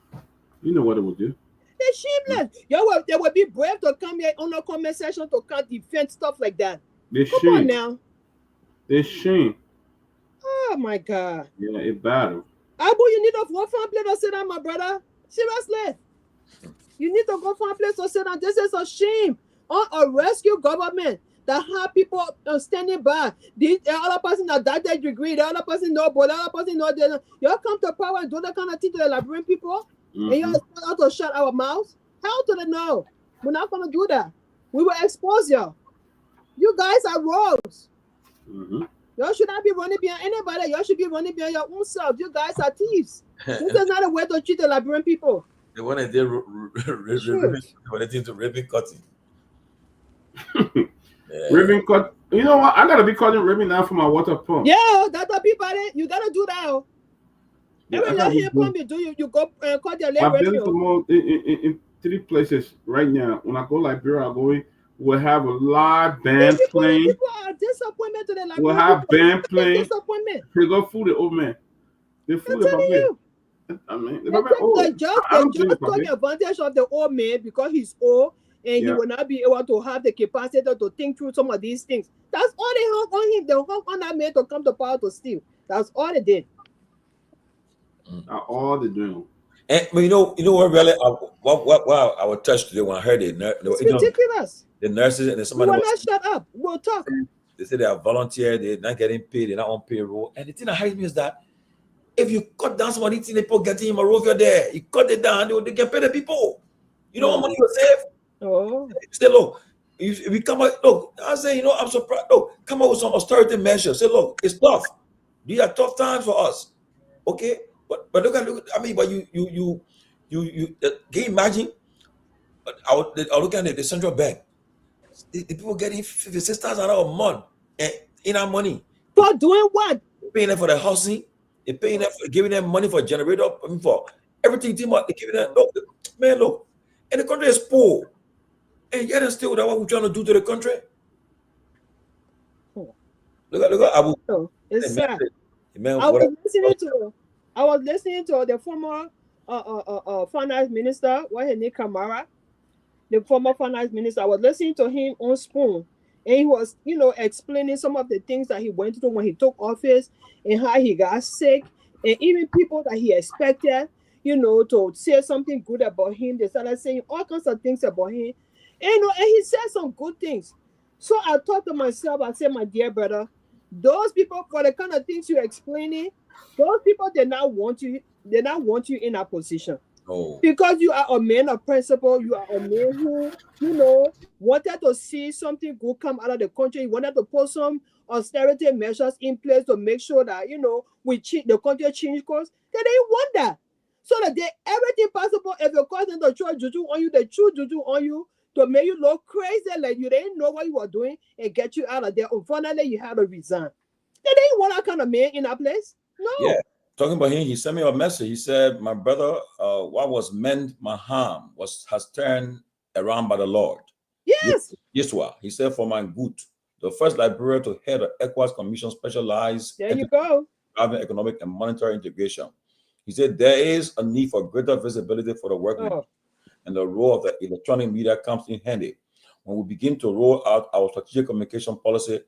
H: You know what it would do.
K: They're shameless. They would be brave to come here on a comment section to come defend stuff like that. Come on now.
H: It's shame.
K: Oh my God.
H: Yeah, it's battle.
K: Abu, you need to go for a place to sit down, my brother. Seriously. You need to go for a place to sit down. This is a shame on a rescue government that have people standing by. The other person that died their degree, the other person no, but the other person no. Y'all come to power and do that kind of thing to the Liberian people, and y'all start to shut our mouths. How do they know? We're not gonna do that. We will expose y'all. You guys are rogues. Y'all should not be running behind anybody. Y'all should be running behind your own self. You guys are thieves. This is not a way to treat the Liberian people.
C: They want to do ribbon cutting.
H: Ribbon cut. You know what? I gotta be cutting ribbon now for my water pump.
K: Yeah, that's what people. You gotta do that. Every little here pump you do, you go cut your leg.
H: I've been to in 3 places right now. When I go Liberia, we'll have a live band playing.
K: People are disappointment to the Liberian.
H: We'll have band playing.
K: Disappointment.
H: We go fool the old man. They fool
K: I'm
H: the
K: telling
H: public.
K: you.
H: I mean,
K: They
H: oh,
K: just
H: I don't blame the
K: took
H: public.
K: advantage of the old man because he's old and he
H: Yeah.
K: will not be able to have the capacity to think through some of these things. That's all they hung on him. They hung on that man to come to power to steal. That's all they did.
H: All they doing.
C: And but you know what really what I was touched today when I heard it.
K: It's ridiculous.
C: The nurses and
K: We
C: somebody
K: will
C: was
K: not shut up. We'll talk.
C: they say they are volunteer, they're not getting paid, they're not on payroll. And the thing that hurts me is that if you cut down somebody, people getting him a roof there, you cut it down, they can pay the people. You know how much you save?
K: Oh.
C: Say, look, if we come out, look, I say, I'm surprised. Look, come out with some austerity measures. Say, look, it's tough. These are tough times for us. Okay? But look, I mean, but you can you imagine? I look at the central bank. The people getting $56,000 a month in our money.
K: For doing what?
C: Paying them for the housing. They're paying them for giving them money for generator. I mean, for everything. They're giving them. Look, man, look. And the country is poor. And yet and still, that's what we're trying to do to the country. Look.
K: It's sad. I was listening to the former finance minister, what his name, Kamara, the former finance minister. I was listening to him on Spoon, and he was, explaining some of the things that he went through when he took office and how he got sick, and even people that he expected, to say something good about him, they started saying all kinds of things about him, and he said some good things. So I thought to myself, I said, my dear brother, those people, for the kind of things you're explaining, those people they not want you in that position.
C: Oh.
K: Because you are a man of principle, you are a man who, wanted to see something good come out of the country. You wanted to put some austerity measures in place to make sure that, the country change course. They didn't want that. So that everything possible, if you're causing the true juju on you, the true juju on you, to make you look crazy, like you didn't know what you were doing and get you out of there. Unfortunately, you had to resign. They didn't want that kind of man in that place. No.
C: Yeah. Talking about him, he sent me a message. He said, my brother, what was meant my harm has turned around by the Lord.
K: Yes.
C: Yeshua. He said, for my good, the first Liberia to head the ECOWAS Commission specialized
K: there you go.
C: driving economic and monetary integration. He said, there is a need for greater visibility for the work we do, and the role of the electronic media comes in handy. When we begin to roll out our strategic communication policy,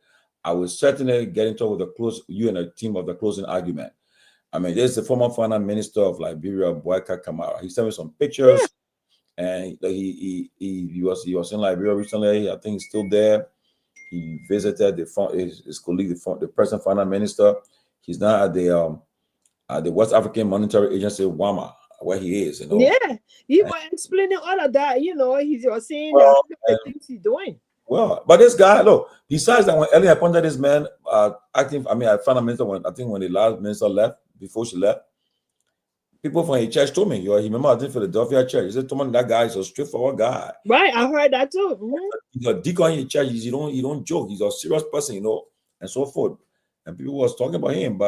C: I will certainly get into with you and the team of the closing argument. I mean, there's the former finance minister of Liberia, Boyka Kamara. He sent me some pictures, and he was in Liberia recently. I think he's still there. He visited his colleague, the present finance minister. He's now at the West African Monetary Agency, WAMA, where he is.
K: Yeah, he was explaining all of that. He was saying the things he's doing.
C: Well, but this guy, look, besides that, when Ellie appointed this man, I found a minister when the last minister left, before she left, people from his church told me, he remember I did Philadelphia church. He said, Tomalin, that guy is a straightforward guy.
K: Right, I heard that too. Mm-hmm.
C: He's a deacon in church. He don't joke. He's a serious person, and so forth. And people was talking about him,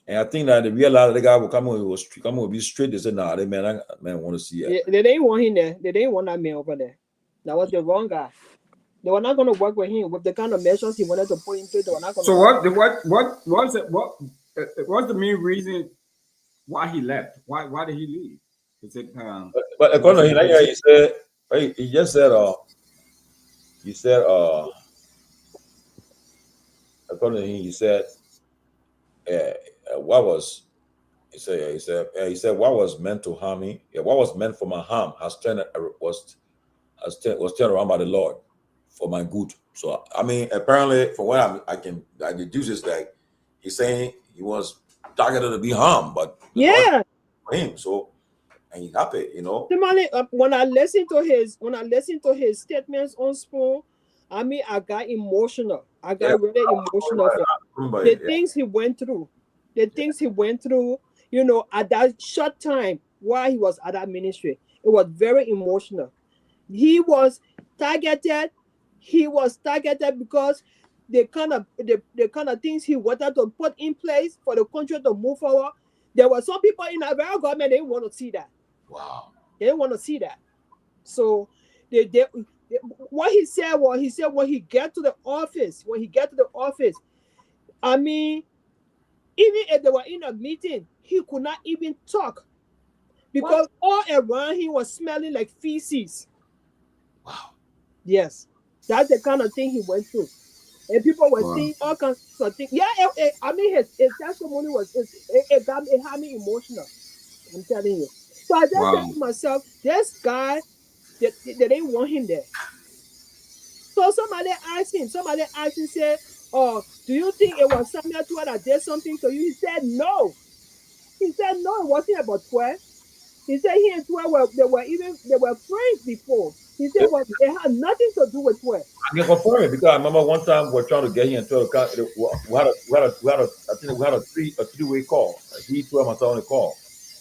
C: and I think that they realized the guy will come and be straight. They said, nah, that man want to see it.
K: They didn't want him there. They didn't want that man over there. That was the wrong guy. They were not going to work with him with the kind of measures he wanted to put into. They were not going to.
D: So what was it? What was the main reason why he left? Why did he leave? Is it?
C: But according to him, he just said according to him, he said what was what was meant to harm me, what was meant for my harm was turned around by the Lord for my good. So I mean, apparently, from what I deduce is that he's saying he was targeted to be harmed, but for him. So and he's happy,
K: When I listened to his statements on Spoon, I mean, I got emotional. I got really emotional. Things he went through, at that short time while he was at that ministry, it was very emotional. He was targeted. Because the kind of things he wanted to put in place for the country to move forward. There were some people in our government, they didn't want to see that.
C: Wow.
K: They didn't want to see that. So what he said when he get to the office, I mean, Even if they were in a meeting, he could not even talk because all around him was smelling like feces.
C: Wow.
K: Yes, that's the kind of thing he went through. And people were seeing all kinds of things. Yeah, I mean, his testimony was, it had me emotional. I'm telling you. So I just said to myself, this guy, they didn't want him there. So somebody asked him, said, oh, do you think it was Samuel Tuah that did something to you? He said, no. He said, no, it wasn't about Tuah. He said he and Tuah were friends before. He said, well, it had nothing to do with Tuah.
C: I can confirm it because I remember one time we were trying to get him into a car. We had a three-way call. He, Tuah, myself on the call,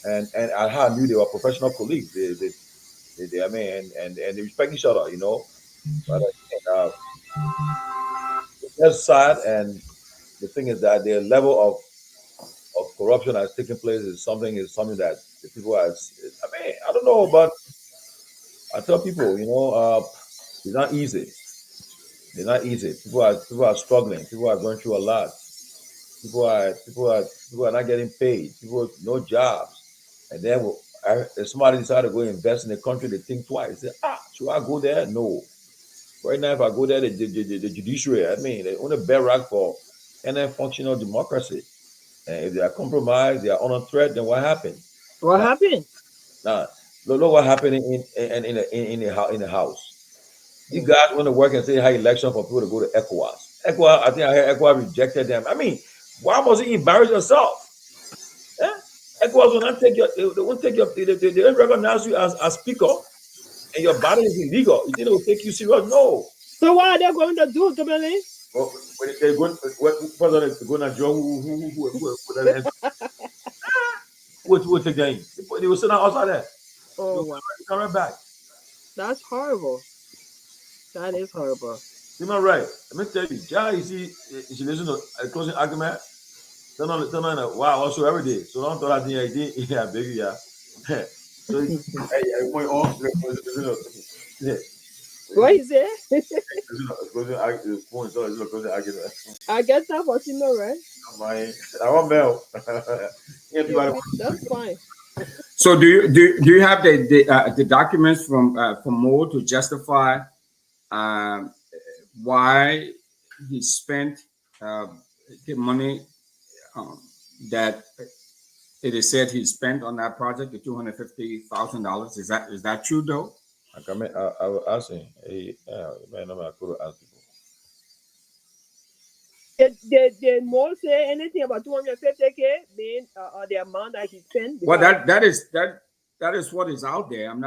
C: and I knew they were professional colleagues. I mean, and they respect each other, you know. But that's sad, and the thing is that the level of corruption that's taking place is something that the people are. I mean, I don't know, but I tell people, you know, it's not easy. It's not easy. People are struggling. People are going through a lot. People are not getting paid. People have no jobs, and then if somebody decides to go invest in the country, they think twice. They say, should I go there? No. Right now, if I go there, the judiciary, I mean, they own a bedrock for any functional democracy. And if they are compromised, they are under threat, then what happened?
K: What happened?
C: Now, look what happened in the House. You guys want to work and say, election for people to go to ECOWAS. ECOWAS, I think I heard ECOWAS rejected them. I mean, why must you embarrass yourself? ECOWAS will not take they won't take they don't recognize you as speaker, and your body is illegal. You think they will take you serious? No.
K: So what are they going to do, Tomalin?
C: Well, when they're going, president is going to draw who will take them in? They will sit down outside there.
K: Oh, wow.
C: Come right back.
K: That's horrible. That is horrible.
C: You're right. Let me tell you, John, you see, she listen to a closing argument. Turn on wow, also every day. So don't throw that thing idea. Yeah, baby, yeah. So I point off.
K: What is it? I guess that was right?
C: I want Mel.
K: That's fine.
D: So do you have the documents from Mo to justify why he spent the money that it is said he spent on that project, the $250,000? Is that true though?
C: I was asking. I could ask people.
K: Did Mo say anything about 250K being the amount that he spent?
D: Well, that is what is out there. I'm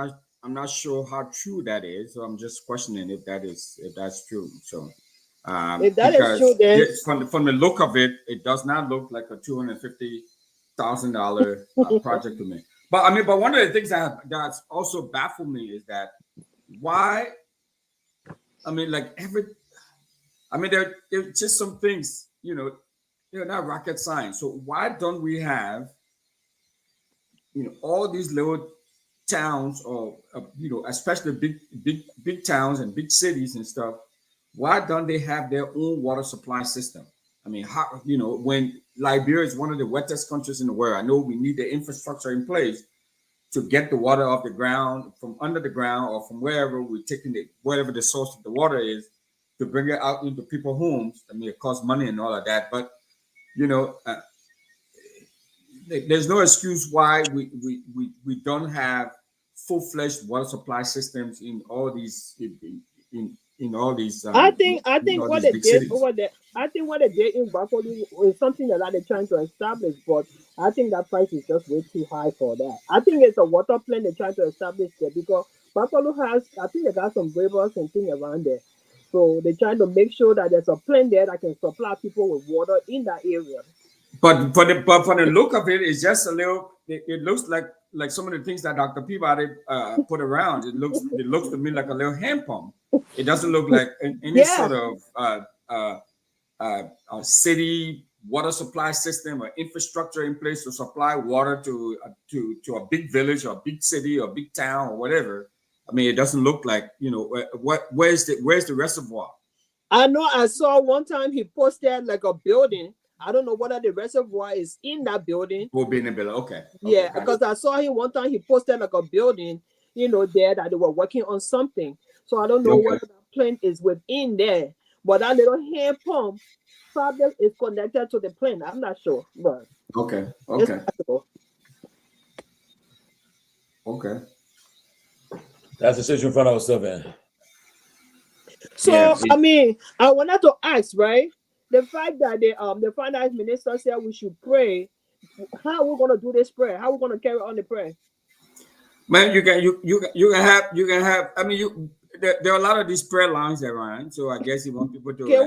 D: not sure how true that is. So I'm just questioning if that's true. So
K: if that is true, then
D: from the look of it, it does not look like a $250,000 project to me. But one of the things that's also baffled me is that why? There are just some things, they're not rocket science. So why don't we have, all these little towns or especially big towns and big cities and stuff? Why don't they have their own water supply system? How, when Liberia is one of the wettest countries in the world, I know we need the infrastructure in place to get the water off the ground, from under the ground, or from wherever we're taking it, wherever the source of the water is, to bring it out into people's homes. It costs money and all of that, but there's no excuse why we don't have full-fledged water supply systems in all these in all these.
K: I think what they did over there. I think what they did in Buffalo is something that they're trying to establish, but I think that price is just way too high for that. I think it's a water plant they're trying to establish there because Buffalo has, I think they got some rivers and things around there. So they're trying to make sure that there's a plant there that can supply people with water in that area.
D: But for the look of it, it's just a little. It looks like some of the things that Dr. Peabody put around. It looks to me like a little hand pump. It doesn't look like any sort of city water supply system or infrastructure in place to supply water to a big village or a big city or a big town or whatever. It doesn't look like, where's the reservoir?
K: I know I saw one time he posted like a building I don't know whether the reservoir is in that building.
D: Will be in the building. Okay.
K: Yeah, because I saw him one time. He posted like a building, there that they were working on something. So I don't know whether that plant is within there, but that little hand pump probably is connected to the plant. I'm not sure, but
D: okay.
K: it's possible.
D: Okay.
C: That's the situation in front of us, man.
K: So
D: Yeah.
K: I mean, I wanted to ask, right? The fact that the finance minister said we should pray. How are we gonna do this prayer? How are we gonna carry on the prayer?
D: Man, you can have. I mean, there are a lot of these prayer lines around. So I guess you want people to.
K: Can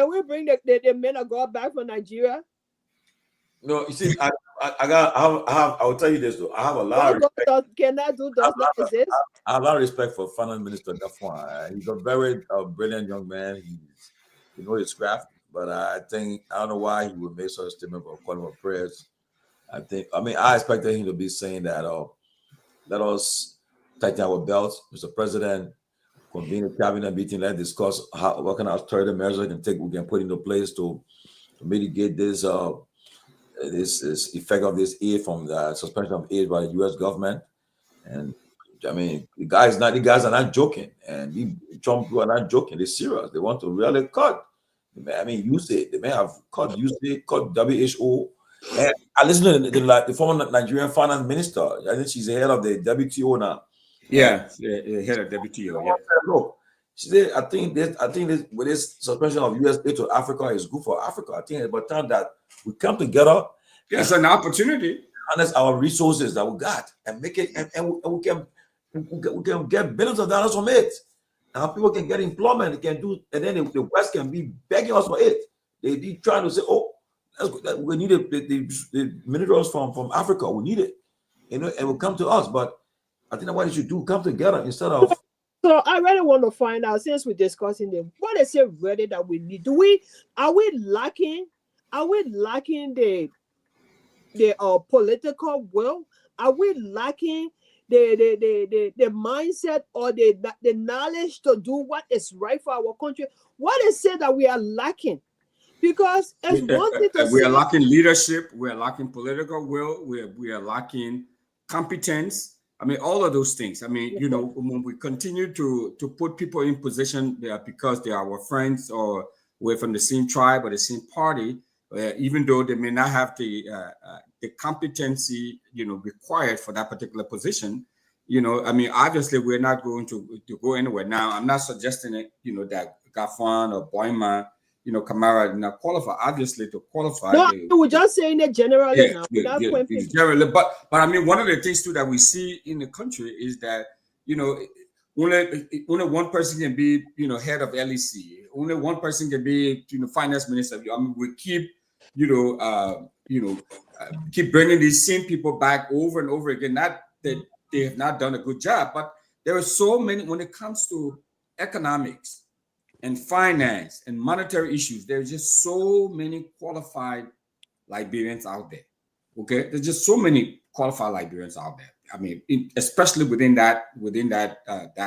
K: we bring the men of God back from Nigeria?
C: No, you see, I will tell you this though. I have a lot of respect.
K: Can I do does not exist?
C: I have a lot of respect for Finance Minister Gaffwan. He's a very brilliant young man. He knows his craft, but I don't know why he would make such a statement for calling for prayers. I expected him to be saying that, let us tighten our belts, Mr. President, convene a cabinet meeting, let's discuss what kind of authority measures we can put into place to mitigate this effect of this aid from the suspension of aid by the U.S. government. And I mean, the guys are not joking, and Trump are not joking. They're serious. They want to really cut. I mean, USAID. They may have cut USAID, cut WHO. And I listened to the former Nigerian finance minister. I think she's the head of the WTO now.
D: Yeah, head of WTO. Yeah.
C: Look, she said, I think this with this suspension of U.S. aid to Africa is good for Africa. I think it's about time that we come together.
D: It's an opportunity.
C: Harness our resources that we got and make it, and we can get billions of dollars from it. Now people can get employment, they can do, and then the West can be begging us for it. They be trying to say, "Oh, we need the minerals from Africa. We need it, and it will come to us." But I think that's what you should do: come together instead of.
K: So I really want to find out, since we're discussing them, what is it really that we need? Are we lacking the political will? Are we lacking the mindset or the knowledge to do what is right for our country? What is it that we are lacking? Because it's one thing to
D: we are lacking leadership, we are lacking political will, we are lacking competence. I mean, all of those things. I mean, when we continue to put people in position because they are our friends or we're from the same tribe or the same party, even though they may not have the competency, required for that particular position, I mean, obviously we're not going to go anywhere. Now, I'm not suggesting it, that Gaffwan or Boima, Kamara not qualify. Obviously, to qualify.
K: No, we're just saying it generally now.
D: Generally, but I mean, one of the things too that we see in the country is that only one person can be head of LEC. Only one person can be finance minister. I mean, we keep keep bringing these same people back over and over again. Not that they have not done a good job, but there are so many when it comes to economics and finance and monetary issues. There's just so many qualified Liberians out there. Okay, there's just so many qualified Liberians out there. I mean, especially within that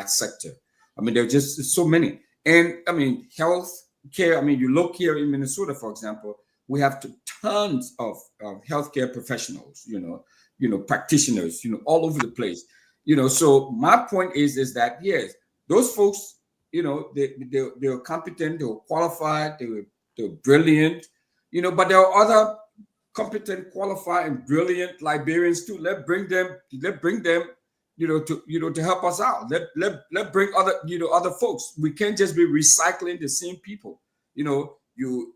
D: sector. I mean, there's just so many. And I mean, health care. I mean, you look here in Minnesota, for example, we have tons of healthcare professionals. Practitioners. All over the place. So my point is that yes, those folks, they were competent, they were qualified, they were brilliant. But there are other competent, qualified, and brilliant Liberians too. Let's bring them. To help us out. Let bring other folks. We can't just be recycling the same people. You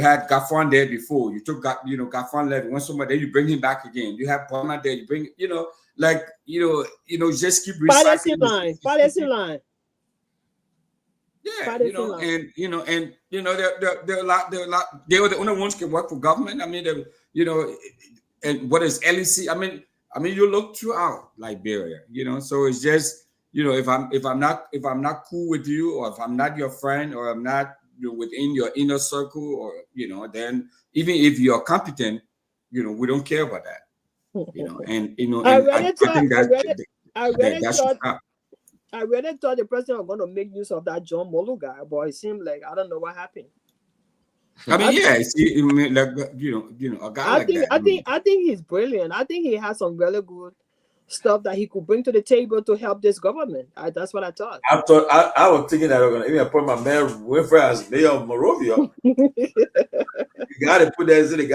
D: had Gaffwan there before. You took Gaffwan left. Once somebody there, you bring him back again. You have Boima there. You bring just keep recycling.
K: Policy line.
D: Yeah, there are a lot. They were the only ones can work for government. I mean, and what is LEC? I mean, you look throughout Liberia. So it's just if I'm not cool with you, or if I'm not your friend, or I'm not within your inner circle, or then even if you're competent, we don't care about that. I think that should stop.
K: I really thought the president was going to make use of that John Molu guy, but it seemed like I don't know what happened.
D: I mean, yeah, like a guy like that.
K: I think he's brilliant. I think he has some really good stuff that he could bring to the table to help this government. That's what I thought.
C: I was thinking that I'm gonna even put my man Winfrey as mayor of Monrovia. You got to put that in. The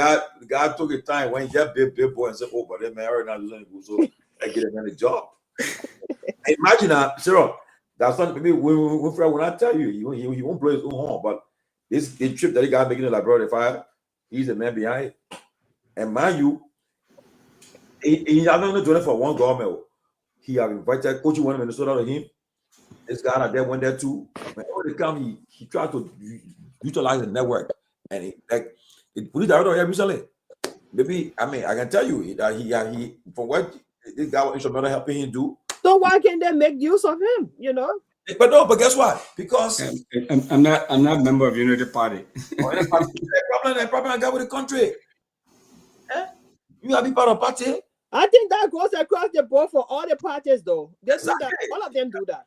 C: guy took his time when he got big boy and said, "Oh, but that man already not losing it, so I get him a job." Imagine that, Sarah. That's not maybe Winfrey. When I tell you, he won't blow his own horn, but the trip that he got making the Liberia Fire, he's the man behind it. And mind you, he not only doing it for one government. He have invited Coach one in Minnesota to him. This guy that went there too. Whenever they come, he tried to utilize the network, and he put it out there recently. Maybe I can tell you that he from what this guy was instrumental helping him do.
K: So why can't they make use of him? You know.
C: But guess what? Because
D: I'm not a member of Unity Party.
C: The problem I got with the country. You gotta be part of party.
K: I think that goes across the board for all the parties, though. They do that. All of them do that.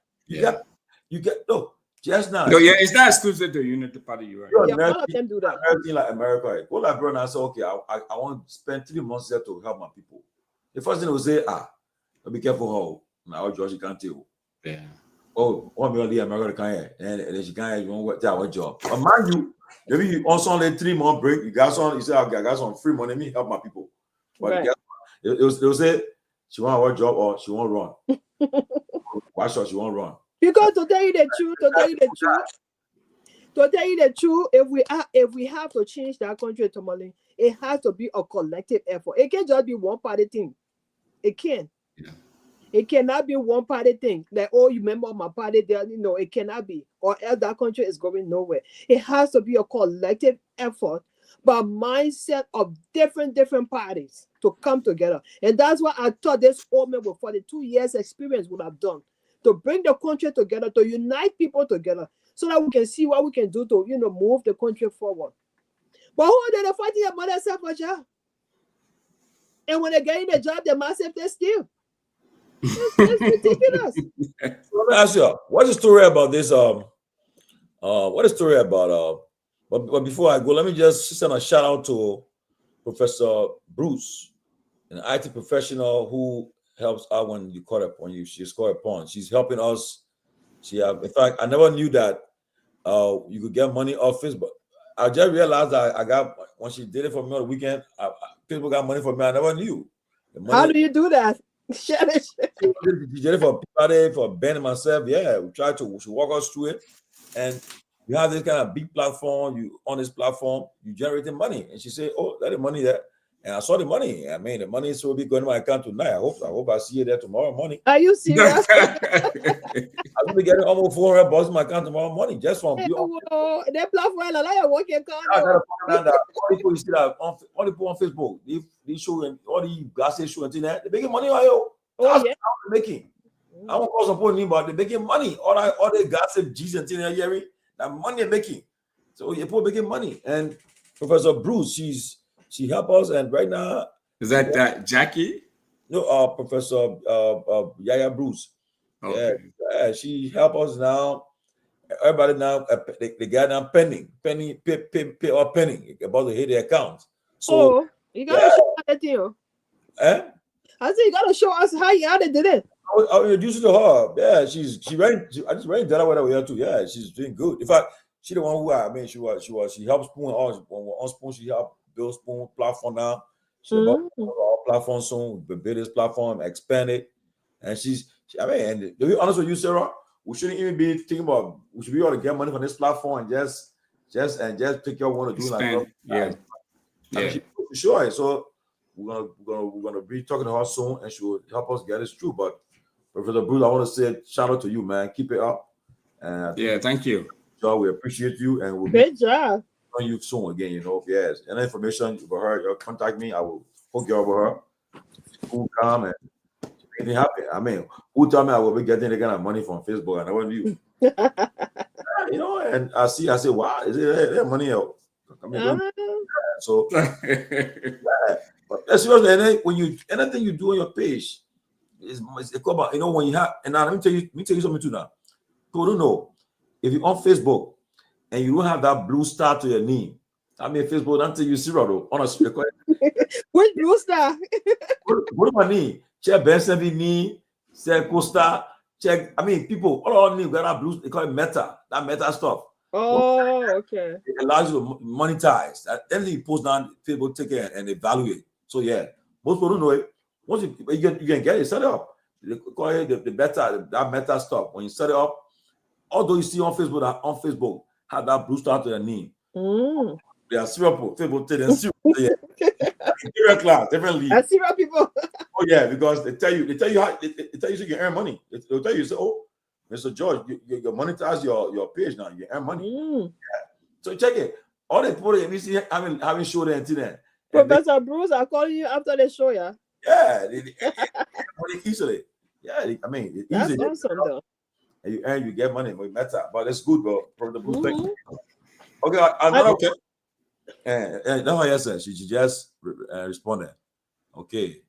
C: You get no. Just now.
D: No, yeah, it's not exclusive to Unity Party. You're right.
K: Yeah, all of them do that.
C: Everything like America. Go like bro, I say, okay, I want to spend 3 months there to help my people. The first thing they will say, be careful how now George you can't tell.
D: Yeah.
C: Oh, 1 million America can't hear. And then she can't hear, you won't tell what job. But mind you, maybe you also on a 3 month break, you say, I got some free money, me help my people. But
K: Right.
C: They'll say she want a work job or she won't run. Why should she won't run?
K: Because to tell you the truth, if we have to change that country, Tomalin, it has to be a collective effort. It can't just be one party thing. It can't.
D: Yeah.
K: It cannot be one party thing. Like, oh, you remember my party there? No, it cannot be. Or else that country is going nowhere. It has to be a collective effort, but mindset of different parties to come together. And that's what I thought this old man with 42 years experience would have done. To bring the country together, to unite people together, so that we can see what we can do to, move the country forward. But who are they fighting your mother self for job? And when they get in the job, they must have their steal. It's ridiculous.
C: Let me ask you, what's the story about this? What is the story about? But before I go, let me just send a shout out to Professor Bruce, an IT professional who helps out when you call upon you. She's called upon. She's helping us. In fact, I never knew that you could get money off Facebook. But I just realized that I got when she did it for me on the weekend. People got money for me. I never knew.
K: How do you do that?
C: She did it for Peabody, for Ben and myself. Yeah, we tried to. She walk us through it, and you have this kind of big platform. You on this platform, you generating money. And she said, "Oh, that is money there." And I saw the money. I mean, the money is will be going to my account tonight. I hope I see it there tomorrow morning.
K: Are you serious?
C: I'll be getting almost $400 in my account tomorrow morning just from you.
K: That platform, like working
C: all people you see that all the people on Facebook, they showing all the glasses showing thing there. They're making money on you.
K: Oh, yeah.
C: They're making. I won't call support me, but they're making money. All the gossip G's and thing there, Jerry. That money they're making. So people making money. And Professor Bruce, she helped us, and right now
D: is that Jackie?
C: No, Professor Yaya Bruce. Okay. Yeah, she helped us now. Everybody now they got now pending about to hit the account. So
K: you gotta show us that thing. I said you gotta show us how they did it.
C: I'll introduce you to her. Yeah, I just ran Delaware with her too. Yeah, she's doing good. In fact, she the one who she helps Spoon on Spoon. She helped build Spoon platform now. She's about our platform soon. We build this platform, expand it, and and to be honest with you, Sarah, we shouldn't even be thinking about. We should be able to get money from this platform and just take your one to do like
D: yeah.
C: Sure. So we're gonna be talking to her soon, and she will help us get this through. But Professor Bruce, I want to say shout out to you, man. Keep it up. And
D: thank you.
C: So we appreciate you, and we'll
K: great job
C: on you soon again. Yes. Any information for her, you'll contact me. I will hook you up with her. Who come and make it happen. I mean, who told me I will be getting the kind of money from Facebook? And I went you. And I say, wow, is it that money out? So, but seriously, and then when anything you do on your page, it's about, you know, when you have, and now let me tell you something too now. People don't know, if you're on Facebook and you don't have that blue star to your name, I mean, Facebook don't tell you zero, honestly.
K: Which blue star?
C: What do I need? Check Ben Sanvee knee, check Costa, check. I mean, people all on me got that blue, they call it meta, that meta stuff.
K: Oh, okay.
C: It allows you to monetize. Anything you post down, people take it and evaluate. So yeah, most people don't know it. Once you can get it, set it up. They call it the beta, that meta stuff. When you set it up, although you see on Facebook that on Facebook have that blue star to their name. They are serial people take them serious. Different class, different league.
K: Serial people.
C: Oh yeah, because they tell you how they tell you so you can earn money. They'll tell you, say, oh, Mr. George, you monetize your page now. You earn money. Yeah. So check it. All the people that you see having show there until then.
K: Professor Bruce, I'll call you after the show, yeah.
C: Yeah, they money easily. Yeah, I mean,
K: that's
C: easy.
K: Awesome, though.
C: And you earn, you get money, but it matter. But it's good, bro. From the Bruce thing. Okay, another. Okay. No, yes, sir. She just responded. Okay.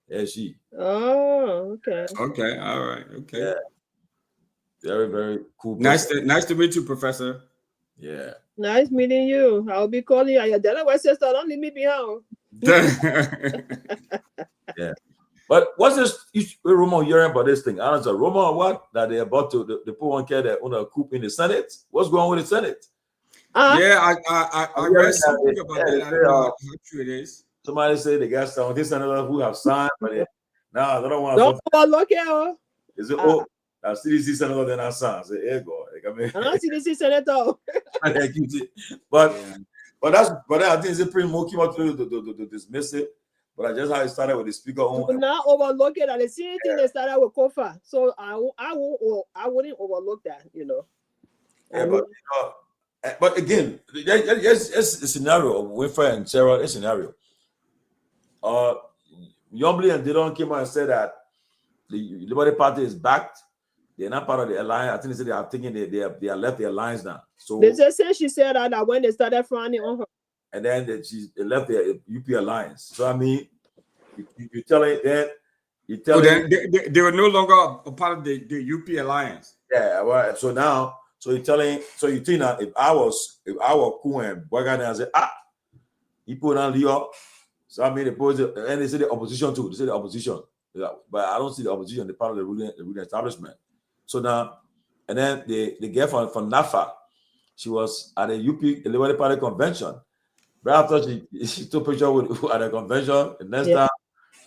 C: Yeah, she.
K: Oh, okay.
D: Okay, all right. Okay.
C: Yeah. Very, very cool.
D: Nice to meet you, Professor.
C: Yeah.
K: Nice meeting you. I'll be calling you. Your Delaware sister, don't leave me behind.
C: Yeah. But what's this rumor hearing about this thing? I don't know, rumor or what? That they're about to the poor one care that own a coup in the Senate? What's going on with the Senate?
D: Yeah, I read something about that. I don't know how true it is.
C: Somebody say they got some this senator who have signed, but now they don't want
K: to. Don't look at
C: Is it CDC senator then I signed? Say, hey, God.
K: I'm not CDC senator.
C: but I think it's a pretty more came out to dismiss it. But I just how it started with the speaker on.
K: Not overlook it. And the same thing they started with Kofa. So I wouldn't overlook that, you know.
C: Yeah, but again, it's a scenario of Winfrey and Sarah. A scenario. Yombly and Dillon came out and said that the Liberty Party is backed. They're not part of the alliance. I think they said they are thinking they are left the alliance now. So
K: they just said she said that when they started frowning on her.
C: And then they left the UP alliance. So I mean, you tell it that you tell
D: they were no longer a part of the UP alliance.
C: Yeah, well, so now, so you think that if I were cool and Boygan and I say, he put on Leo. So I mean, and they say the opposition too. They say the opposition, but I don't see the opposition. They're part of the ruling establishment. So now, and then the girl from NAFA, she was at the UP Liberty Party convention. Right after she took a picture at a convention, the next time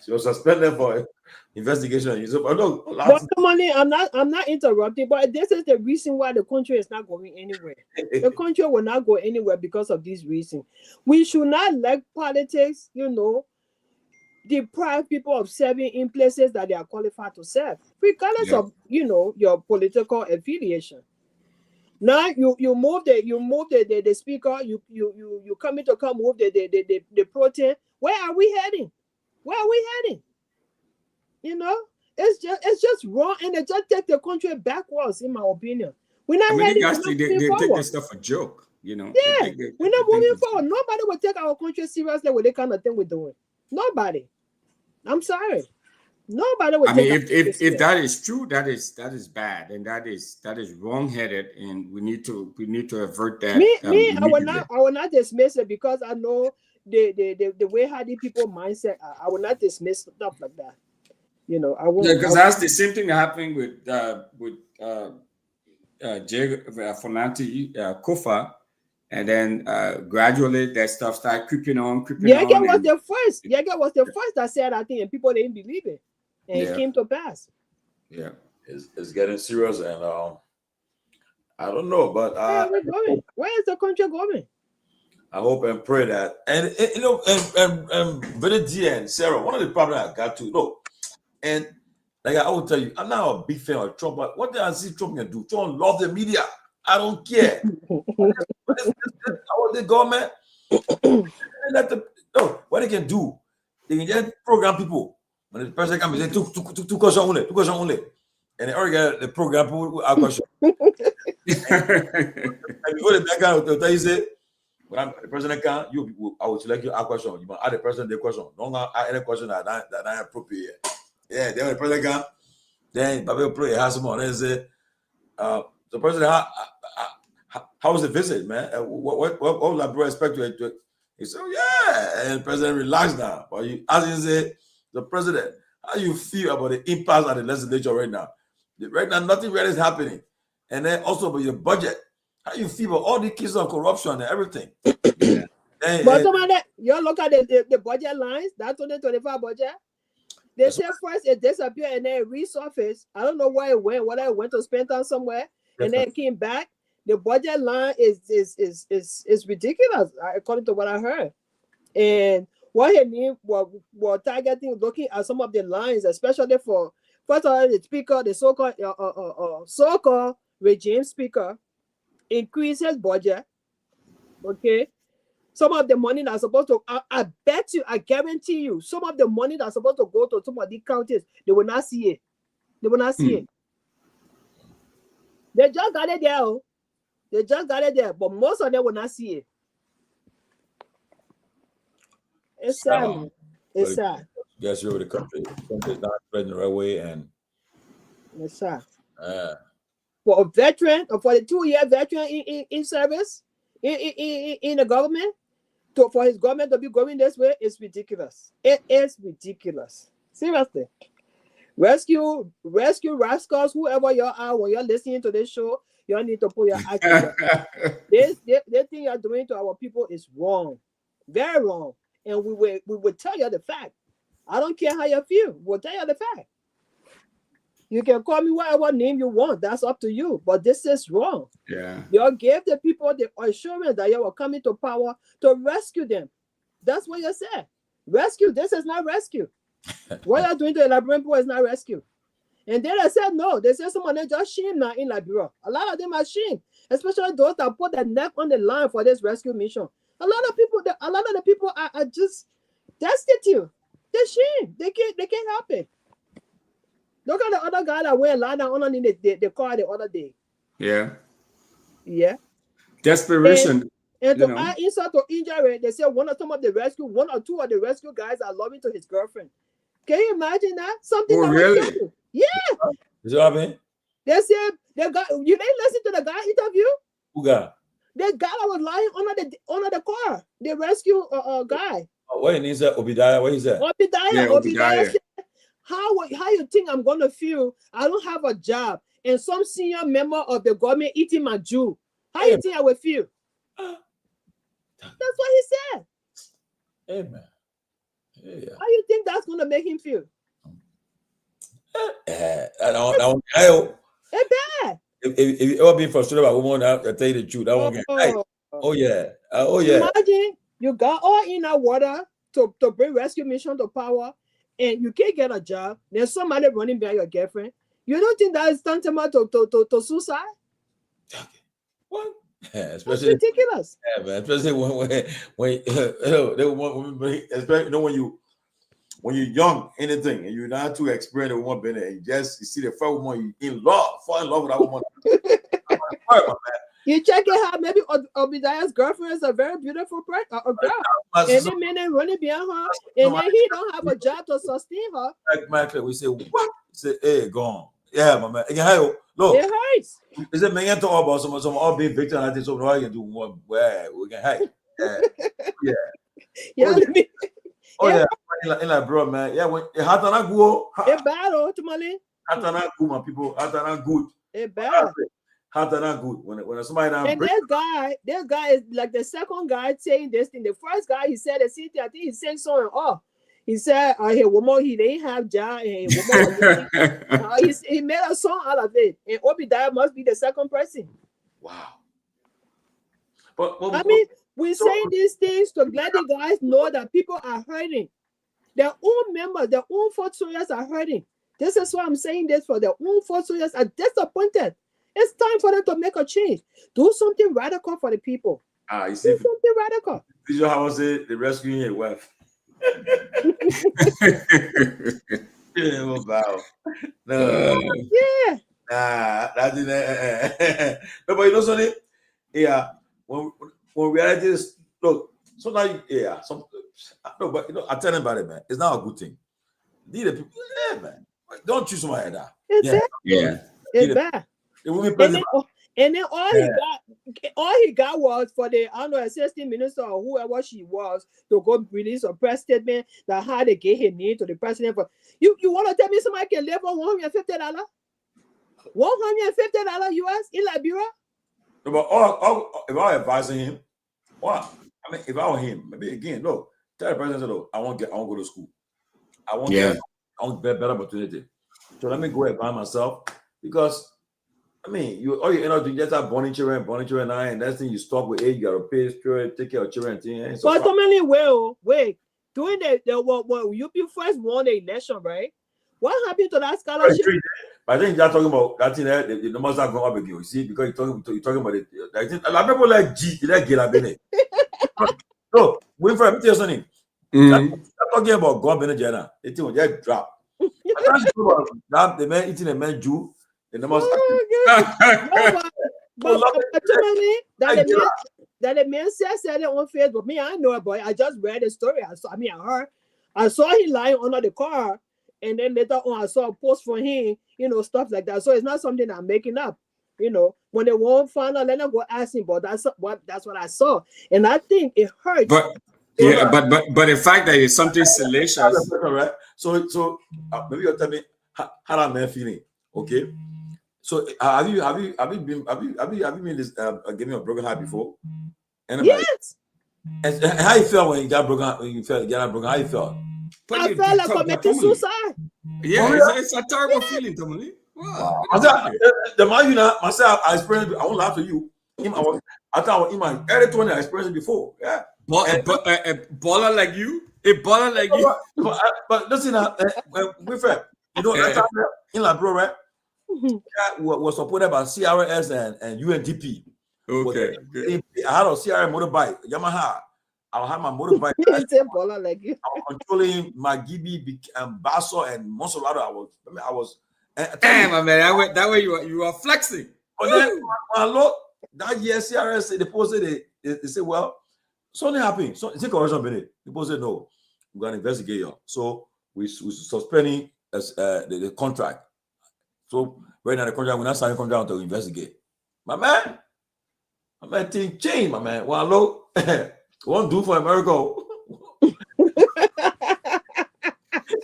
C: she was suspended for investigation. So,
K: but I'm not interrupting, but this is the reason why the country is not going anywhere. The country will not go anywhere because of this reason. We should not let politics, deprive people of serving in places that they are qualified to serve, regardless of your political affiliation. Now you move the speaker, you come move the protein. Where are we heading? It's just wrong, and they just take the country backwards, in my opinion. We're not heading.
D: They take this stuff a joke,
K: Yeah, we're not moving forward. Nobody will take our country seriously with the kind of thing we're doing. Nobody. I'm sorry. Nobody would.
D: I mean, if that is true, that is bad, and that is wrong-headed, and we need to avert that.
K: I will not dismiss it because I know the way how the people mindset. I will not dismiss stuff like that. I won't.
D: Yeah, because that's the same thing that happened with Jay Fonanti Kofa, and then gradually that stuff started creeping on.
K: Yege was the first. Yege was the first that said that thing, and people didn't believe it. And it came to pass.
C: Yeah, it's getting serious, and I don't know, but
K: where are we going? Where is the country going?
C: I hope and pray that, and Bealded and Sarah. One of the problems I got to and like I will tell you, I'm not a big fan of Trump, but what did I see Trump can do? Trump love the media. I don't care. I want the government. What they can do, they can just program people. When the person comes and say two questions only, and they already got the program with our question. And before the guy will tell you, say, when the person can, I will select your question. You must add the person the question. Don't add any question that I appropriate. Yeah, then when the president come, then Papa play has some on and say, the president, how was the visit, man? What was Liberia expect to? He said, yeah, and the president relaxed now. But you, as you say, the president, how you feel about the impasse at the legislature right now? Right now, nothing really is happening. And then also about your budget. How you feel about all the cases of corruption and everything?
K: Yeah. But you look at the budget lines, that 2025 budget. They say first it disappeared and then it resurfaced. I don't know where it went, whether it went to spend on somewhere, and then it came back. The budget line is ridiculous, according to what I heard. And what he mean was targeting, looking at some of the lines, especially for first of all the speaker, the so-called regime speaker, increase his budget. Okay. Some of the money that's supposed to, I bet you, I guarantee you, some of the money that's supposed to go to some of these counties, they will not see it. They will not see it. They just got it there. They just got it there, but most of them will not see it. It's sad. It's sad.
C: Yes, you're the country. Country is not spreading the right way, and
K: it's sad. For a veteran, or for the 2-year veteran in service, in the government, for his government to be going this way, it's ridiculous. It is ridiculous. Seriously. Rescue rascals, whoever you are, when you're listening to this show, you need to put your action. This thing you're doing to our people is wrong. Very wrong. And we will tell you the fact. I don't care how you feel. We'll tell you the fact. You can call me whatever name you want. That's up to you. But this is wrong.
D: Yeah.
K: You gave the people the assurance that you were coming to power to rescue them. That's what you said. Rescue. This is not rescue. What you're doing to the Liberian people is not rescue. And then I said no. They said some of them just shame now in Liberia. A lot of them are shame, especially those that put their neck on the line for this rescue mission. A lot of the people are just destitute. They're shame. They can't help it. Look at the other guy that went lying down on the car the other day.
D: Yeah.
K: Yeah.
D: Desperation.
K: And to add insult to injury, they say one or two of the rescue guys are loving to his girlfriend. Can you imagine that? Something that
D: really?
K: Yeah.
C: Is that happening?
K: They said you didn't listen to the guy interview?
C: Who guy?
K: The guy that was lying under the car, the rescue guy.
C: What is that? Obadiah? What is that?
K: Obadiah said, how you think I'm gonna feel? I don't have a job, and some senior member of the government eating my Jew. How you think I would feel? That's what he said.
C: Amen. Yeah.
K: How you think that's gonna make him feel?
C: It's
K: bad.
C: If you ever been frustrated by a woman, I'll tell you the truth. That won't get right. Oh yeah.
K: Imagine you got all in our water to bring rescue mission to power, and you can't get a job. There's somebody running behind your girlfriend. You don't think that is tantamount to suicide?
C: What? Yeah,
K: especially that's ridiculous.
C: Yeah, man. Especially when you're young, anything, and you're not too experienced with one minute, and you see the first woman you fall in love with that woman.
K: You check it out. Maybe Obadiah's girlfriend is a very beautiful girl. And the man running behind her, and then he don't have a job to sustain her.
C: Like we say, what? We say, hey, gone. Yeah, my man. Again, look.
K: It hurts.
C: Is it Myean talk about some all being victim? I think so. I can do one. Where we can hide. Yeah.
K: Yeah.
C: Yeah. In like, bro, man. Yeah, when it hatana go.
K: It bad, Tomalin.
C: Hatana good, my people. Hatana good.
K: It bad.
C: Hatana good. When somebody now.
K: And this guy is like the second guy saying this thing. The first guy, he said the city. I think he said something. He said, "Hey, woman, he didn't have job." And he made a song out of it. And Obadiah must be the second person.
C: Wow.
K: But I mean, we're saying these things to let the guys know that people are hurting. Their own members, their own foot soldiers are hurting. This is why I'm saying this, for their own foot soldiers are disappointed. It's time for them to make a change. Do something radical for the people.
C: You see,
K: do something radical.
C: Did you how I say the rescuing your wife? No.
K: Yeah.
C: Nah, that didn't. No, but you know something? Yeah. When reality is, look, sometimes, yeah, no, but you know, I tell them about it, man. It's not a good thing. These the people, yeah, man. Don't choose somebody like that.
K: Exactly.
D: Yeah.
K: It's bad.
C: It will be
K: And
C: president.
K: then all he got was for the assistant minister or whoever she was to go release a press statement that how they gave his name to the president. For you want to tell me somebody can live on $150? $150 US in Liberia?
C: No, but if I was advising him, what? I mean, if I were him, maybe again, look, tell the president, look, I won't go to school. I want better opportunity. So let me go and buy myself because I mean, all you end up doing just have born children, and that's thing you stop with age, you gotta pay straight, take care of children.
K: But Tomalin, wait, during when you first won the election, right? What happened to that scholarship?
C: I think you're talking about that thing there, the numbers are going up again. You see, because you're talking about it. I think a lot of people like G, like Gilabene. So, Winfrey, let me tell you something. I'm talking about Garguah Jana. It will just drop. The man eating a man Jew. The numbers.
K: But that the man said it on Facebook. Me, I know it, boy. I just read the story. I saw him lying under the car, and then later on I saw a post for him, stuff like that. So it's not something I'm making up. When they won't find out, let them go ask him. But that's what I saw, and I think it hurts.
D: But the fact that it's something salacious.
C: Right? So maybe you'll tell me how that man feeling. Okay. So have you been this giving a broken heart before? Anybody?
K: Yes.
C: And how you felt when you got broken? When you got broken, how you felt?
K: I felt like committing suicide.
D: Yeah, it's a terrible feeling, Tomalin. Wow.
C: The man, myself, I experienced it. I won't laugh at you. I thought in my early 20s, I experienced it before. Yeah.
D: A baller like you? A baller like you?
C: But listen, we friend, that time in Liberia, right? Was supported by CRS and UNDP.
D: Okay.
C: I had a CRS motorbike, Yamaha. I had my motorbike.
K: Like you.
C: I was controlling my GB and Basso and Monsolado. I was.
D: Damn, man, that way you were flexing.
C: But then, that year CRS they posted they said, well, something happened. So it's a correction minute. People said no, we're gonna investigate you. So we suspending the contract. So right now the contract, we're not signing contract to investigate. My man, thing changed, my man. Well, look, won't do for America.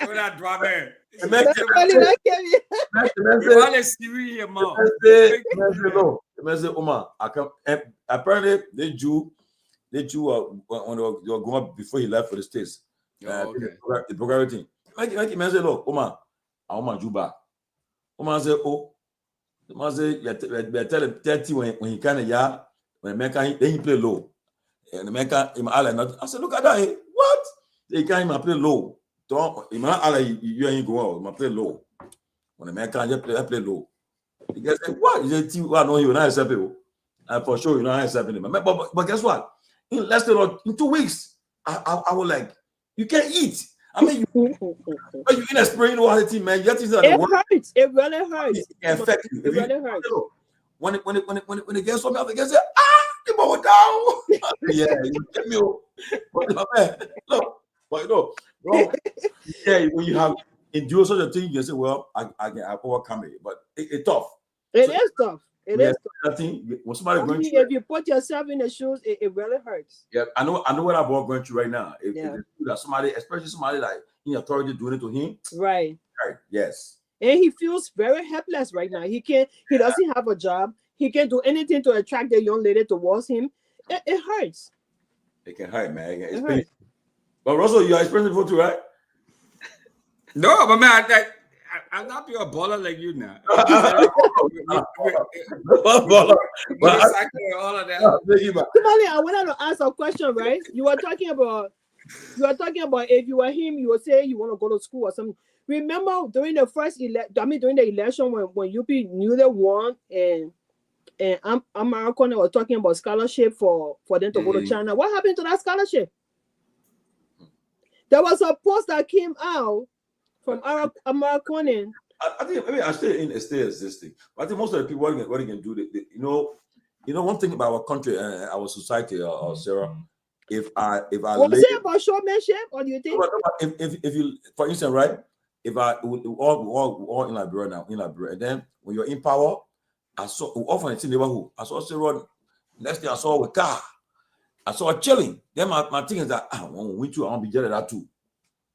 D: So that drop in.
C: Apparently, they Jew when they were going up before he left for the States. The program thing. Make man say, look, Oma, I want my Jew back. Oma say, oh, the man say, you tell him 30 when he kind of when then he play low. And the man I said, look at that. What? They can't even play low. Don't you ain't go out. Play low. When the man can't play low. The guy said, what? He said, I know you not accept it. And for sure, you're not accepting it. But guess what? In less than 2 weeks, I was like, you can't eat. I mean, you inexperienced quality, man. It
K: hurts. It really hurts.
C: It affects you.
K: It really hurts.
C: When it gets something, they say, you go down. Yeah, you get me. But man, look, but no, bro. Yeah, when you have endured such a thing, you can say, well, I overcome it. But it's tough.
K: It is tough. It is tough.
C: When somebody going through,
K: if you put yourself in the shoes, it really hurts.
C: Yeah, I know what I'm going through right now. If that somebody, especially somebody like in authority doing it to him.
K: Right.
C: Yes.
K: And he feels very helpless right now. He doesn't have a job. He can't do anything to attract the young lady towards him. It hurts.
C: It can hurt, man. It's painful. But Russell, you are experiencing before too, right?
D: No, but man, I'm not be a baller like you now.
K: All of that. Tomalin, I wanted to ask a question, right? You were talking about if you were him, you would say you want to go to school or something. Remember during the during the election when UP newly won and American were talking about scholarship for them to go to China. What happened to that scholarship? There was a post that came out from American.
C: I think maybe I still existing. But I think most of the people what they can do, one thing about our country and our society, Sarah. If I
K: was it about showmanship, or do you think?
C: If you, for instance, right? if I all in Liberia now, in Liberia, and then when you're in power, I saw often it's in the neighborhood. I saw road. Next thing I saw with car. I saw chilling. Then my thing is that I want to be jealous of that too.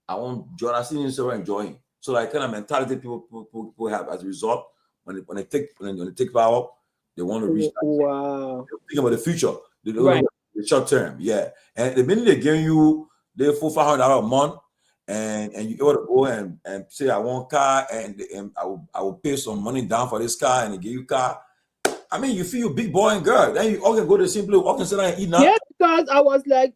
C: I want join. I see him enjoying. So like kind of mentality people have as a result when they take power, they want to reach.
K: Wow.
C: Think about the future. They don't
K: Right.
C: know the short term. Yeah. And the minute they give you the $400-500 a month, and you able to go and say I want car and I will pay some money down for this car and they give you car. I mean, you feel big boy and girl. Then you all can go to simply all can sit down and eat now.
K: Yeah, because I was like,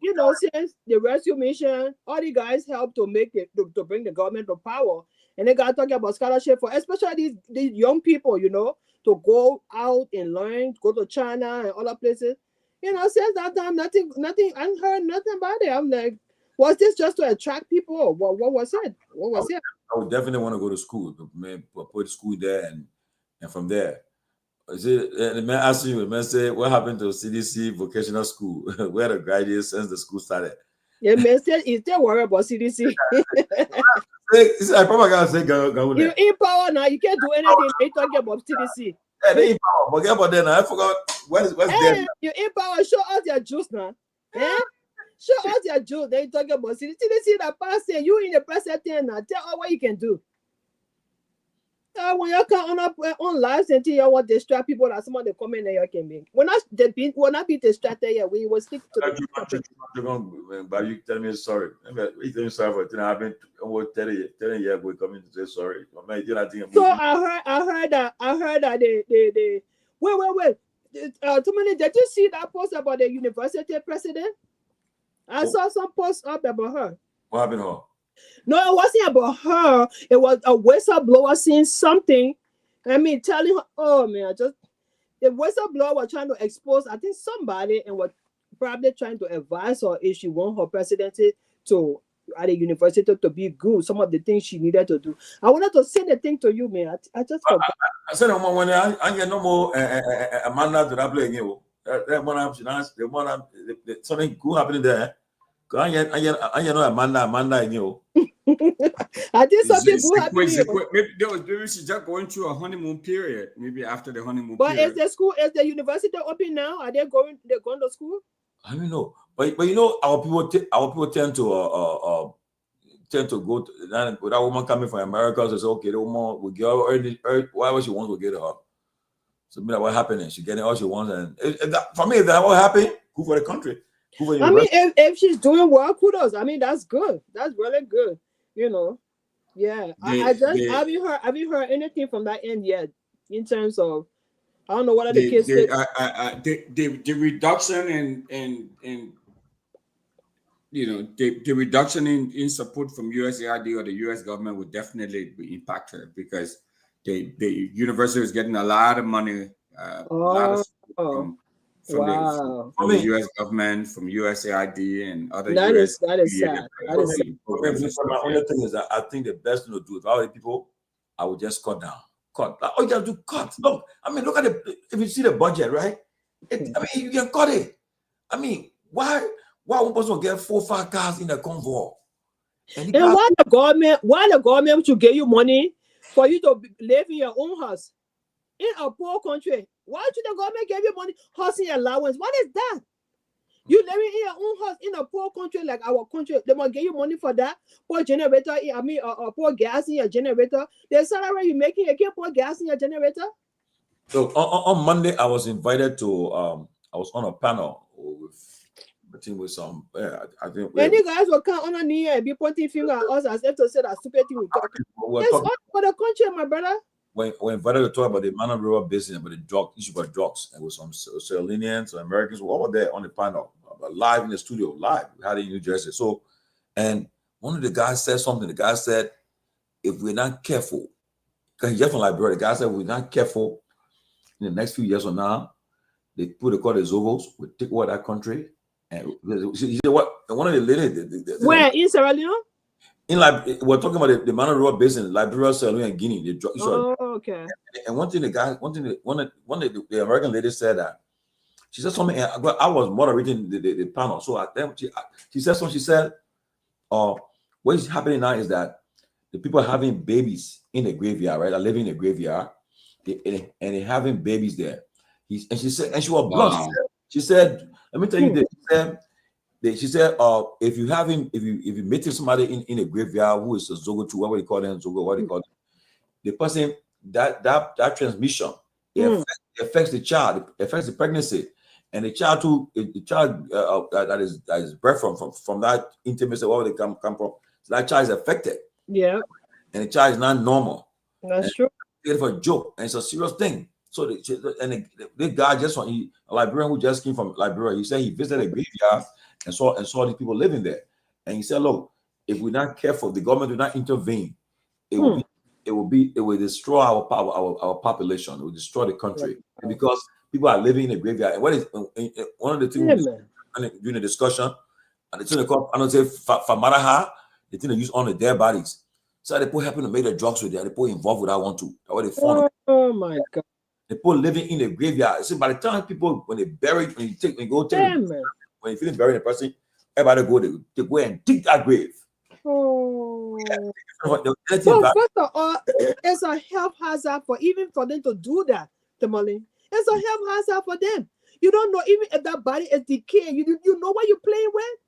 K: since the rescue mission, all the guys helped to make it to bring the government to power, and they got talking about scholarship for especially these young people, to go out and learn, go to China and other places. Since that time, nothing. I heard nothing about it. I'm like, was this just to attract people? What was it? What was it?
C: I would definitely want to go to school. Man, put school there and from there. The man asked you, the man said, what happened to CDC vocational school? Where the graduates since the school started?
K: Yeah, man said he's still worried about CDC.
C: I probably gotta say
K: You're in power now, you can't do anything. They talking about CDC.
C: Yeah, they in power. Forget about that now. I forgot what's there.
K: You're in power, show us your juice now. Show us your juice. They talking about CDC. CDC that passing, you in the president now. Tell us what you can do. When you come on lives until you want to distract people that somebody come in there you can be. When I be distracted here, we will stick to the topic.
C: But you tell me sorry. You tell me sorry for it. I've been over 30 years ago coming to say sorry.
K: So I heard that they wait. Tomalin, did you see that post about the university president? I saw some posts up about her.
C: What happened to her?
K: No, it wasn't about her. It was a whistleblower saying something. I mean, telling her, oh man, the whistleblower was trying to expose, I think, somebody and was probably trying to advise her if she want her presidency at the university to be good. Some of the things she needed to do. I wanted to send the thing to you, man. I just forgot.
C: I said, when I get no more Amanda to play again. That one, something good happening there. I know Amanda again.
K: I think some people have
D: maybe she's just going through a honeymoon period. Maybe after the honeymoon period.
K: But is the university open now? Are they going to school?
C: I don't know, but our people tend to go to that woman coming from America. So say, okay, the woman will get her whatever she wants, will get her. So what happened? She getting all she wants, and for me, if that what happened, good for the country.
K: I mean, if she's doing well, kudos. I mean, that's good. That's really good. Yeah. I haven't heard anything from that end yet in terms of I don't know what are the kids say.
D: The reduction in the reduction in support from USAID or the US government would definitely be impacted because the university is getting a lot of money, from the U.S. government, from USAID and other
K: that
D: US
K: is sad. That is sad.
C: My only thing is that I think the best thing to do if I were people, I would just cut down. Cut. All you have to do, cut. Look, I mean, look at if you see the budget, right? I mean, you can cut it. I mean, why one person get 4-5 cars in a convoy?
K: And why the government should give you money for you to live in your own house in a poor country? Why should the government give you money, housing allowance? What is that? You living in your own house in a poor country like our country, they must give you money for that. Pour generator, pour gas in your generator. The salary you making, you can't pour gas in your generator.
C: So on Monday, I was invited to I was on a panel with some I think
K: many guys will come on a knee and be pointing finger at us as if to say that stupid thing we talking. It's all for the country, my brother.
C: We're invited to talk about the Myean River business, about the issue about drugs. And with some Australians, some Americans, all were there on the panel, live in the studio, live. We had it in New Jersey. So, and one of the guys said something. The guy said, if we're not careful, because he's just from Liberia, the guy said, if we're not careful, in the next few years from now, they put the call the Zogos, we take over that country. And he said, what? One of the ladies.
K: Where? In Sierra Leone?
C: We're talking about the Myean River basin, Liberia, Sierra Leone, and Guinea.
K: Okay.
C: And one of the American lady said that she said something. I was moderating the panel, so she said something. She said, "What is happening now is that the people having babies in the graveyard, right? Are living in the graveyard, and they having babies there. She said, and she was blunt.
D: Wow.
C: She said, let me tell you this. She said, if you meeting somebody in a graveyard who is a Zogo too, what do you call them? Zogo, what do you call them? The person that transmission affects the child, it affects the pregnancy, and the child too. The child that is birth from that intimacy, where they come from, so that child is affected.
K: Yeah,
C: and the child is not normal.
K: That's true.
C: It's for a joke, and it's a serious thing. So the guy a Liberian who just came from Liberia, he said he visited a graveyard and saw these people living there, and he said, look, if we're not careful, the government will not intervene. It will destroy our population. It will destroy the country because people are living in a graveyard. And what is one of the things during the discussion, and it's in the court, I don't say Famaraha, the thing they use on the dead bodies. So they put helping to make the drugs with that. They put involved with that one too. That's what they found.
K: Oh my God.
C: They put living in the graveyard. See, by the time people when you finish burying a person, everybody they go and dig that grave.
K: Oh.
C: Yeah.
K: Well, first of all, it's a health hazard for them to do that, Tomalin. It's a health hazard for them. You don't know even if that body is decaying. You know what you're playing with?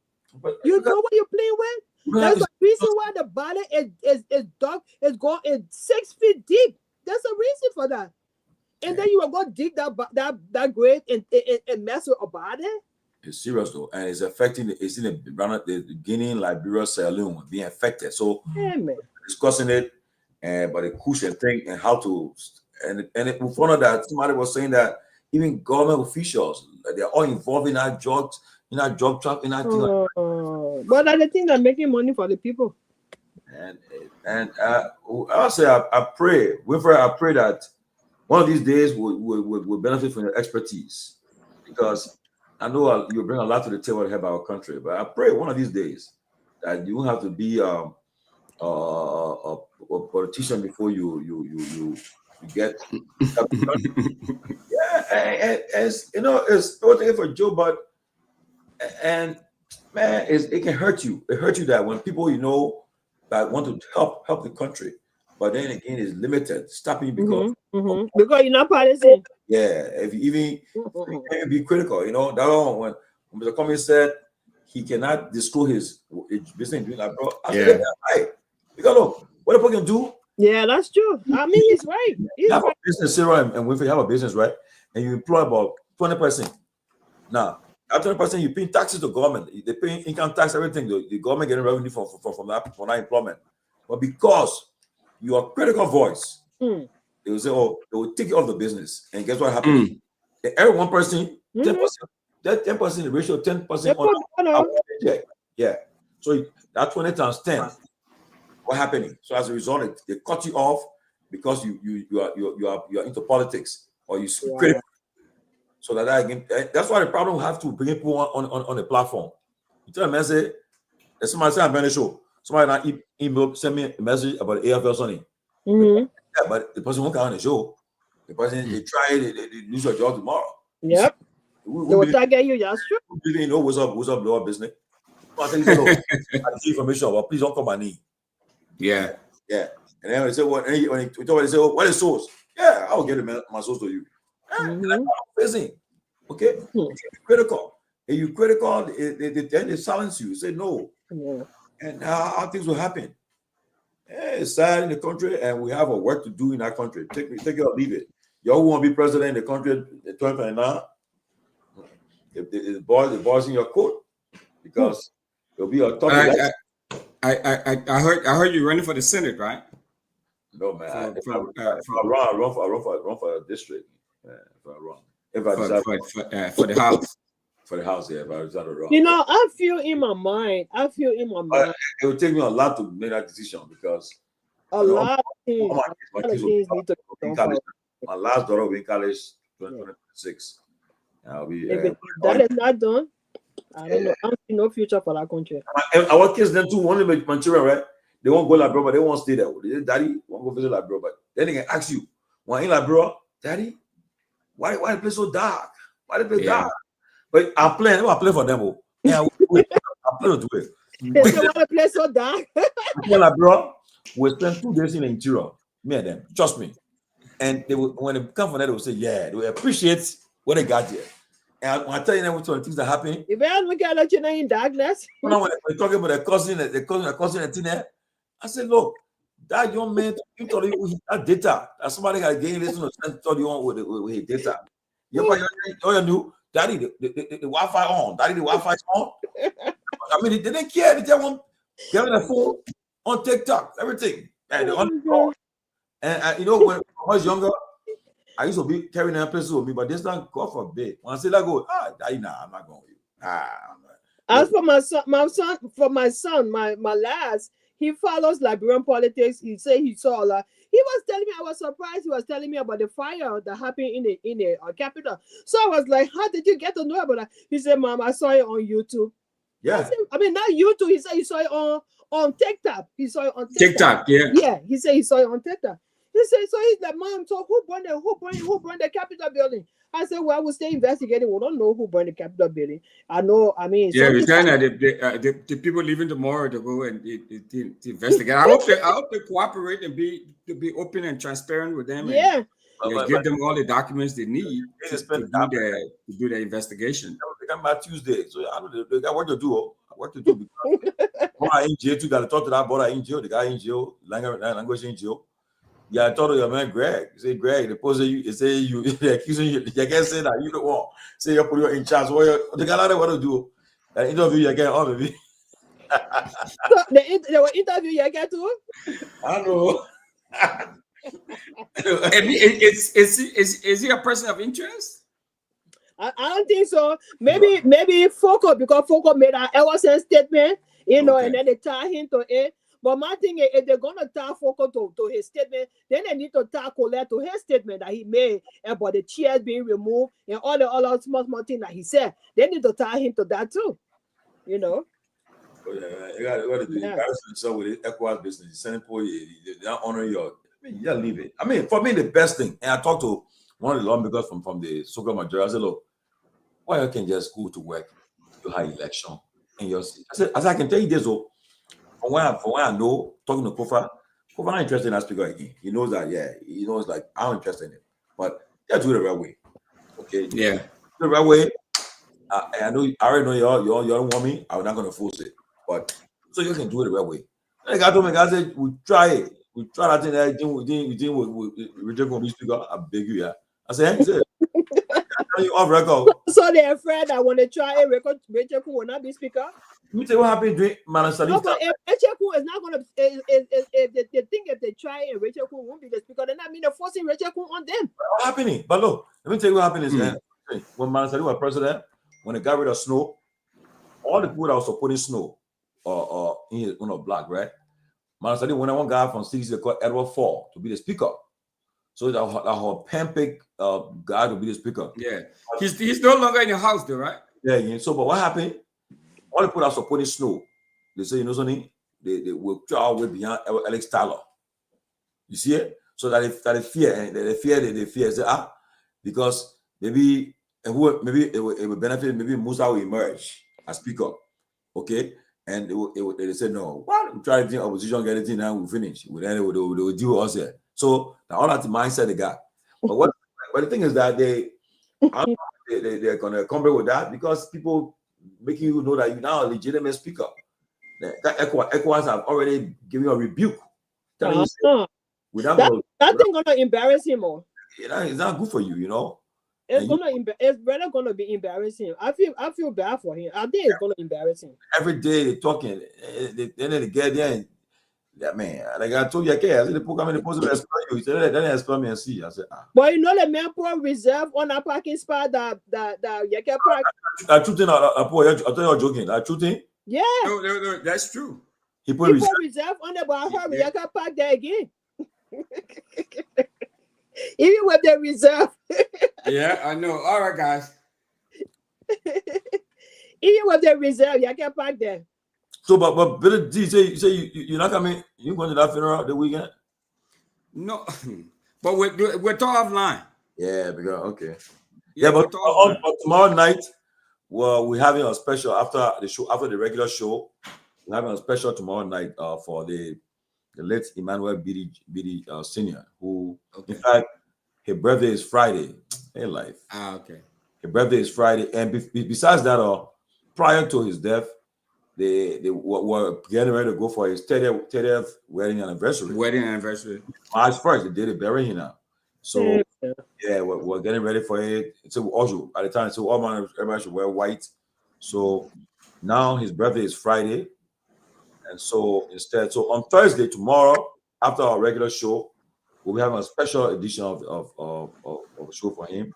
K: You know what you're playing with? That's the reason why the body is dark, is going 6 feet deep. That's a reason for that. And then you are going to dig that grave and mess with a body?
C: It's serious though, and it's affecting. It's in the Guinea, Liberia, Sierra Leone being affected. So discussing it, but the crucial thing and how to and we found out that somebody was saying that even government officials, they're all involved in our drugs, in our drug trap, in our thing.
K: But are the things that are making money for the people?
C: And I'll say I pray, Winfrey, I pray that one of these days we'll benefit from your expertise, because I know you bring a lot to the table to help our country. But I pray one of these days that you won't have to be a politician before you get. As you know, it's everything for Joe, but and man, it can hurt you. It hurts you that when people that want to help the country, but then again it's limited, stopping you because
K: because you're not partisan.
C: Yeah, if you even be critical, that one when Mr. Cummings said he cannot disclose his business doing that, bro. I said, right. Because look, what people can do.
K: Yeah, that's true. I mean, he's right.
C: You have a business, Sarah and Winfrey, you have a business, right? And you employ about 20%. Now, that 20%, you pay taxes to government. They pay income tax, everything. The government getting revenue from that employment. But because you are a critical voice, they will say, they will take you off the business. And guess what happens? Every one person, 10%, that 10%, the ratio 10% on paycheck. Yeah. So that 20 times 10, what happening? So as a result, they cut you off because you are into politics or you critical. So that's why the problem we have to bring people on the platform. You tell them, man, say, somebody say I'm on the show. Somebody not email, send me a message about the AFL Sunday. Yeah, but the person won't come on the show. The person they lose your job tomorrow.
K: Yep. They will target you, that's true.
C: You know what's up, lower business. I tell you, I give information, but please don't call my name.
D: Yeah.
C: Yeah. And then they say, when they say, what is source? Yeah, I'll get my source to you. Busy. Okay? Critical. If you're critical, then they silence you. Say no.
K: Yeah.
C: And how things will happen. It's sad in the country, and we have a work to do in our country. Take it or leave it. Y'all want to be president in the country in 2029? The boys in your court, because there'll be a talk.
D: I heard you running for the Senate, right?
C: No, man. I run for a district. If I decide
D: for the house.
C: For the house, yeah. If I decide to run.
K: I feel in my mind.
C: It will take me a lot to make that decision, because
K: a lot of things.
C: My last daughter will be in college 2026. I'll be.
K: If that is not done, I don't know. I don't see no future for that country.
C: Our kids then too want to make Manchuria, right? They won't go like bro, but they won't stay there. They say, Daddy, won't go visit like bro, but then they can ask you, why ain't like bro, Daddy? Why the place so dark? Why the place dark? But I play for them. Yeah, I play to it.
K: They say why the place so dark.
C: Yeah, like bro, We spent 2 days in the interior, me and them, trust me. And they will, when they come from there, they will say, yeah, they will appreciate what they got here. And when I tell you now, what sort of things that happen,
K: If I look at you in darkness,
C: when they're talking about their cousin and thing there, I said, look, that young man, you told you that data. That somebody got gained this and told you on with his data. You knew, daddy, the Wi-Fi on. Daddy, the Wi-Fi is on. I mean, they didn't care. They just want getting a phone on TikTok, everything. And they're on the phone. And you know, when I was younger, I used to be carrying a pencil with me, but this time, God forbid. When I say that, go, daddy, nah, I'm not going with you.
K: As for my son, my last, he follows Liberian politics. He said he saw a lot. He was telling me, I was surprised. He was telling me about the fire that happened in the capital. So I was like, how did you get to know about that? He said, Mom, I saw it on YouTube.
C: Yeah.
K: I mean, not YouTube. He said he saw it on TikTok. He saw it on
D: TikTok, yeah.
K: Yeah, he said he saw it on TikTok. He said, so he's like, Mom, so who burned the Capitol building? I said, well, we're still investigating. We don't know who burned the Capitol building. I mean,
D: yeah, we're trying that the people leaving tomorrow to go and to investigate. I hope they cooperate and be open and transparent with them.
K: Yeah.
D: And give them all the documents they need to do the investigation.
C: They come back Tuesday, so I know they got work to do. Because I in jail too. Got to talk to that brother in jail. The guy in jail, language in jail. Yeah, I told your man Greg. He said, Greg, they pose you. They say you. They're accusing you. You can't say that you don't want. Say you put you in charge. What the guy what to do? That interview you get on, baby.
K: So they were interview you get to.
C: I know.
D: Is he a person of interest?
K: I don't think so. Maybe Foco, because Foco made an Emerson statement, you know, and then they tie him to it. But my thing is, if they're gonna tie Foco to his statement, then they need to tie Colette to his statement that he made about the chairs being removed and all the other small things that he said. They need to tie him to that too, you know.
C: Oh, yeah, you got to do comparison with the ECOWAS business. Sending for you, they don't honor your. I mean, you gotta leave it. I mean, for me, the best thing, and I talked to one of the lawmakers from the so-called majority. I said, look, why you can just go to work, you have election, and you're. I said, as I can tell you this, from when I know, talking to Kofa not interested in that speaker again. He knows that, yeah, he knows like I'm interested in it, but you have to do it the right way. Okay,
D: yeah,
C: do the right way. I know, I already know y'all don't want me. I'm not gonna force it, but so you can do it the right way. And the guy told me, I said, we try it. We try that thing that we didn't with Richard Gombe speaker. I beg you, yeah. I said, he said, you off record.
K: So they're afraid that when they try a record, Richard will not be speaker.
C: Let me tell you what happened during Manasali.
K: No, but if Echeku is not going to, if they think if they try and Rachel Kuhn won't be the speaker, then that means they're forcing Rachel Kuhn on them.
C: What's happening? But look, let me tell you what happened is when Manasali was president, when they got rid of snow, all the people that was supporting snow in black, right? Manasali wanted one guy from CDC called Edward Fall to be the speaker. So that whole Pampic guy to be the speaker.
D: Yeah. He's no longer in the house though, right?
C: Yeah. So but what happened? All the people that supporting snow, they say, you know something, they will try our way beyond Alex Tyler. You see it? So that they fear, say, because maybe it will benefit, maybe Musa will emerge as speaker. Okay? And they say, no, well, we try to think opposition, get anything, now we finish. They will deal with us here. So all that mindset they got. But the thing is that they're gonna come back with that because people making you know that you're now a legitimate speaker. That ECOWAS have already given you a rebuke. Telling you,
K: that thing gonna embarrass him more.
C: It's not good for you, you know.
K: It's rather gonna be embarrassing. I feel bad for him. I think it's gonna embarrass him.
C: Every day they're talking, then they get there and that man, like I told you, I said the program supposed to explain you. He said, then explain me and see. I said,
K: But you know the man put reserve on a parking spot that you can park.
C: I thought you were joking. I shooting.
K: Yeah.
D: No, that's true.
K: He put reserve on the bar. Hurry, you can park there again. Even with the reserve.
D: Yeah, I know. All right, guys.
K: Even with the reserve, you can park there.
C: So, but Billy D, say you're not coming. You going to that funeral the weekend?
D: No, but we're talking offline.
C: Yeah, because okay. Yeah, but tomorrow night, well, we're having a special after the show, after the regular show. We're having a special tomorrow night for the the late Emmanuel Bealded Senior, who, in fact, his birthday is Friday. Hey, life.
D: Okay.
C: His birthday is Friday, and besides that, prior to his death, they were getting ready to go for his 30th wedding anniversary. March 1st, they did it bury him now. So yeah, we're getting ready for it. So also at the time, so everybody should wear white. So now his birthday is Friday, and so instead, so on Thursday, tomorrow, after our regular show, we'll be having a special edition of a show for him.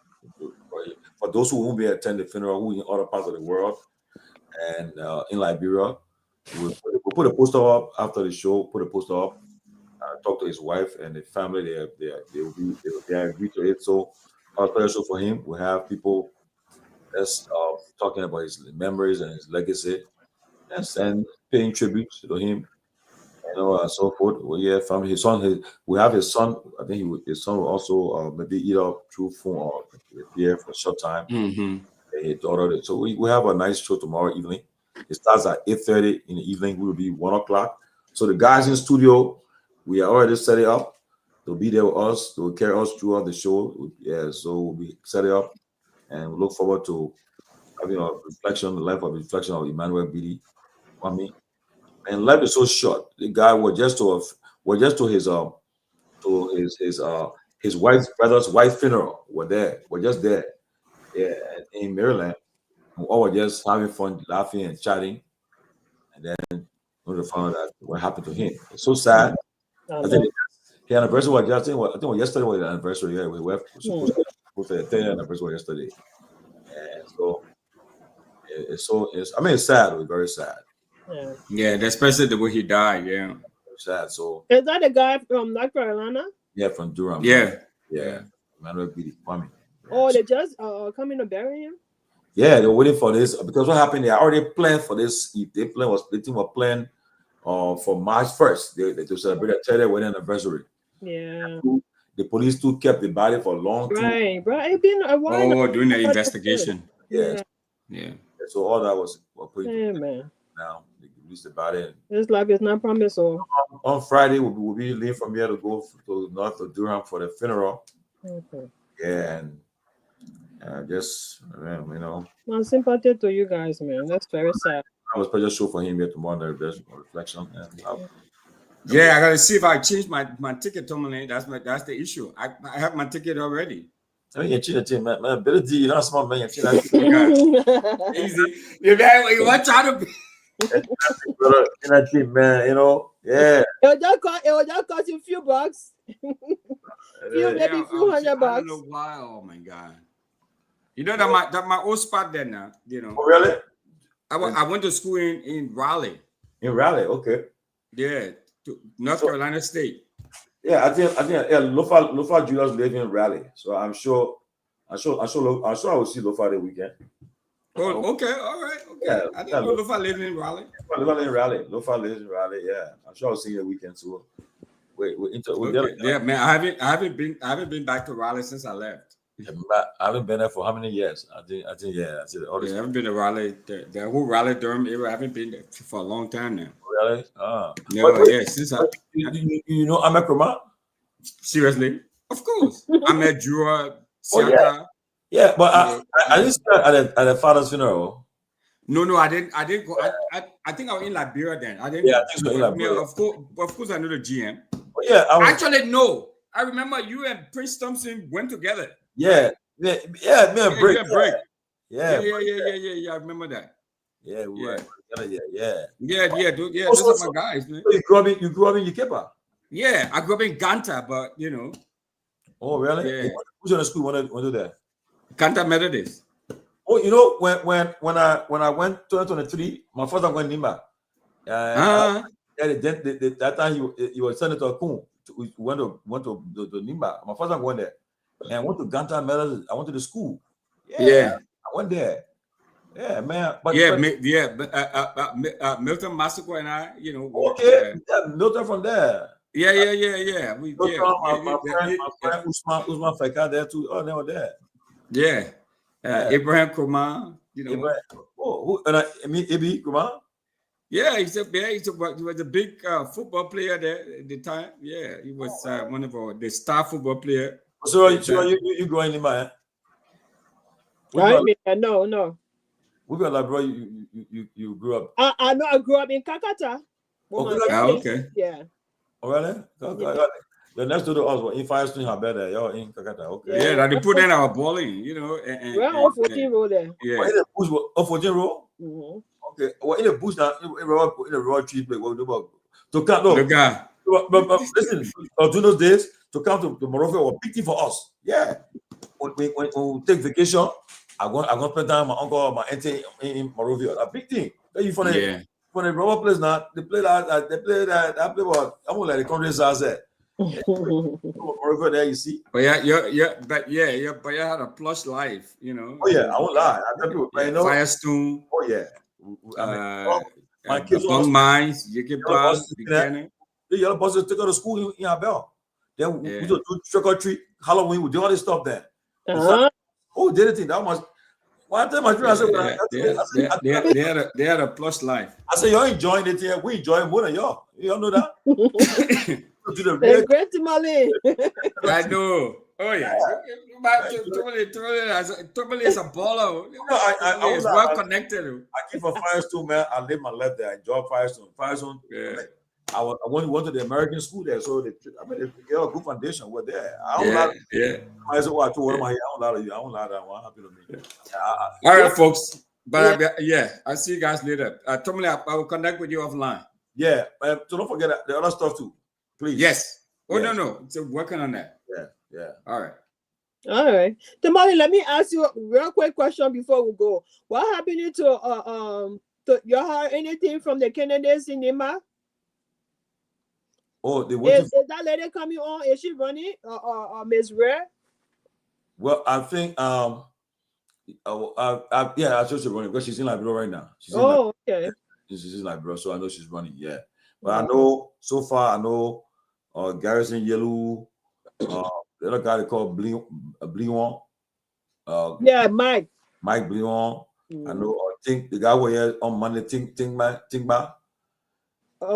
C: For those who won't be attending the funeral, who in other parts of the world and in Liberia, we'll put a poster up after the show. Put a poster up. Talk to his wife and the family. They agree to it. So our special show for him. We have people that's talking about his memories and his legacy, and paying tribute to him. So forth. Well, yeah, family. His son. We have his son. I think his son will also maybe either through phone or appear for a short time. His daughter. So we have a nice show tomorrow evening. It starts at 8:30 in the evening. We will be 1 o'clock. So the guys in studio, we are already set it up. They'll be there with us. They'll carry us throughout the show. Yeah, so we'll be set it up, and we look forward to having a reflection, the life of reflection of Emmanuel Bealded. And life is so short. The guy was just to his wife's brother's wife funeral. We're just there. Yeah, in Maryland. We all were just having fun, laughing and chatting. And then we found out what happened to him. It's so sad. I think the anniversary was just, I think yesterday was the anniversary. Yeah, we were supposed to the 30th anniversary yesterday. And so it's sad. It was very sad.
D: Yeah, especially the way he died. Yeah,
C: sad. So
K: is that a guy from North Carolina?
C: Yeah, from Durham.
D: Yeah.
C: Emmanuel Bealded.
K: Oh, they just coming to bury him?
C: Yeah, they're waiting for this because what happened? They already planned for this. The team was planned for March 1st. They to celebrate a 30th wedding anniversary.
K: Yeah.
C: The police too kept the body for a long time.
K: Right. It's been a while.
D: Oh, doing the investigation.
C: Yeah. So all that was put
K: man.
C: Now they released the body.
K: This life is not promised. So
C: on Friday we'll be leaving from here to go to north of Durham for the funeral.
K: Okay.
C: Yeah, and
K: my sympathy to you guys, man. That's very sad.
C: I was special show for him here tomorrow. The reflection.
D: Yeah, I gotta see if I change my ticket, Tomalin. That's the issue. I have my ticket already.
C: I mean, you man. Ability, you're not smart, man.
D: Easy. You want to be.
C: Man, yeah.
K: It will just cost you a few bucks. Maybe a few $100 bucks.
D: I don't know why. Oh my God. You know that my old spot there now.
C: Oh, really?
D: I went to school in Raleigh.
C: In Raleigh, okay.
D: Yeah, to North Carolina State.
C: Yeah, I think Lofa Julius live in Raleigh, so I'm sure I will see Lofa the weekend.
D: Oh, okay, all right, okay.
C: Yeah,
D: I didn't know Lofa lived in Raleigh.
C: Lofa lives in Raleigh. Yeah, I'm sure I'll see you the weekend too.
D: Yeah, man, I haven't been back to Raleigh since I left.
C: Yeah, I haven't been there for how many years? I think I
D: haven't been to Raleigh. The whole Raleigh Durham area, I haven't been there for a long time now.
C: Really?
D: Since
C: you know Ahmed Krumah?
D: Seriously? Of course. Ahmed Jura,
C: Siaka. Yeah, but I didn't start at the father's funeral.
D: No, I didn't go. I think I was in Liberia then. I didn't.
C: Yeah, I think so in Liberia.
D: Of course, I know the GM.
C: Well, yeah,
D: actually no. I remember you and Prince Thompson went together.
C: Yeah, me and Break. Yeah.
D: I remember that.
C: Yeah, we were together.
D: Yeah. Those are my guys, man.
C: So you grew up in Yukepa?
D: Yeah, I grew up in Ganta, but
C: Oh, really?
D: Yeah.
C: Who's in the school when I do that?
D: Ganta Methodist.
C: Oh, when I went 2023, my first time went Nimba. That time he was Senator Kun. We went to the Nimba. My first time went there. And I went to Ganta Methodist. I went to the school. Yeah. I went there. Yeah, man.
D: Milton Massacre and I,
C: Milton from there.
D: Yeah.
C: My friend Usman Feka there too. Oh, they were there.
D: Yeah. Abraham Krumah,
C: Ibi Krumah?
D: Yeah, he was a big football player there at the time. Yeah, he was one of the star football player.
C: So you growing in my?
K: No.
C: We got like bro, you grew up.
K: I know I grew up in Kakata.
D: Okay.
K: Yeah.
C: Oh, really? You're next to the us. In Firestone, how better? You're in Kakata. Okay.
D: Yeah, that they put in our bowling, you know.
K: We're on 14 road there.
D: Yeah.
C: In the bush, 14 row. Okay. Well, in the bush now, in the road tree, what we do about to count? No. But listen, during those days, to come to Morocco was big thing for us. Yeah. When we take vacation, I'm gonna spend time with my uncle or my auntie in Morovia. A big thing. Then you for the rubber place now, they play that play what almost like the country size there. Morovia there, you see.
D: But but you had a plush life, you know.
C: Oh yeah, I won't lie. I tell people, you know,
D: Firestone.
C: Oh yeah.
D: My kids on mines, you get
C: the yellow buses take out to school in Abel. Then we do trick or treat, Halloween, we do all this stuff there. Oh, did it? That was one time I said,
D: they had a plus life.
C: I said, you're enjoying it here. We enjoy it more than y'all. You all know that?
K: Great Tomalin.
D: I know. Oh yeah. Tomalin is a baller.
C: I
D: was well connected.
C: I keep a Firestone, man. I live my life there. I enjoy Firestone. Firestone. Yeah. I went to the American school there, so they get a good foundation. We're there. I don't lie. I said, "Well, I told one of my, I don't lie to you. I don't lie to that one. Happy to me."
D: All right, folks. But I'll see you guys later. Tomalin, I will connect with you offline.
C: Yeah, so don't forget the other stuff too, please.
D: Yes. Oh no. So working on that.
C: Yeah.
D: All
K: right. Tomalin, let me ask you a real quick question before we go. What happened to you heard anything from the candidates in Nima?
C: Oh, they
K: is that lady coming on? Is she running or Miss Rare?
C: Well, I think I should she's running because she's in Liberia right now.
K: Okay.
C: She's in Liberia, so I know she's running. Yeah, but I know so far I know Garrison Yellow, the other guy they call Blion.
K: Mike
C: Blion. I know. I think the guy was here on Monday. Tingba.
K: I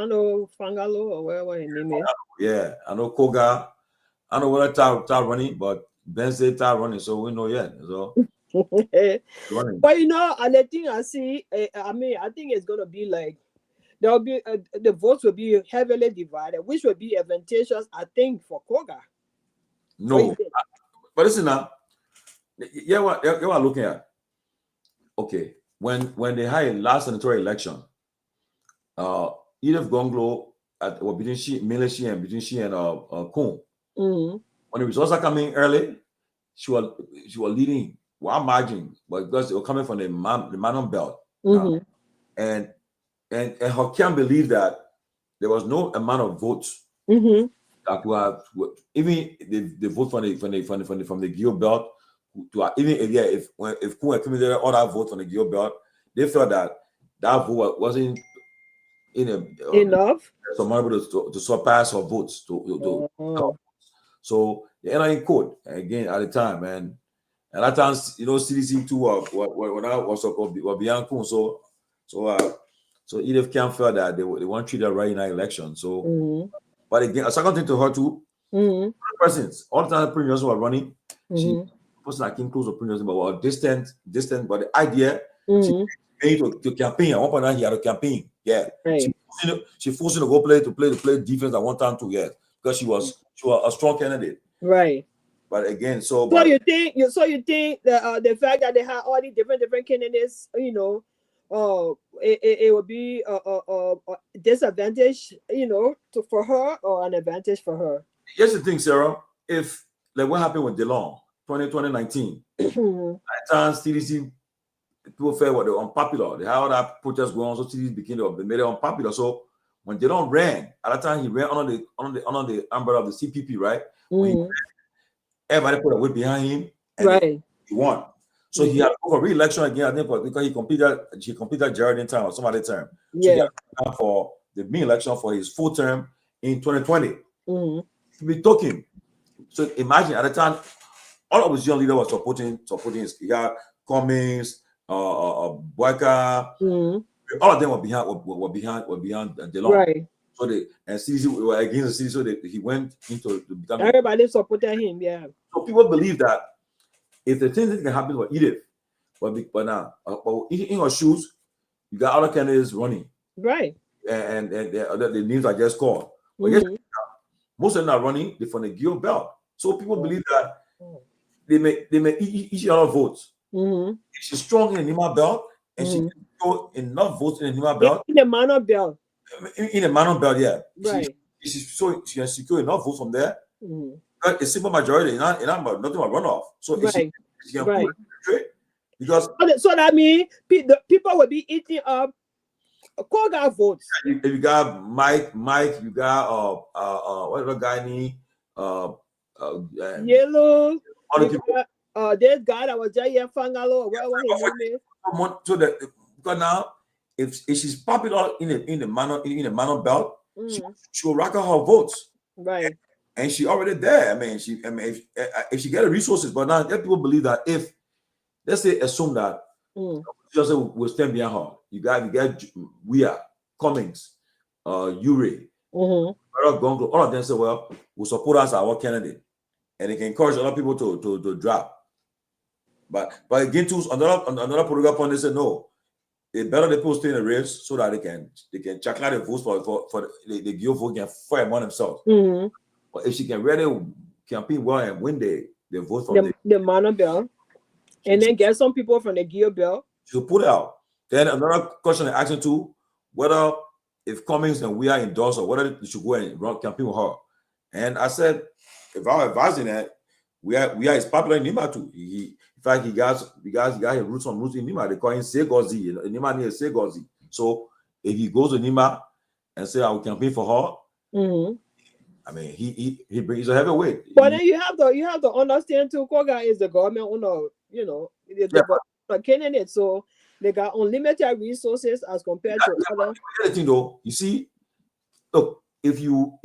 K: know Fangalo or whatever his name is.
C: Yeah, I know Togar. I know what time running, but Ben said time running, so we know yet. So running.
K: But you know, the thing I see, I think it's gonna be like there'll be the votes will be heavily divided, which will be advantageous, I think, for Togar.
C: No, but listen now. Yeah, what you're looking at? Okay, when they had a last senatorial election. Kehleboe Gongloe between she and Kun. When the results are coming early, she was leading one margin, but because they were coming from the Myean belt, and her camp believed that there was no amount of votes that were even the vote from the Geo belt to even if Kun accumulated all that vote from the Geo belt, they felt that vote wasn't
K: enough
C: someone able to surpass her votes so they enter in court again at the time, and at that time, you know, CDC too when I was beyond Kun, so Edith Camp felt that they want to treat her right in that election. So but again, a second thing to her too, persons all the time premiums were running, she person that came close to premiums but were distant, but the idea she made to campaign. At one point he had a campaign. Yeah,
K: right.
C: She forced him to go play defense at one time too. Yeah, because she was a strong candidate.
K: Right.
C: But again,
K: you think that the fact that they had all these different candidates, you know, it would be a disadvantage, you know, for her or an advantage for her?
C: Here's the thing, Sarah. If like what happened with DeLong 2019, at times CDC. People felt what they were unpopular. They had all that protest going on, so cities they made it unpopular. So when they don't ran, at that time he ran under the umbrella of the CPP, right? When everybody put a weight behind him, and he won. So he had to go for re-election again, I think, because he completed Geraldine term or some other term. So he had to go for the main election for his full term in 2020. We took him. So imagine at the time, all of his young leaders were supporting his. He got Cummings, Boyka, All of them were behind the law.
K: Right.
C: So they and CDC were against the CDC, so he went into the becoming.
K: Everybody supported him. Yeah.
C: So people believe that if the thing that can happen for Edith, but now in her shoes, you got other candidates running.
K: Right.
C: And the names I just called. But yes, most of them are running from the Guar belt. So people believe that they may each other votes. If she's strong in the Nima belt and she can throw enough votes in the Nima belt.
K: In the Mano belt.
C: In the Mano belt, yeah.
K: Right.
C: She can secure enough votes from there. But a simple majority, nothing but runoff. So
K: right.
C: she can pull it because
K: so that means the people will be eating up Togar votes.
C: If you got Mike, you got whatever guy need
K: Yellow.
C: Other people.
K: This guy that was just here, Fangalo, or whatever his name is.
C: So that because now, if she's popular in the Mano belt, she will rack up her votes.
K: Right.
C: And she already there. I mean, if she get the resources, but now people believe that if let's say assume that just will stand behind her. You got we are Cummings, Ure, Gongloe, all of them say, well, we support us our candidate, and they can encourage other people to drop. But again, too, another political point, they say no. It's better they people stay in the race so that they can check out the votes for the Guar vote can fight among themselves. But if she can really campaign well and win the vote from
K: the Mano belt, and then get some people from the Guar belt,
C: she'll put it out. Then another question I asked her too, whether if Cummings and we are endorsed or whether you should go and run campaign with her. And I said, if I'm advising that, we are is popular in Nima too. In fact, he got his roots in Nima. They call him Segozi. Nima near Segozi. So if he goes to Nima and say I will campaign for her, I mean he brings a heavy weight.
K: But then you have to understand too, Togar is the government owner, the candidate, so they got unlimited resources as compared to other.
C: The thing though, you see, look, if you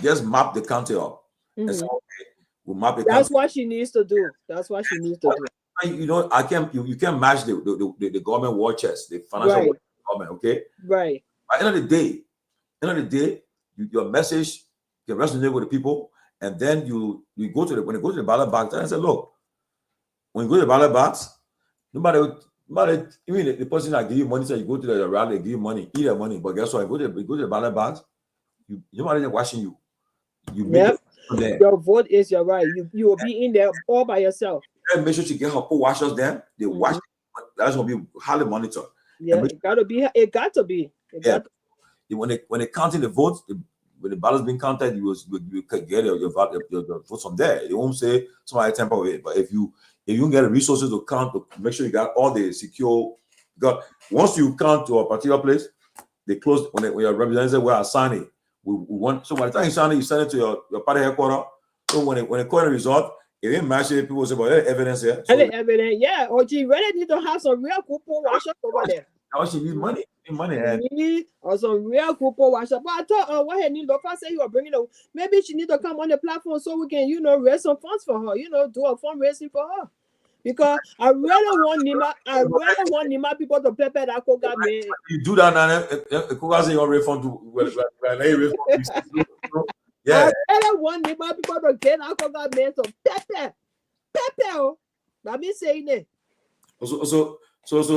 C: just map the country up, and say, okay, we'll map the
K: That's
C: country.
K: what she needs to do. That's what she needs to do.
C: You know, you can't match the government war chest, the financial government, okay?
K: Right.
C: At the end of the day, your message can resonate with the people, and then you go to when you go to the ballot box and say, look, when you go to the ballot box, nobody even the person that give you money, so you go to the rally, they give you money, eat their money. But guess what? You go to the ballot box, nobody watching you. You make it
K: your vote is your right. You will be in there all by yourself.
C: And make sure you get her watchers there. They watch. That's gonna be highly monitored.
K: Yeah, it got to be.
C: When they counting the votes, when the ballots being counted, you could get your votes from there. They won't say somebody tamper with it. But if you don't get the resources to count, to make sure you got all the secure. Because once you count to a particular place, they close when your representatives will assign it. We want, so by the time you send it to your party headquarters. So when they call the result, it didn't match it. People say, "But there's evidence here." So
K: evidence, yeah. Or you really need to have some real people watchers over there.
C: Now she need money.
K: Or some real people watchers. But I thought, what need Lofa say you are bringing up? Maybe she need to come on the platform so we can, raise some funds for her. Do a fundraising for her. Because I really want Nima people to prepare that Togar man.
C: You do that now, Togar say your refund to yeah.
K: I really want Nima people to get that Togar man some pepper. Let me saying it.
C: So you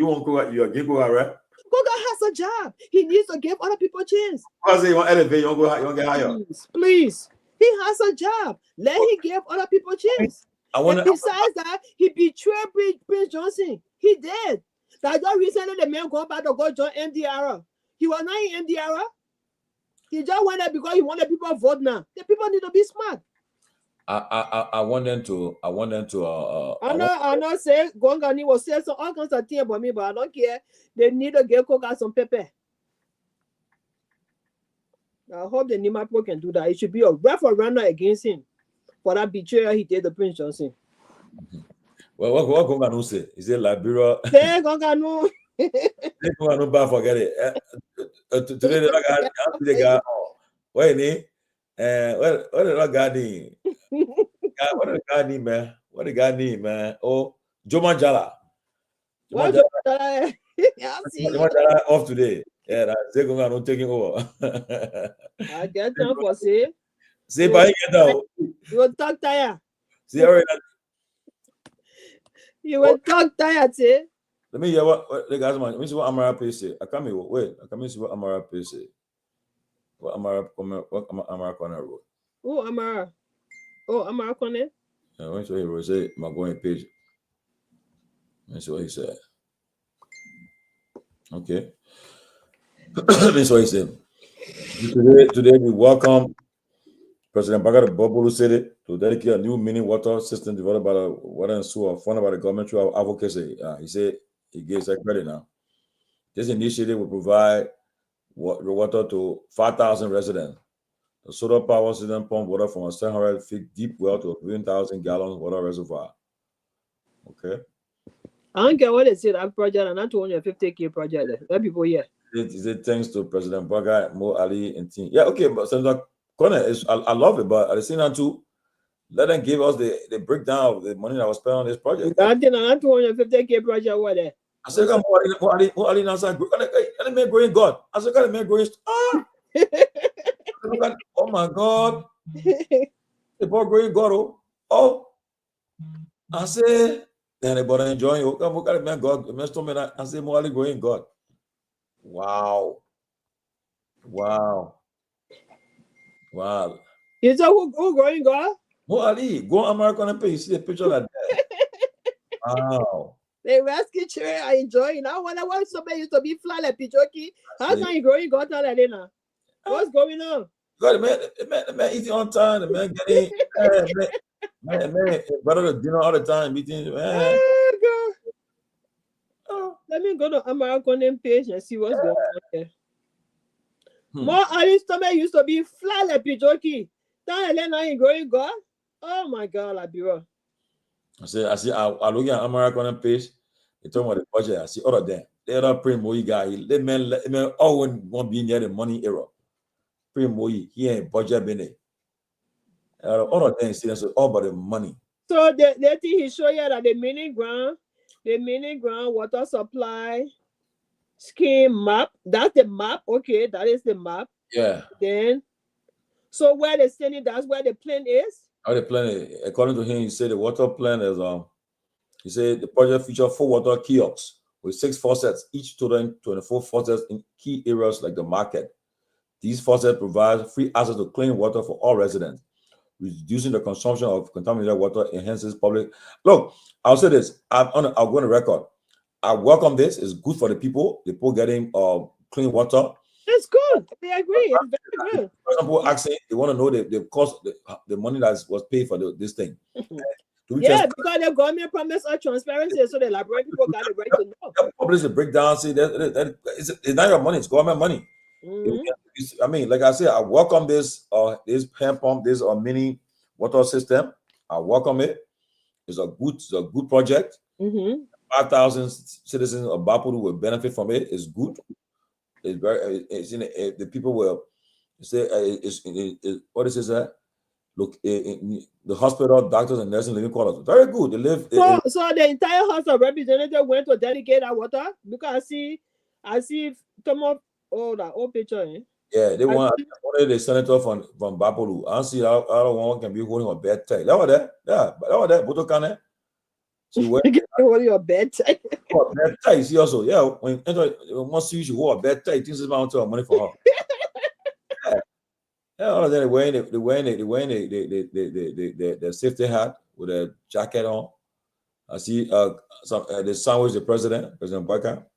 C: want Togar, you give Togar, right?
K: Togar has a job. He needs to give other people a chance.
C: Togar say you want elevate, you want get higher.
K: Please. He has a job. Let him give other people a chance. Besides that, he betrayed Prince Johnson. He did. That's why recently the man go back to go join MDR. He was not in MDR. He just went there because he wanted people to vote now. The people need to be smart.
C: I want them to. I
K: know. Say Gongani will say some all kinds of things about me, but I don't care. They need to get Togar some pepper. I hope the Nima people can do that. It should be a referendum against him for that betrayal he did to Prince Johnson.
C: Well, what Gongano say? Is it Liberia?
K: Hey, Gongano.
C: Gongano, but forget it. Today the guy. Wait, what did that guy need? What did the guy need, man? What did the guy need, man? Oh, Joe Manjala.
K: What
C: You
K: I see.
C: want that off today? Yeah, that's not taking over.
K: I get time for say.
C: See, but you get out.
K: You will talk tired.
C: See, already.
K: You will talk tired, say.
C: Let me hear what the guys man. Let me see what Amara Pay say. I come here. Wait, I come here see what Amara Pay say. What Amara Corner wrote.
K: Oh, Amara. Oh, Amara Corner.
C: Yeah, let me see what he wrote. Say my going page. Let me see what he said. Okay. Let me see what he said. Today we welcome President Baga of Bobolu City to dedicate a new mini water system developed by the water and sewer funded by the government through advocacy. He said he gives that credit now. This initiative will provide water to 5,000 residents. The solar power system pump water from a 700 feet deep well to a 3,000 gallon water reservoir. Okay. I
K: don't care what they say that project and not 250K project. Let people hear.
C: Is it thanks to President Baga, Mo Ali, and team? Yeah, okay, but Senator Corner is I love it, but at the same time too, let them give us the breakdown of the money that was spent on this project.
K: I think not 250K project what there.
C: I said, come Mo Ali now said, let me grow in God. I said, let me grow in oh my God. The boy growing God. Oh, I say, then they bought enjoying you. Come look at man God. I say, Mo Ali growing God. Wow.
K: You saw who going God?
C: Mo Ali, go American and pay. You see the picture like that. Wow.
K: They rescue children are enjoying. I wonder why somebody used to be fly like Pijoki. How's not growing God like that? What's going on?
C: God, the man eating on time, the man getting man, brother dinner all the time, eating.
K: Oh, God. Let me go to American page and see what's going on here. More Ali stomach used to be fly like Pijoki. Then now you growing God. Oh my God, Labira.
C: I look at American page. They talk about the budget. I see all of them. They are pretty Moyi guy. They man all want to be near the money era. Pretty Moyi, he ain't budget bene. All of them see that's all about the money.
K: So the thing he show you that the mini ground water supply scheme map. That's the map. Okay, that is the map.
C: Yeah.
K: Then, so where they send it, that's where the plan is.
C: How the plan? According to him, he said the water plan is He said the project features 4 water kiosks with 6 faucets, each totaling 24 faucets in key areas like the market. These faucets provide free access to clean water for all residents, reducing the consumption of contaminated water, enhances public. Look, I'll say this. I'll go on the record. I welcome this. It's good for the people getting clean water.
K: It's good. I agree. It's very good.
C: For example, asking they want to know the cost, the money that was paid for this thing.
K: Yeah, because the government promised us transparency, so the library people got the right to know.
C: Publish the breakdown. See that it's not your money; it's government money. I mean, like I said, I welcome this hand pump, this mini water system. I welcome it. It's a good project. 5,000 citizens of Bapuru will benefit from it. It's good. It's very. The people will say, what is that? Look, in the hospital, doctors and nursing living quarters. Very good. They live.
K: So the entire House of Representatives went to dedicate that water because I see come up. Oh, that old picture. Eh?
C: Yeah, they want the senator from Bapuru. I see how one can be holding a bad tie. That was that. Yeah, but that was that. Botokane. She went
K: holding a bad tie.
C: Bad tie. See also, yeah. When once you should hold a bad tie, things is bound to have money for her. Yeah, all of them wearing the safety hat with a jacket on. I see the sandwich the President Baker.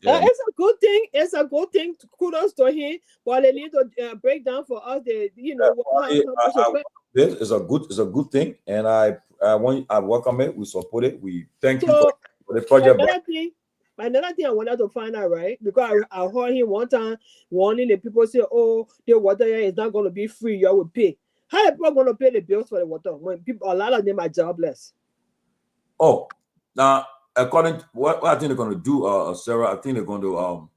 K: Yeah. It's a good thing. It's a good thing. Kudos to him. But they need to break down for us.
C: This is a good thing, and I welcome it. We support it. We thank you for the project.
K: Another thing I wanted to find out, right? Because I heard him one time warning the people say, "Oh, the water here is not going to be free. You will pay." How are people going to pay the bills for the water when a lot of them are jobless?
C: Oh, now according to what I think they're going to do, Sarah, I think they're going to how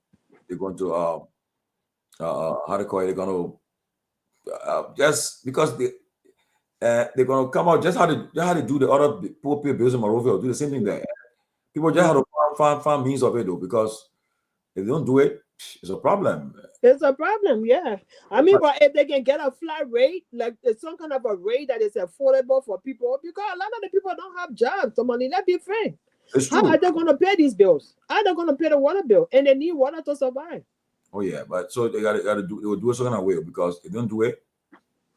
C: to call it? They're going to just because they're going to come out just how to do the other poor bills in Monrovia, do the same thing there. People just have to find means of it though, because if they don't do it, it's a problem.
K: It's a problem, yeah. I mean, but if they can get a flat rate, like some kind of a rate that is affordable for people, because a lot of the people don't have jobs. So money, let's be frank.
C: It's
K: How
C: true.
K: are they going to pay these bills? How are they going to pay the water bill? And they need water to survive.
C: Oh yeah, but so they gotta do. They will do it some kind of way, because if they don't do it,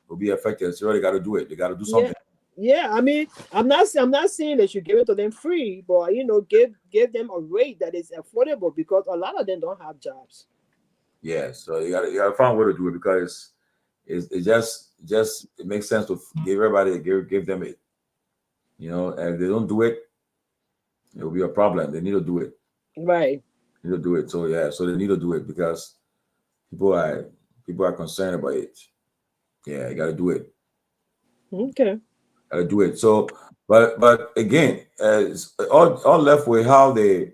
C: will be affected. So they got to do it. They got to do something.
K: Yeah. I mean, I'm not saying they should give it to them free, but give them a rate that is affordable, because a lot of them don't have jobs.
C: Yeah, so you gotta find a way to do it, because it just it makes sense to give everybody give them it. And if they don't do it, it will be a problem. They need to do it.
K: Right.
C: They need to do it. So yeah, so they need to do it, because people are concerned about it. Yeah, you got to do it.
K: Okay.
C: Got to do it. So, but again, it's all left with how they,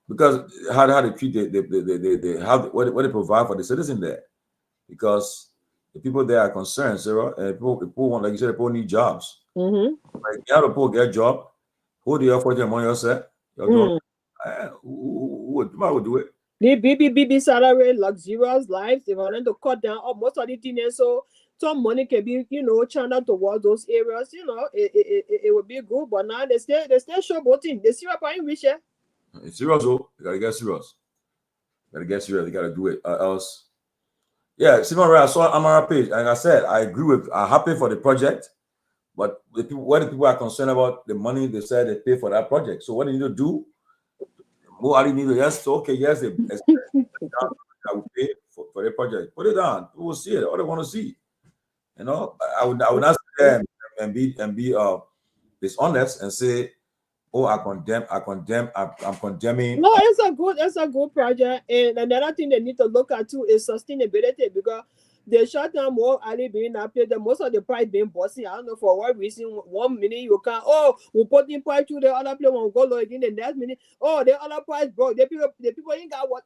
C: because how they treat what they provide for the citizen there, because the people there are concerned, Sarah, and people want, like you said, people need jobs.
K: Mm-hmm.
C: Like you have to people get a job. Who do you offer them money yourself? Who would do it?
K: The BB salary, luxurious lives, they want to cut down most of the things, so some money can be, channeled towards those areas. It would be good, but now they still showboating. They see what I'm rich.
C: It's serious, though. You gotta get serious. You gotta do it. Else, yeah. Simon, I saw Amara page, and like I said, I agree with. I'm happy for the project, but the people are concerned about the money they said they pay for that project. So what do you need to do? More do you need to yes, they will pay for the project. Put it down. We will see it. All they want to see. I would not sit there and be dishonest and say, oh, I'm condemning.
K: No, it's a good project. And another thing they need to look at too is sustainability, because the short term more Ali being not paid, the most of the price being bossy. I don't know for what reason. 1 minute you can we put in price to the other place will go low again. The next minute, the other price broke. The people ain't got what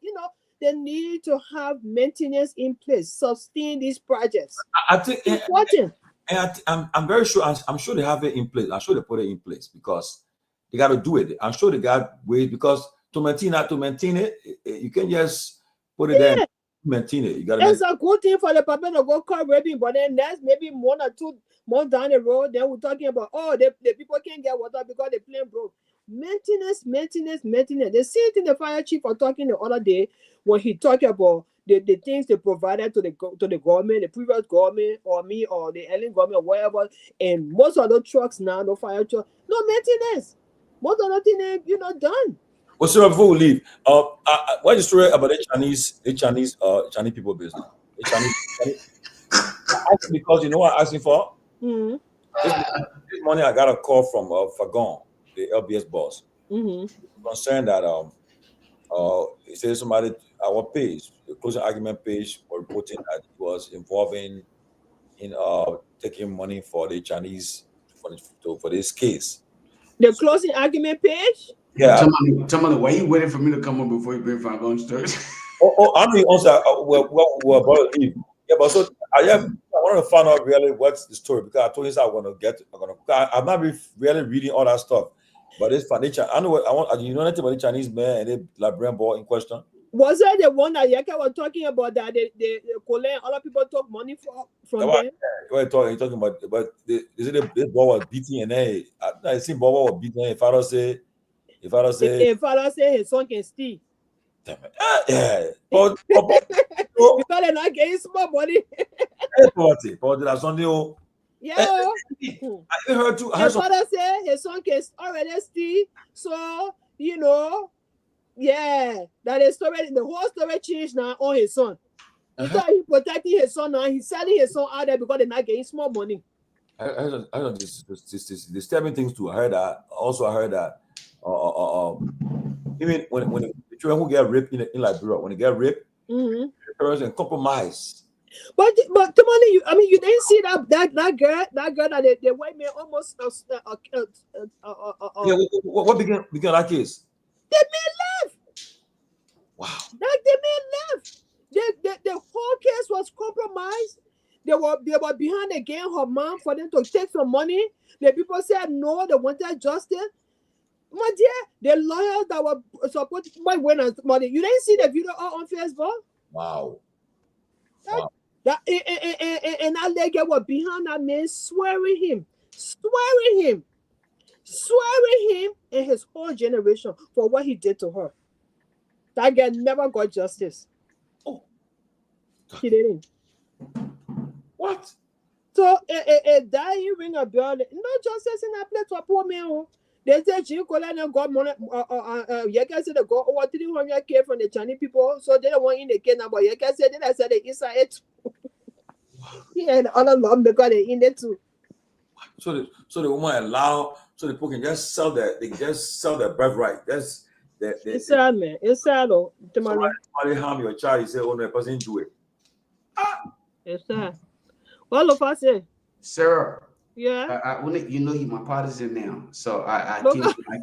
K: they need to have maintenance in place, sustain these projects.
C: I think
K: it's important.
C: And I'm very sure. I'm sure they have it in place. I'm sure they put it in place, because they got to do it. I'm sure they got ways, because to maintain it, you can just put it there. Maintain it. You got to.
K: It's a good thing for the people to go car raping, but then that's maybe 1 or 2 months down the road. Then we're talking about the people can't get water because the plane broke. Maintenance. The same thing the fire chief was talking the other day when he talked about the things they provided to the government, the previous government, or me, or the alien government, or whatever. And most of the trucks now, no fire truck, no maintenance. Most of the things done.
C: Well, sir, before we leave, what is the story about the Chinese people business? The Chinese because you know what I'm asking for?
K: Mm-hmm.
C: This morning I got a call from Fagon, the LBS boss.
K: Mm-hmm.
C: Concerned that he said somebody, our page, the closing argument page, was reporting that he was involving in taking money for the Chinese for this case.
K: The closing argument page?
C: Yeah.
L: Tomalin, why you waiting for me to come on before you bring Fagon's story?
C: I mean, also, we're about to leave. Yeah, but so I want to find out really what's the story, because I told you I'm not really reading all that stuff, but it's funny. I know what I want. You know anything about the Chinese man and the Liberian boy in question?
K: Was that the one that Yaka was talking about, that the collect other people took money from them?
C: What are you talking about? But is it this boy was beating and I see boy was beating. If I don't say
K: his son can steal.
C: Damn it. Yeah. But
K: because they're not getting small money.
C: But that's on the
K: yeah.
C: I heard too.
K: His father said his son can already steal. So that is story. The whole story changed now on his son. He thought he protecting his son now. He's selling his son out there because they're not getting small money.
C: I heard this disturbing things too. I heard that. Even when the children who get raped in Liberia, when they get raped, parents and compromise.
K: But Tomalin, you didn't see that girl that the white man almost
C: what began that case?
K: The man left.
C: Wow.
K: The man left. The whole case was compromised. They were behind again her mom for them to take some money. The people said no, they wanted justice. My dear, the lawyers that were supporting my winners money. You didn't see the video on Facebook?
C: Wow.
K: And that lady was behind that man, swearing him and his whole generation for what he did to her. That guy never got justice.
C: Oh,
K: he didn't.
C: What?
K: So that you ring a bell. No justice in that place for poor man. They said she got money. You can say they got over 300K from the Chinese people, so they don't want in the Kenya. But you can say they said the Israel too. Yeah, and all along because they in there too.
C: So the woman allow so the people can just sell their birthright. That's that.
K: It's sad, man. It's sad, though.
C: Somebody harm your child. You say, "Oh no, the person do it."
K: It's sad. What Lofa say?
L: Sarah.
K: Yeah.
L: I you know, you my partisan now, so I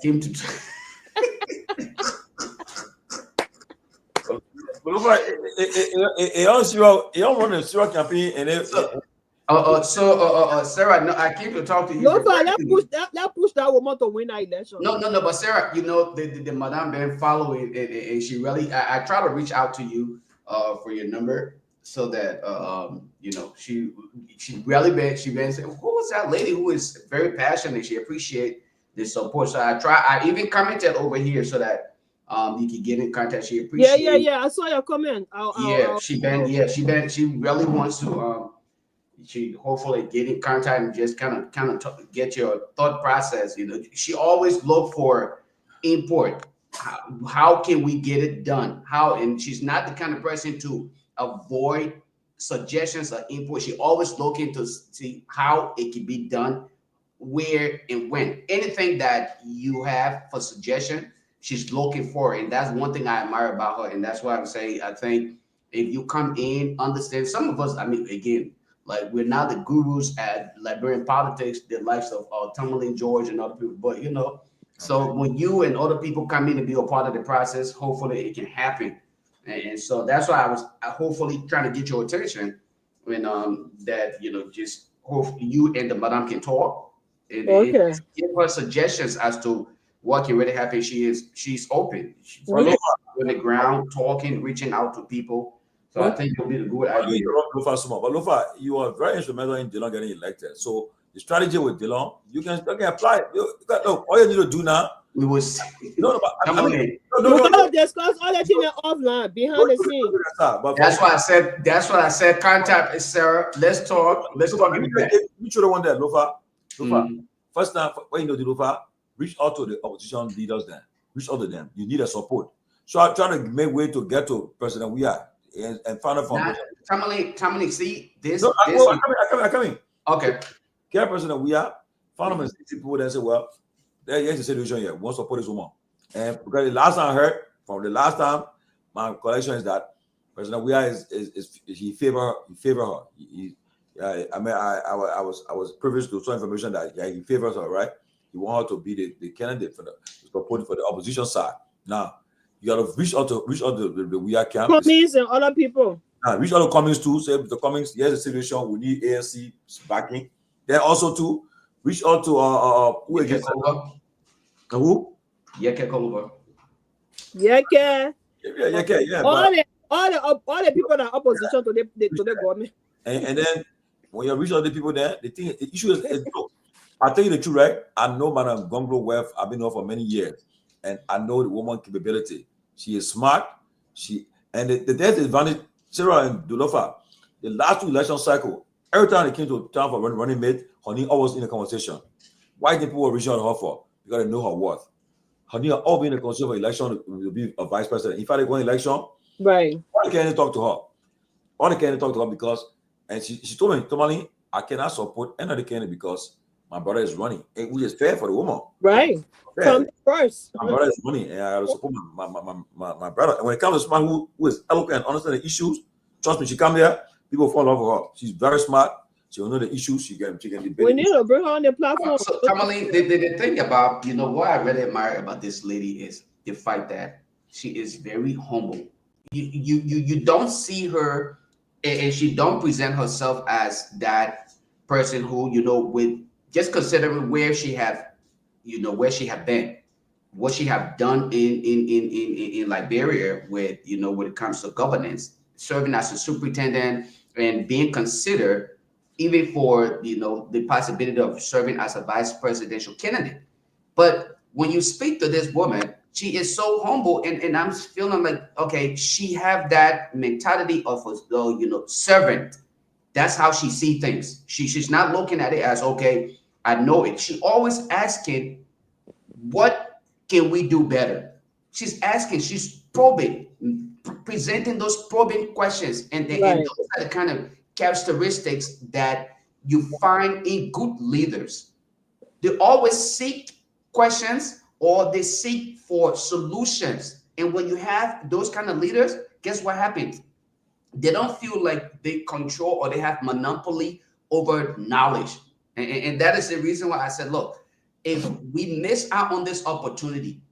L: came to.
C: But Lofa, it also run a serious campaign and it.
L: Sarah, no, I came to talk to you.
K: No, that push that woman to win that election.
L: No, but Sarah, you know, the Madame Ben following, and she really, I try to reach out to you for your number so that you know, she really been saying, who was that lady who is very passionate? She appreciate the support. So I even commented over here so that you can get in contact. She appreciate.
K: Yeah. I saw your comment.
L: She really wants to. She hopefully get in contact and just kind of get your thought process. You know, she always look for input. How can we get it done? And she's not the kind of person to avoid suggestions or input. She always looking to see how it can be done, where and when. Anything that you have for suggestion, she's looking for it. And that's one thing I admire about her. And that's why I'm saying, I think if you come in, understand, some of us, I mean, again, like, we're not the gurus at Liberian politics, the likes of Tomalin, George, and other people. But, you know, so when you and other people come in and be a part of the process, hopefully it can happen. And so that's why I was hopefully trying to get your attention when that, you know, just hope you and the madam can talk and give her suggestions as to what can really happen. She's open. She's on the ground, talking, reaching out to people. So I think it'll be a good idea.
C: But Lofa, you are very instrumental in Dillon getting elected. So the strategy with Dillon, you can apply. All you need to do now.
L: We will see.
K: No. Discuss all the things offline, behind the scenes.
L: That's what I said. Contact Sarah. Let's talk. You
C: should have won that, Lofa. First time, when you know the Lofa, reach out to the opposition leaders then. Reach out to them. You need a support. So I'm trying to make way to get to President Weah. And found out from
L: Tomalin, see this.
C: No, I'm coming.
L: Okay.
C: Care President Weah found him as people that say, well, here's the situation here. We want to support this woman. And because the last time I heard from the last time, my collection is that President Weah he favor her. I was privileged to some information that he favors her, right? He want her to be the candidate for the support for the opposition side. Now, you gotta reach out to the Weah camp.
K: Cummings and other people.
C: Reach out to Cummings too. Say the Cummings, here's the situation. We need ANC backing. Then also to reach out to who again? Who?
L: Kehleboe.
C: Yeah.
K: All the people that are opposition to the government.
C: And then when you reach out to the people there, the issue is I'll tell you the truth, right? I know Madam Gongloe Wealth. I've been here for many years. And I know the woman's capability. She is smart. And the disadvantage, Sarah and Lofa, the last 2 election cycle, every time they came to town for running mate, Honey always in the conversation. Why did people reach out to her for? Because they know her worth. Honey all be in the conversation for election to be a vice president. If I go in election,
K: right?
C: Why can't they talk to her? Why can't they talk to her? Because, and she told me, Tomalin, I cannot support any of the candidate because my brother is running, which is fair for the woman.
K: Right. Come first.
C: My brother is running, and I gotta support my brother. And when it comes to someone who is eloquent and understand the issues, trust me, she come there, people fall in love with her. She's very smart. She will know the issues. She can debate.
K: We need to bring her on the platform.
L: So, Tomalin, the thing about, you know, what I really admire about this lady is the fact that she is very humble. You don't see her, and she don't present herself as that person who, you know, with just considering where she have been, what she have done in Liberia with, you know, when it comes to governance, serving as a superintendent and being considered even for, you know, the possibility of serving as a vice presidential candidate. But when you speak to this woman, she is so humble, and I'm feeling like, okay, she have that mentality of a, you know, servant. That's how she see things. She's not looking at it as, okay, I know it. She always asking, what can we do better? She's asking, she's probing, presenting those probing questions, and those are the kind of characteristics that you find in good leaders. They always seek questions, or they seek for solutions. And when you have those kind of leaders, guess what happens? They don't feel like they control or they have monopoly over knowledge. And that is the reason why I said, look, if we miss out on this opportunity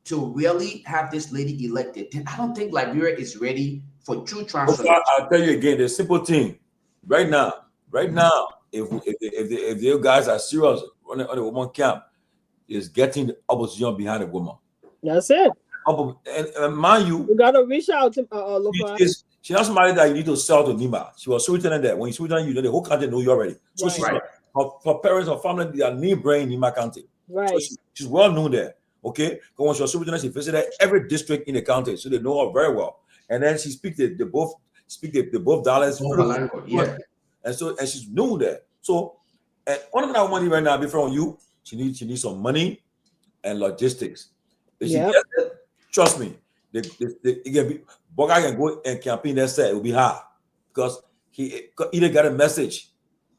L: to really have this lady elected, then I don't think Liberia is ready for true transformation.
C: I'll tell you again, the simple thing. Right now, if the guys are serious on the woman camp, is getting the opposition behind the woman.
K: That's it.
C: And mind you,
K: you gotta reach out to Lofa.
C: She's not somebody that you need to sell to Nima. She was superintendent there. When you superintendent, you know the whole country know you already. So she's her parents, her family, they are knee brain in Nima County.
K: Right.
C: So she's well known there. Okay. But when she was superintendent, she visited every district in the county, so they know her very well. And then she speaks the both dialects.
L: Yeah.
C: And she's new there. So one thing I want right now, before you, she needs some money and logistics. If she gets it, trust me, Boga can go and campaign that set. It will be hard because he either got a message,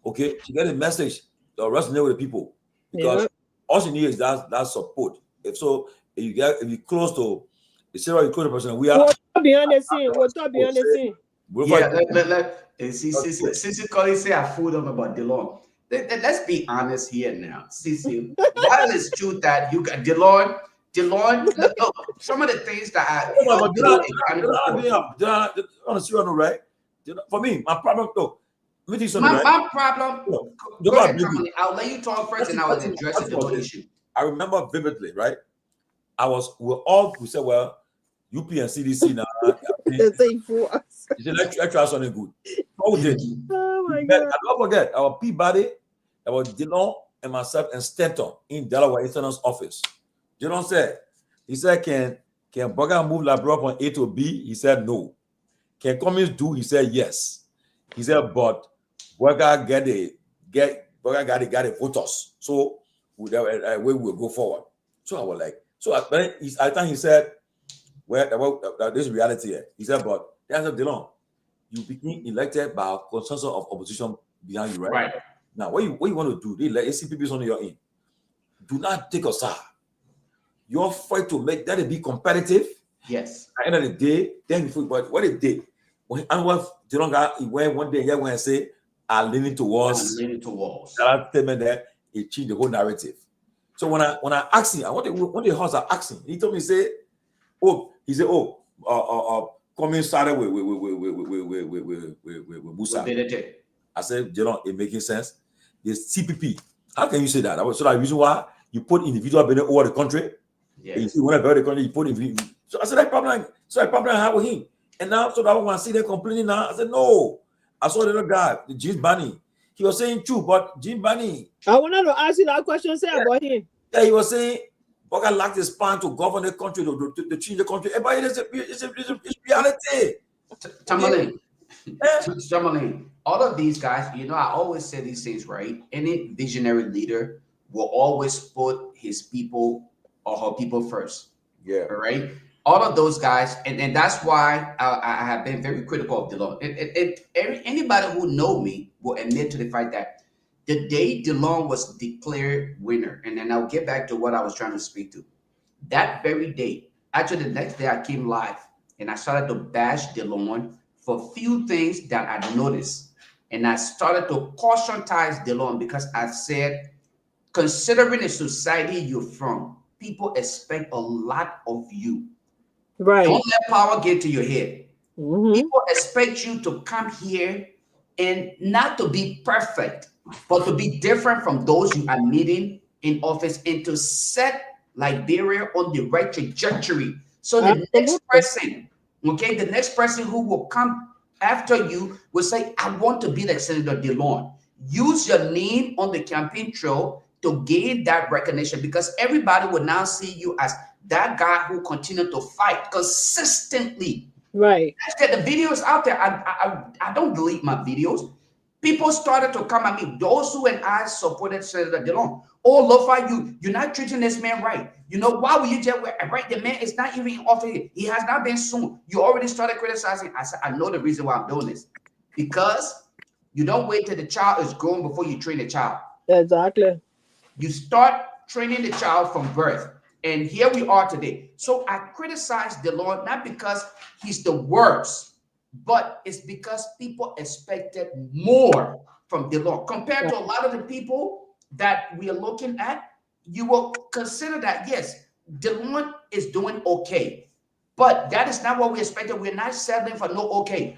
C: okay? She got a message that resonate with the people because all she needs is that support. If you close to the serial close person, we are.
K: We'll talk behind the scene. We'll talk behind the scene.
L: Yeah, since you call it, say I fooled them about DeLon. Let's be honest here now, Sissy. While it's true that you got DeLon, some of the things that
C: right? For me, my problem though. Let me tell you something.
L: My problem. Go ahead, I'll let you talk first, and I will address the issue.
C: I remember vividly, right? We said, well, UP and CDC now. He said, let's try something good. What we did?
K: Oh my God!
C: I don't forget our Peabody, our Dillon, and myself and Stanton in Delaware Internal's office. Dillon said, can Boga move Liberia from A to B? He said no. Can Cummings do? He said yes. He said, but Boga got the voters. So we will go forward. So I was like, I think he said, well, this is reality here. He said, but the answer Dillon, you became elected by a consensus of opposition behind you, right?
L: Right.
C: Now, what you want to do? They let ACPP on your in. Do not take a side. You're fight to make that be competitive.
L: Yes.
C: At the end of the day, then but what it did when Dillon got, he went one day, he went and say, I'm leaning towards. That statement there, it changed the whole narrative. So when I asked him, what the house are asking, he told me, coming started with Musa. I said, Dillon, it making sense. The CPP. How can you say that? So that reason why you put individual benefit over the country.
L: Yes.
C: You see, when I the country, you put individual. So I said that problem. So I problem I have with him. And now, so that when I see them complaining now, I said no. I saw the other guy, the Jim Bunny. He was saying true, but Jim Bunny.
K: I wanted to ask you that question. Say about him.
C: Yeah, he was saying Boga lacked the span to govern the country, to change the country. But it's reality.
L: Tomalin, all of these guys, I always say these things, right? Any visionary leader will always put his people or her people first.
C: Yeah.
L: All right. All of those guys, and that's why I have been very critical of Dillon. Anybody who know me will admit to the fact that the day Dillon was declared winner, and then I'll get back to what I was trying to speak to. That very day, actually the next day I came live and I started to bash Dillon for a few things that I noticed. And I started to cautiontize Dillon because I said, considering the society you're from, people expect a lot of you.
K: Right.
L: Don't let power get to your head.
K: Mm-hmm.
L: People expect you to come here and not to be perfect, but to be different from those you are meeting in office and to set Liberia on the right trajectory. So the next person, okay, the next person who will come after you will say, I want to be like Senator DeLon. Use your name on the campaign trail to gain that recognition, because everybody will now see you as that guy who continued to fight consistently.
K: Right.
L: The videos out there, I don't delete my videos. People started to come at me. Those who and I supported Senator DeLon. Oh, Lofa, you're not treating this man right. You know, why would you just right? The man is not even in office. He has not been soon. You already started criticizing. I said, I know the reason why I'm doing this. Because you don't wait till the child is grown before you train the child.
K: Exactly.
L: You start training the child from birth. And here we are today. So I criticize the Lord, not because he's the worst, but it's because people expected more from the Lord. Compared to a lot of the people that we are looking at, you will consider that, yes, the Lord is doing okay. But that is not what we expected. We're not settling for no okay.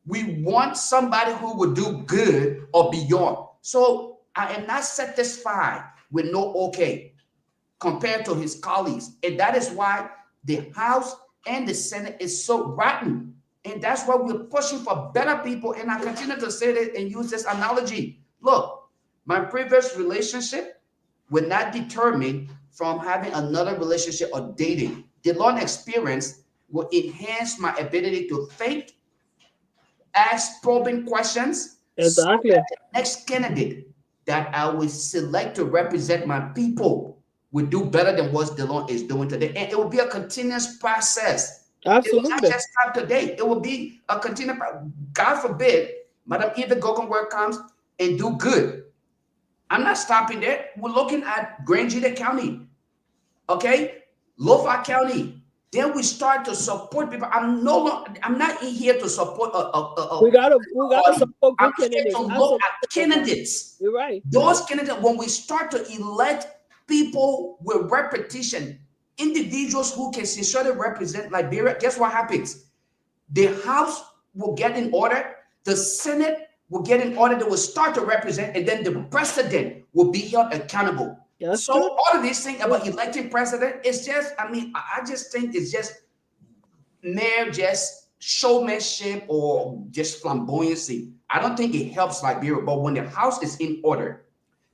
L: We want somebody who will do good or beyond. So I am not satisfied with no okay compared to his colleagues. And that is why the House and the Senate is so rotten. And that's why we're pushing for better people. And I continue to say that and use this analogy. Look, my previous relationship will not deter me from having another relationship or dating. The long experience will enhance my ability to think, ask probing questions.
K: Exactly.
L: So that the next candidate that I will select to represent my people will do better than what DeLon is doing today. And it will be a continuous process.
K: Absolutely.
L: It will not just stop today. It will be a continuous, God forbid, Madam Eva Gongloe comes and do good. I'm not stopping there. We're looking at Grand Gita County, okay? Lofa County. Then we start to support people. I'm not in here to support
K: we gotta support good
L: I'm here
K: candidates.
L: to look at candidates.
K: You're right.
L: Those candidates, when we start to elect people with repetition, individuals who can sincerely represent Liberia, guess what happens? The House will get in order, the Senate will get in order, they will start to represent, and then the president will be held accountable.
K: That's
L: so
K: true.
L: all of these things about electing president, it's just, I just think it's just mere just showmanship or just flamboyancy. I don't think it helps Liberia, but when the House is in order,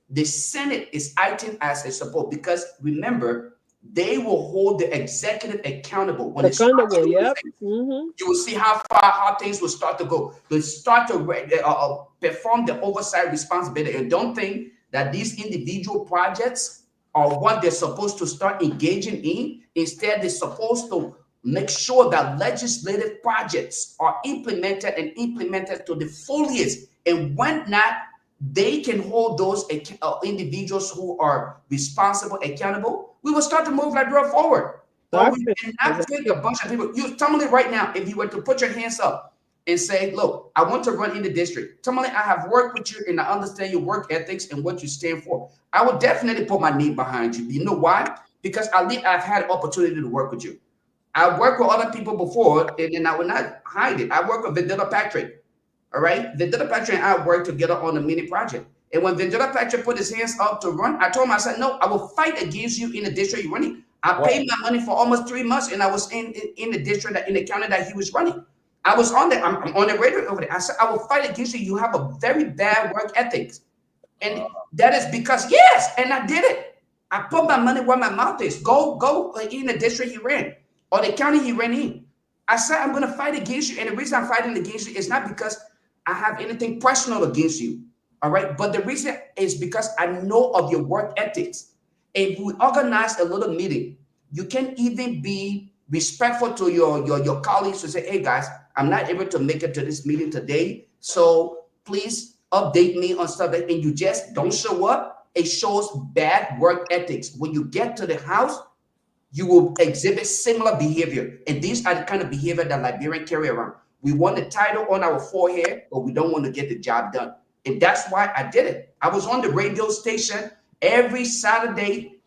L: the Senate is acting as a support, because remember, they will hold the executive accountable. When
K: accountable, yep.
L: You will see how things will start to go. They start to perform the oversight responsibility. And don't think that these individual projects are what they're supposed to start engaging in. Instead, they're supposed to make sure that legislative projects are implemented to the fullest. And when not, they can hold those individuals who are responsible accountable. We will start to move Liberia forward. But we cannot take a bunch of people. You tell me right now, if you were to put your hands up and say, look, I want to run in the district. Tell me, I have worked with you and I understand your work ethics and what you stand for. I would definitely put my name behind you. You know why? Because at least I've had an opportunity to work with you. I worked with other people before, and I will not hide it. I worked with Vendetta Patrick. All right, Vendetta Patrick and I worked together on a mini project. And when Vendetta Patrick put his hands up to run, I told him, I said, no, I will fight against you in the district you're running. I paid my money for almost 3 months, and I was in the district, in the county that he was running. I was on there. I'm on the radio over there. I said, I will fight against you. You have a very bad work ethics. And that is because, yes, and I did it. I put my money where my mouth is. Go in the district he ran or the county he ran in. I said, I'm going to fight against you. And the reason I'm fighting against you is not because I have anything personal against you. All right. But the reason is because I know of your work ethics. If we organize a little meeting, you can even be respectful to your colleagues to say, hey, guys, I'm not able to make it to this meeting today. So please update me on stuff. And you just don't show up. It shows bad work ethics. When you get to the House, you will exhibit similar behavior. And these are the kind of behavior that Liberians carry around. We want the title on our forehead, but we don't want to get the job done. And that's why I did it. I was on the radio station every Saturday,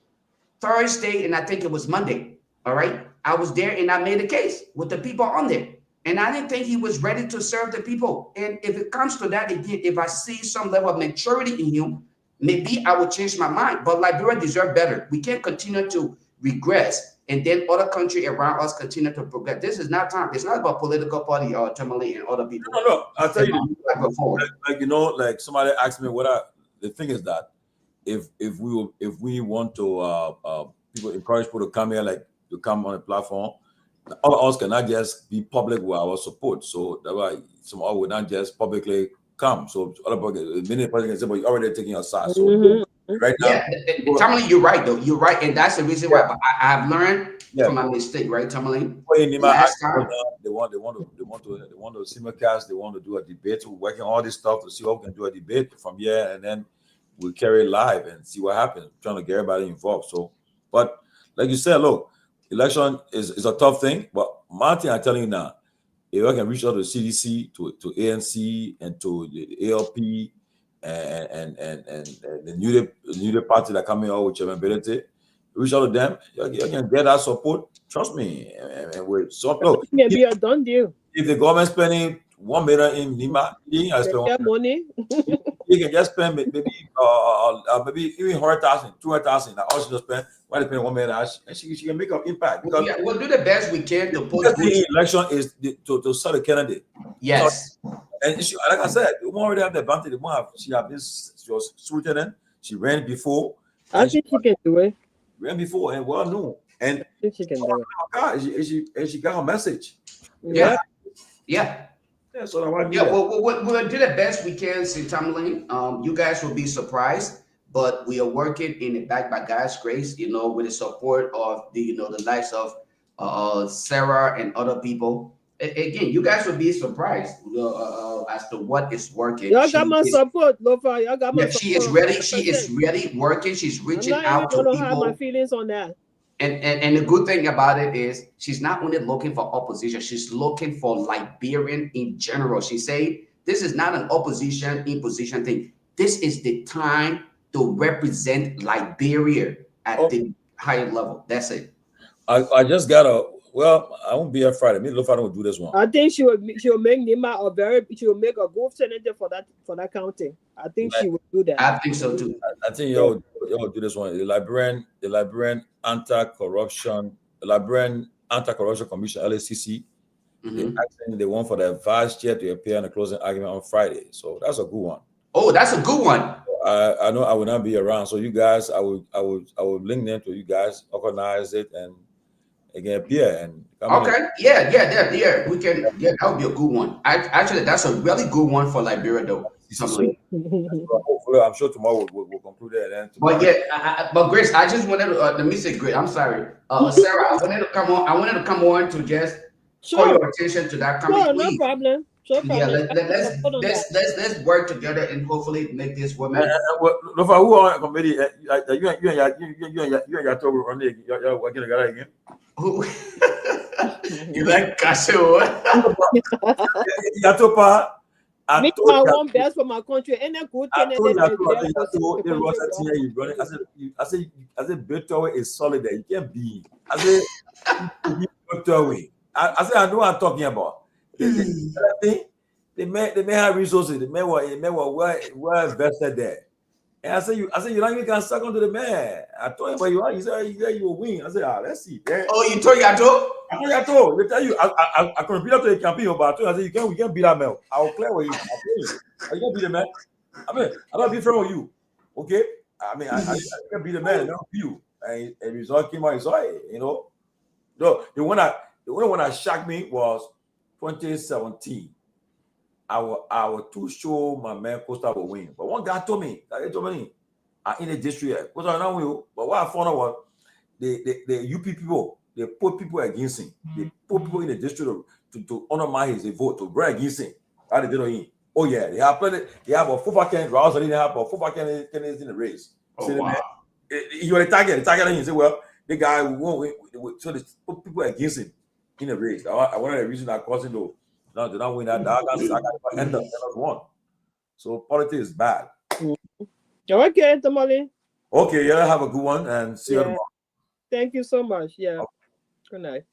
L: Thursday, and I think it was Monday. All right. I was there and I made a case with the people on there. And I didn't think he was ready to serve the people. And if it comes to that, again, if I see some level of maturity in him, maybe I will change my mind. But Liberia deserves better. We can't continue to regress, and then other countries around us continue to progress. This is not time. It's not about political party or Tomalin and other people.
C: No, I'll tell you,
L: like
C: you know, like somebody asked me the thing is that if we want to people encourage people to come here, like to come on a platform, all of us cannot just be public with our support. So that's why some of us will not just publicly come. So other many people can say, but you're already taking your side. So right now,
L: Tomalin, you're right though. You're right, and that's the reason why. But I have learned from my mistake, right, Tomalin? Last time
C: they want to simulcast. They want to do a debate. We're working all this stuff to see how we can do a debate from here, and then we carry it live and see what happens. Trying to get everybody involved. So, but like you said, look, election is a tough thing. But Martin, I'm telling you now, if I can reach out to CDC, to ANC, and to the ALP, and the new party that coming out with chairmanability, reach out to them. You can get that support. Trust me. And with so look,
K: be a done deal.
C: If the government spending $1 million in Lima,
K: money.
C: You can just spend maybe even 100,000, 200,000. All she just spend. Why they spend $1 million? And she can make an impact. Because
L: we'll do the best we can to put
C: the election is to set a candidate.
L: Yes.
C: And she, like I said, the woman already have the advantage. The woman she was lieutenant. She ran before.
K: I think she can do it.
C: Ran before and well known. And
K: I think she can do it.
C: God, she got her message.
L: Yeah.
C: Yeah, so
L: we'll do the best we can, Tomalin. You guys will be surprised, but we are working in the back by God's grace, you know, with the support of the likes of Sarah and other people. Again, you guys will be surprised as to what is working.
K: Y'all got my support, Lofa. Y'all got my support.
L: She is ready. She is really working. She's reaching out to people.
K: I don't have my feelings on that.
L: And the good thing about it is she's not only looking for opposition, she's looking for Liberian in general. She said this is not an opposition imposition thing. This is the time to represent Liberia at the higher level. That's it.
C: I just got I won't be here Friday. Maybe if I don't do this one.
K: I think she will make Nima she will make a good senator for that county. I think she will do that.
L: I think so too.
C: I think y'all do this one. The Liberian Anti-Corruption Commission, LACC. They want for the vice chair to appear in the closing argument on Friday. So that's a good one.
L: Oh, that's a good one.
C: I know I will not be around. So you guys, I will link them to you guys, organize it, and again appear and come in.
L: Yeah. We can. Yeah, that would be a good one. Actually, that's a really good one for Liberia, though.
C: Hopefully, I'm sure tomorrow we'll conclude it.
L: But Grace, I just wanted to let me say, Grace. I'm sorry, Sarah. I wanted to come on to just call your attention to that comment.
K: Sure, no problem.
L: Yeah, let's work together and hopefully make this woman.
C: Lofa, who on committee? You and your Togar on there. You're working together again.
L: Who? You like Casio?
C: Yatopa.
K: Me, I want best for my country. Any good thing.
J: I said, Bealded is solid there. You can't be. I said, Bealded. I said, I know what I'm talking about. They may have resources. They may well invested there. And I said, you don't even can suck onto the man. I told him, but you are. He said, you will win. I said, let's see.
L: Oh, you told Yato?
J: I told. They tell you, I can beat up to the campaign, but I told you, I said, we can't beat that man. I will clear with you. I tell you, I can't beat the man. I mean, I'm not be friend with you. Okay? I mean, I can't beat the man. I don't beat you. And the result came out. He saw it, you know. The one that shocked me was 2017. I was too sure my man Costa will win. But one guy told me, in the district, Costa will not win. But what I found out was the UP people, they put people against him. They put people in the district to undermine his vote, to brag against him. How they did on him. Oh yeah, they have a football candidate, Rouse, they have a football candidate in the race.
L: Oh, so wow.
J: You're the target, and he said, well, the guy won't win. So they put people against him in the race. I one of the reasons that caused him to not win that. That end up one. So politics is bad.
K: Okay, Tomalin.
J: Okay, yeah, have a good one and see you tomorrow.
K: Thank you so much. Yeah. Good night.